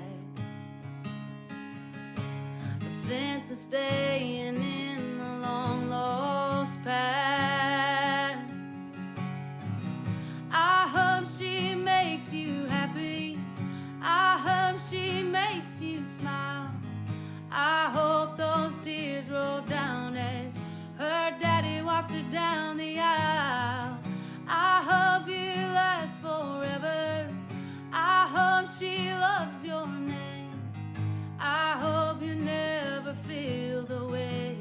No sense of staying in the long lost past. I hope she makes you happy. I hope she makes you smile. I hope those tears roll down as her daddy walks her down the aisle. I hope you last forever. I hope she loves your name. I hope you never feel the way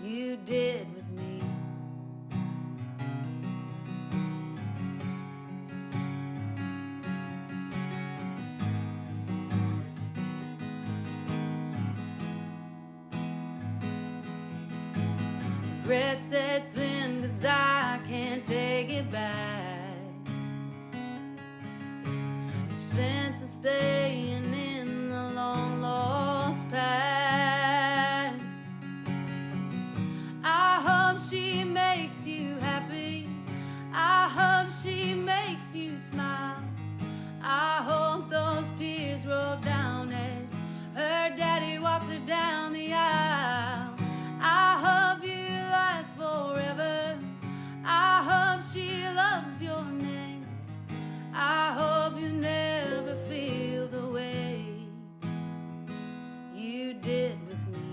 you did with me. Regret sets in 'cause I can't take it back. No sense of staying in the long lost past. I hope she makes you happy. I hope she makes you smile. I hope those tears roll down as her daddy walks her down the aisle. I hope you last forever. I hope she loves your name. I hope you never feel the way you did with me.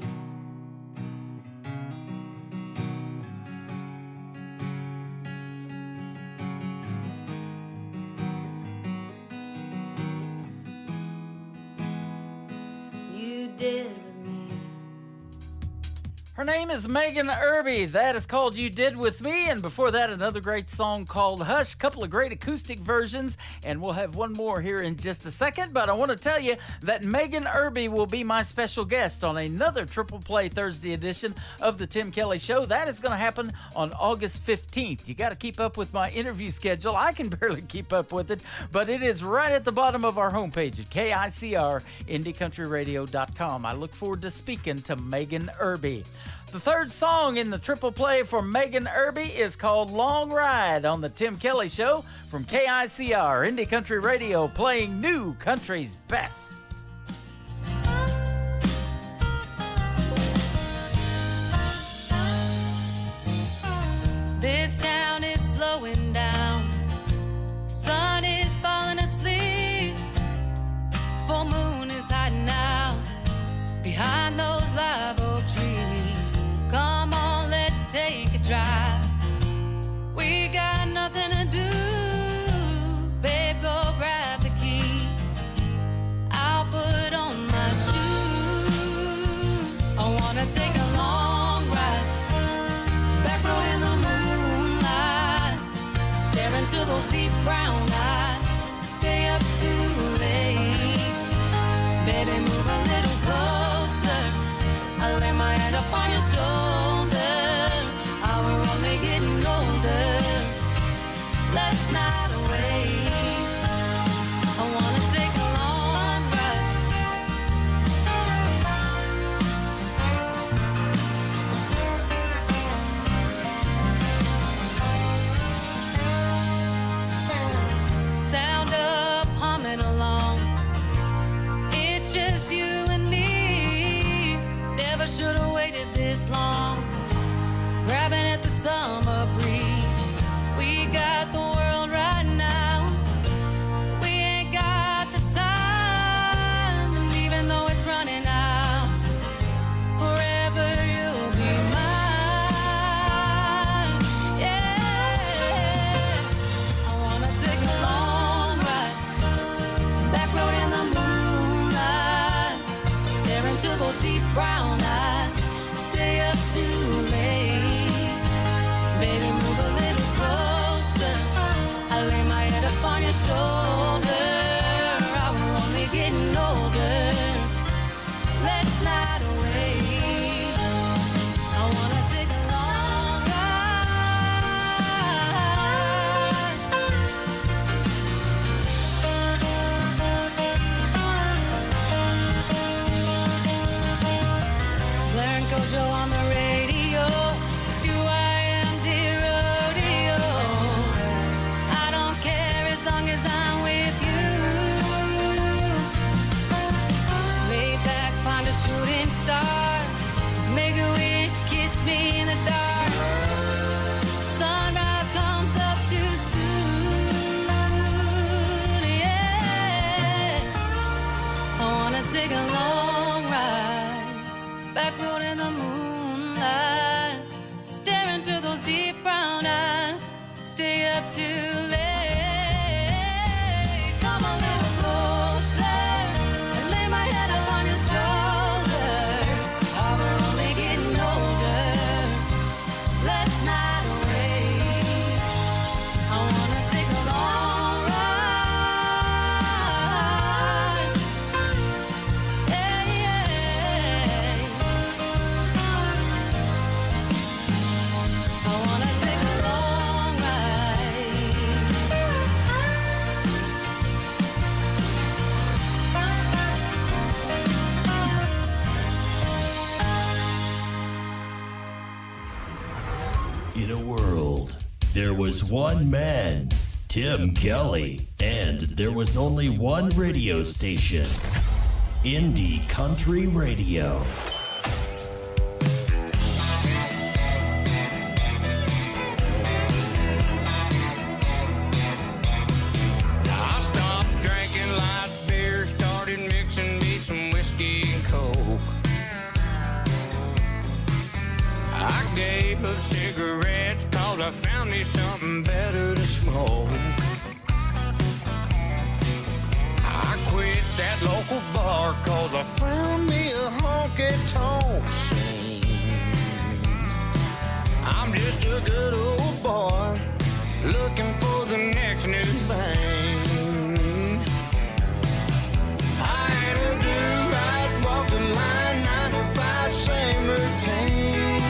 You did with me. Her name is Megan Irby. That is called You Did With Me. And before that, another great song called Hush. Couple of great acoustic versions. And we'll have one more here in just a second. But I want to tell you that Megan Irby will be my special guest on another Triple Play Thursday edition of the Tim Kelly Show. That is going to happen on August 15th. You got to keep up with my interview schedule. I can barely keep up with it. But it is right at the bottom of our homepage at KICR-IndieCountryRadio.com. I look forward to speaking to Megan Irby. The third song in the triple play for Megan Irby is called Long Ride on the Tim Kelly Show from KICR Indie Country Radio, playing new country's best. This town is slowing down. Sun is falling asleep. Full moon is hiding out behind those live oak trees. Come on, let's take a drive. We got no shoulder. Oh, we're only getting older. Let's not wait. I wanna take a long ride. Blair and Gojo on the radio. Do I am dear rodeo? I don't care as long as I'm with you. Lay back, find a shooting star. Make a wish, kiss me in the dark. Sunrise comes up too soon. Yeah, I wanna take a long ride, back road in the moonlight, stare into those deep brown eyes, stay up too late. Come a little closer and lay my head up on your shoulder. Oh, we're only getting older. Let's not wait. I wanna take a long ride. Yeah, yeah. I wanna take a long ride. In a world, there was one man, Tim Kelly, and there was only one radio station, Indie Country Radio. I stopped drinking light beer, started mixing me some whiskey and coke. I gave up cigarettes cause I found me something better to smoke. I quit that local bar cause I found me a honky-tonk scene. I'm just a good old boy looking for the next new thing. I ain't a do-right, walk the line, 9 to 5, same routine.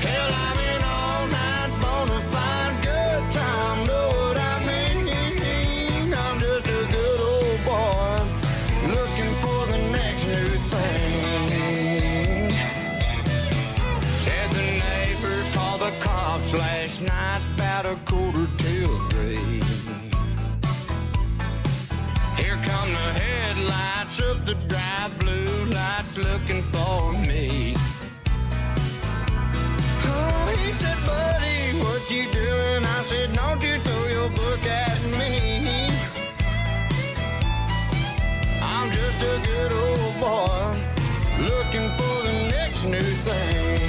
Hell, I'm an all-night bona fide good time, know what I mean? I'm just a good old boy looking for the next new thing. Said the neighbors called the cops last night about 2:45. Here come the headlights of the drive, blue lights looking for me. Oh, he said, buddy, what you doing? I said, don't you throw your book at me. I'm just a good old boy looking for the next new thing.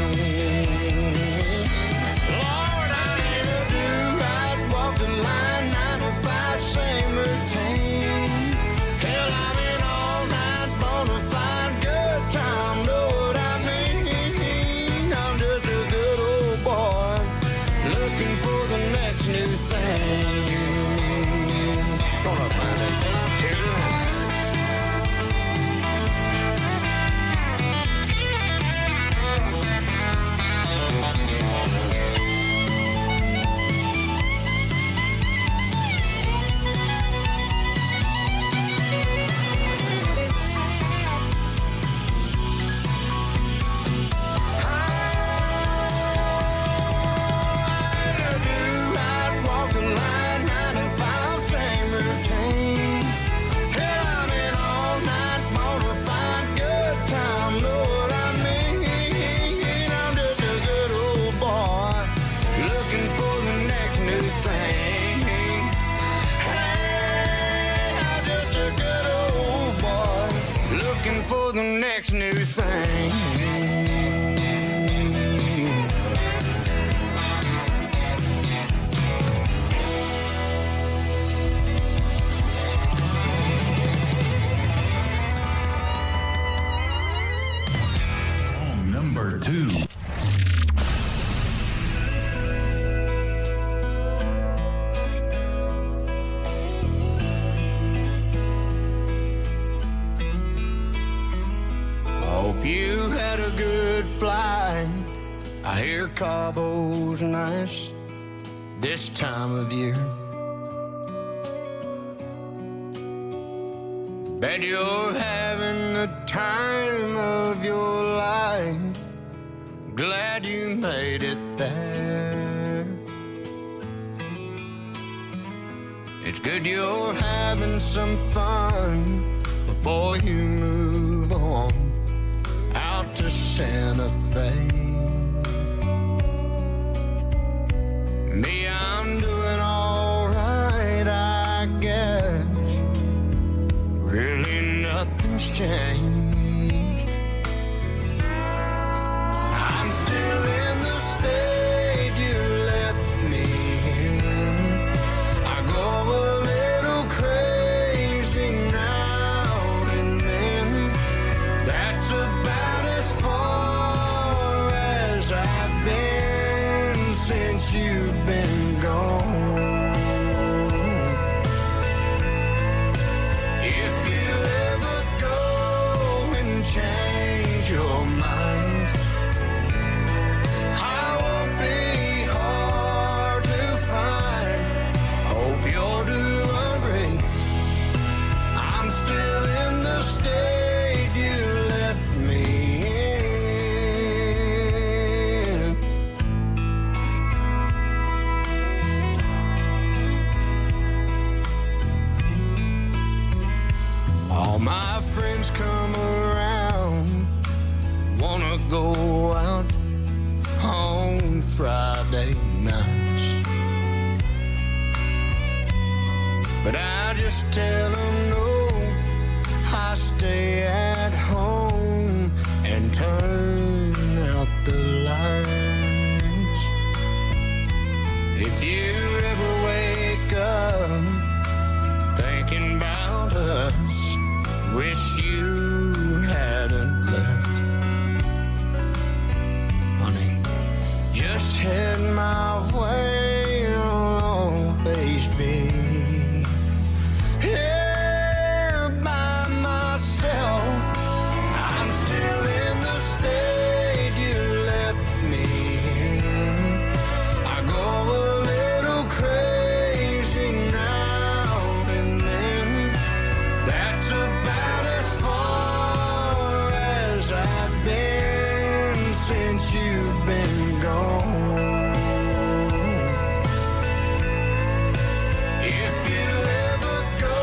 Lord, I ain't a do-right, walk the line, 9 to 5, same routine. Hell, I'm an all-night bona fide good time, know what I mean? I'm just a good old boy looking for the next new thing. Gonna find it. For the next new thing. Song number 2. Hope you had a good flight. I hear Cabo's nice this time of year. Bet you're having the time of your life. Glad you made it there. It's good you're having some fun before you move on out to Santa Fe. Me, I'm doing all right, I guess. Really nothing's changed. I'm still in the state you left me in. I go a little crazy now and then. That's about as far as I've been since you've been gone. If you ever go and change your mind, I won't be hard to find. Hope you're doing great. I'm still in the state you left me in. All my friends come around, wanna go out on Friday nights, but I just tell them no, I stay at home and turn out the lights. If you ever wake up thinking about us, wish you hadn't left, honey, just head my way, I'll always be here by myself. I'm still in the state you left me in. I go a little crazy now and then. That's about as far as I've been since you've been gone. If you ever go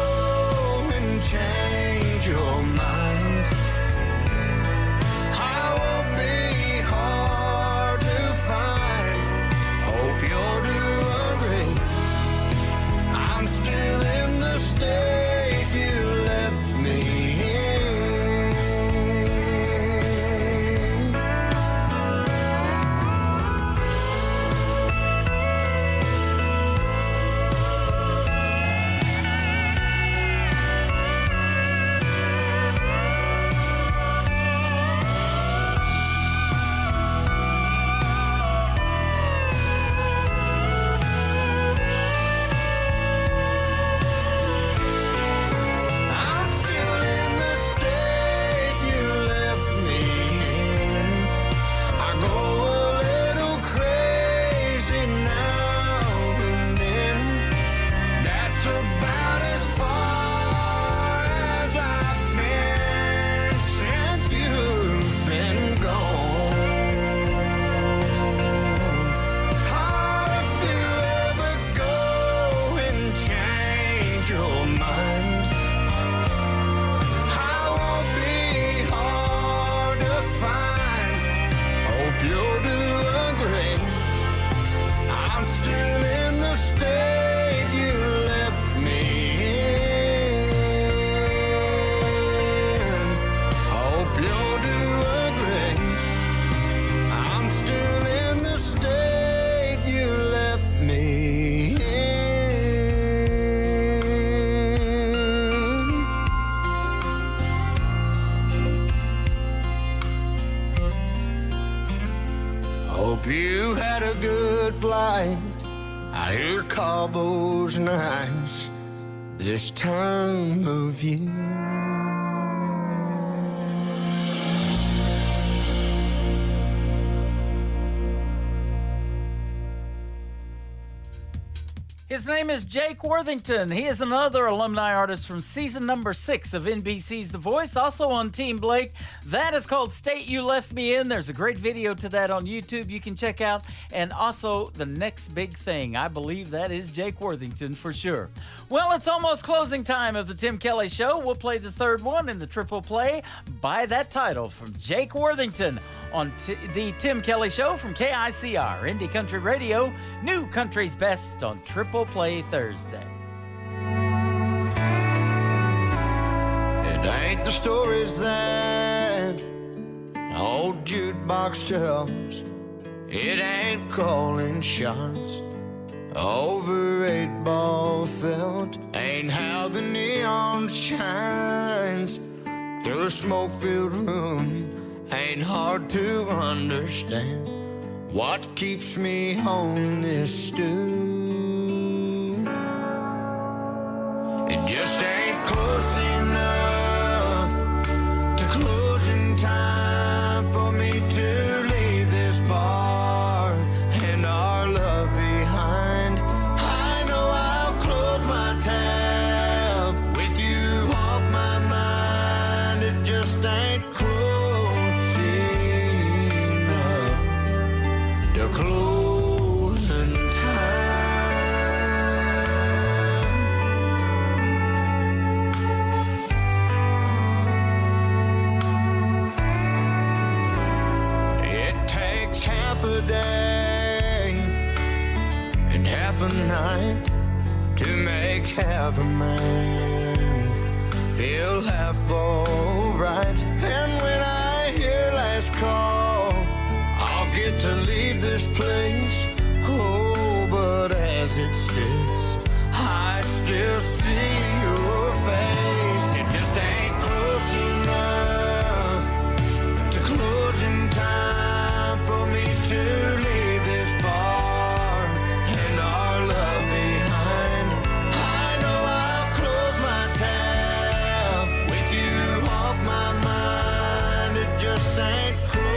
and change your mind, I won't be hard to find. Hope you're doing great. I'm still in the state you left me in. I'm still in the state you left me in. I go a little crazy now and then. That's about as far as I've been since you've been gone. Oh, if you ever go and change your mind, I won't be hard to find. Hope you're doing great. I'm still in the state you left me in. Hope you're doing great. I'm still in the state you left me in. Hope you had a good flight. I hear Cabo's nice this time of year. His name is Jake Worthington. He is another alumni artist from season number 6 of NBC's The Voice, also on Team Blake. That is called State You Left Me In. There's a great video to that on YouTube you can check out. And also The Next Big Thing. I believe that is Jake Worthington for sure. Well, it's almost closing time of the Tim Kelly Show. We'll play the third one in the triple play by that title from Jake Worthington on the Tim Kelly Show from KICR, Indie Country Radio, New Country's Best on Triple Play Thursday. It ain't the stories that old jukebox tells. It ain't calling shots over 8-ball felt. Ain't how the neon shines through a smoke-filled room. Ain't hard to understand what keeps me on this stool. It just ain't close enough to closing time for me to leave this bar and our love behind. I know I'll close my tab with you off my mind. It just ain't close to closing time. It takes half a day and half a night to make half a man feel half alright. And when I hear last call, I'll get to leave this place. Oh, but as it sits, I still see your face. It just ain't close enough to closing time for me to leave this bar and our love behind. I know I'll close my tab with you off my mind. It just ain't close.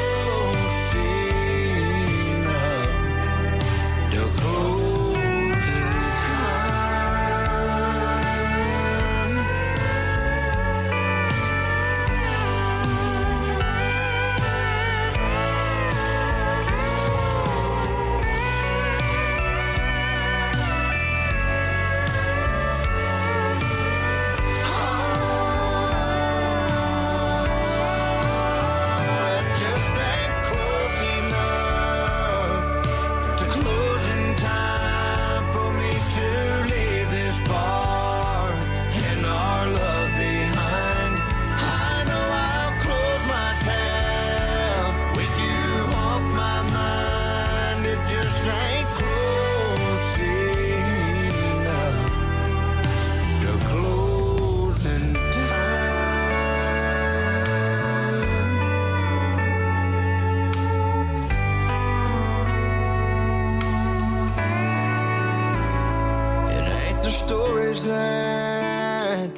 That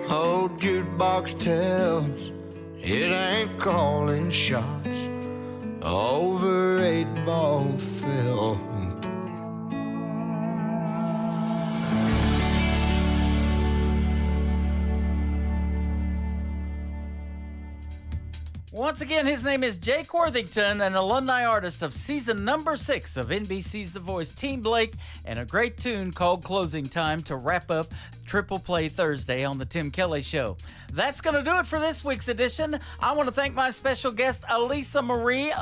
old jukebox tells. It ain't calling shots over 8-ball film. Once again, his name is Jake Worthington, an alumni artist of season number 6 of NBC's The Voice, Team Blake, and a great tune called Closing Time to wrap up Triple Play Thursday on the Tim Kelly Show. That's going to do it for this week's edition. I want to thank my special guest, Elisa Marie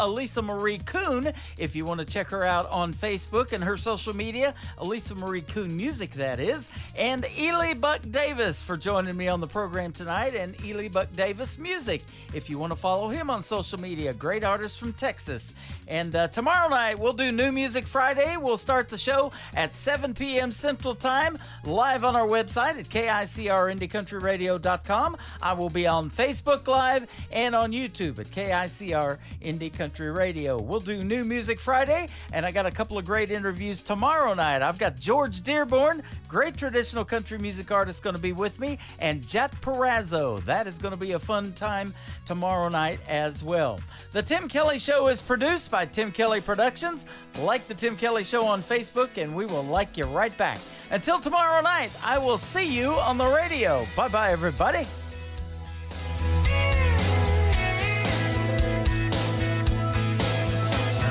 Kuhn. If you want to check her out on Facebook and her social media, Elisa Marie Kuhn Music, that is. And Ely Buck Davis for joining me on the program tonight, and Ely Buck Davis Music. If you want to follow him on social media, great artist from Texas. And tomorrow night, we'll do New Music Friday. We'll start the show at 7 p.m. Central Time, live on our website at KICRIndieCountryRadio.com. I will be on Facebook Live and on YouTube at KICR Indie Country Radio. We'll do New Music Friday, and I got a couple of great interviews tomorrow night. I've got George Dearborn, great traditional country music artists going to be with me, and Jet Perazzo. That is going to be a fun time tomorrow night as well. The Tim Kelly Show is produced by Tim Kelly Productions. Like the Tim Kelly Show on Facebook, and we will like you right back. Until tomorrow night, I will see you on the radio. Bye-bye, everybody.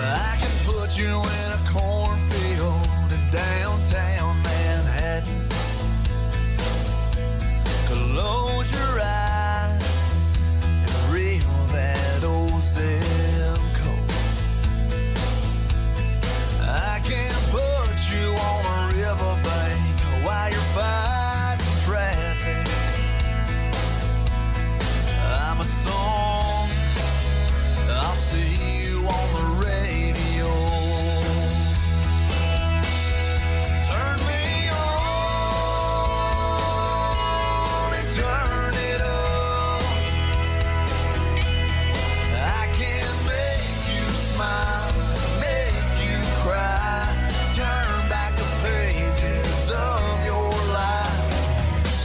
I can put you in a cornfield in downtown Manhattan. Close your eyes and reel that old zip code. I can put you on a riverbank while you're fighting traffic. I'm a song, I'll see you on the radio. Turn me on and turn it up. I can make you smile, make you cry, turn back the pages of your life.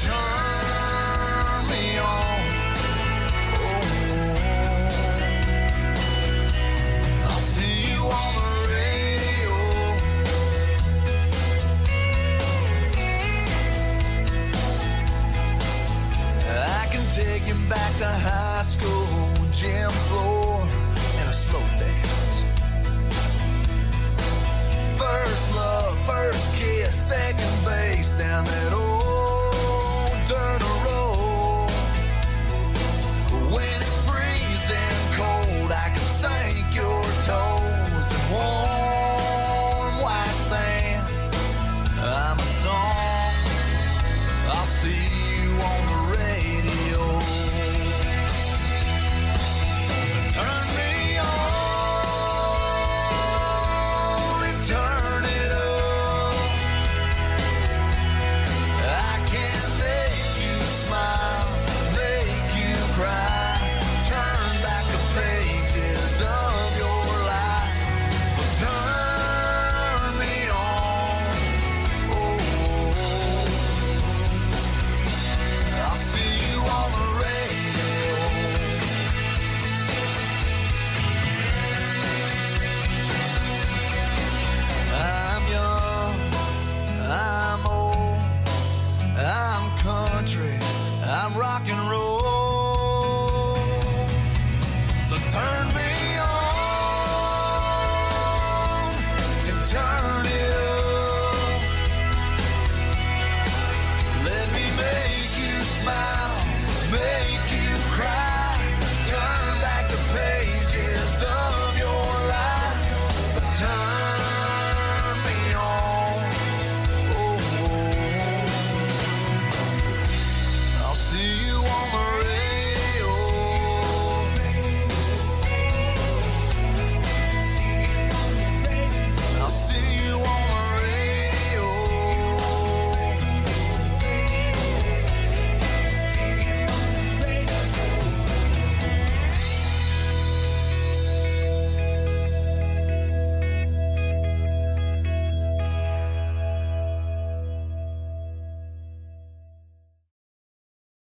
Turn me on. I'll see you on the radio. I can take you back to high school, gym floor, and a slow dance. First love, first kiss, second base down that old dirt road. When it's freezing cold, I can sink your toes in warm white sand. I'm a song, I'll see you on the radio. Turn me on and turn it up. I can make you smile, make you cry, turn back the pages of your life. So turn me on. Oh, I'll see you on the radio. I'm young, I'm old, I'm country, I'm rock and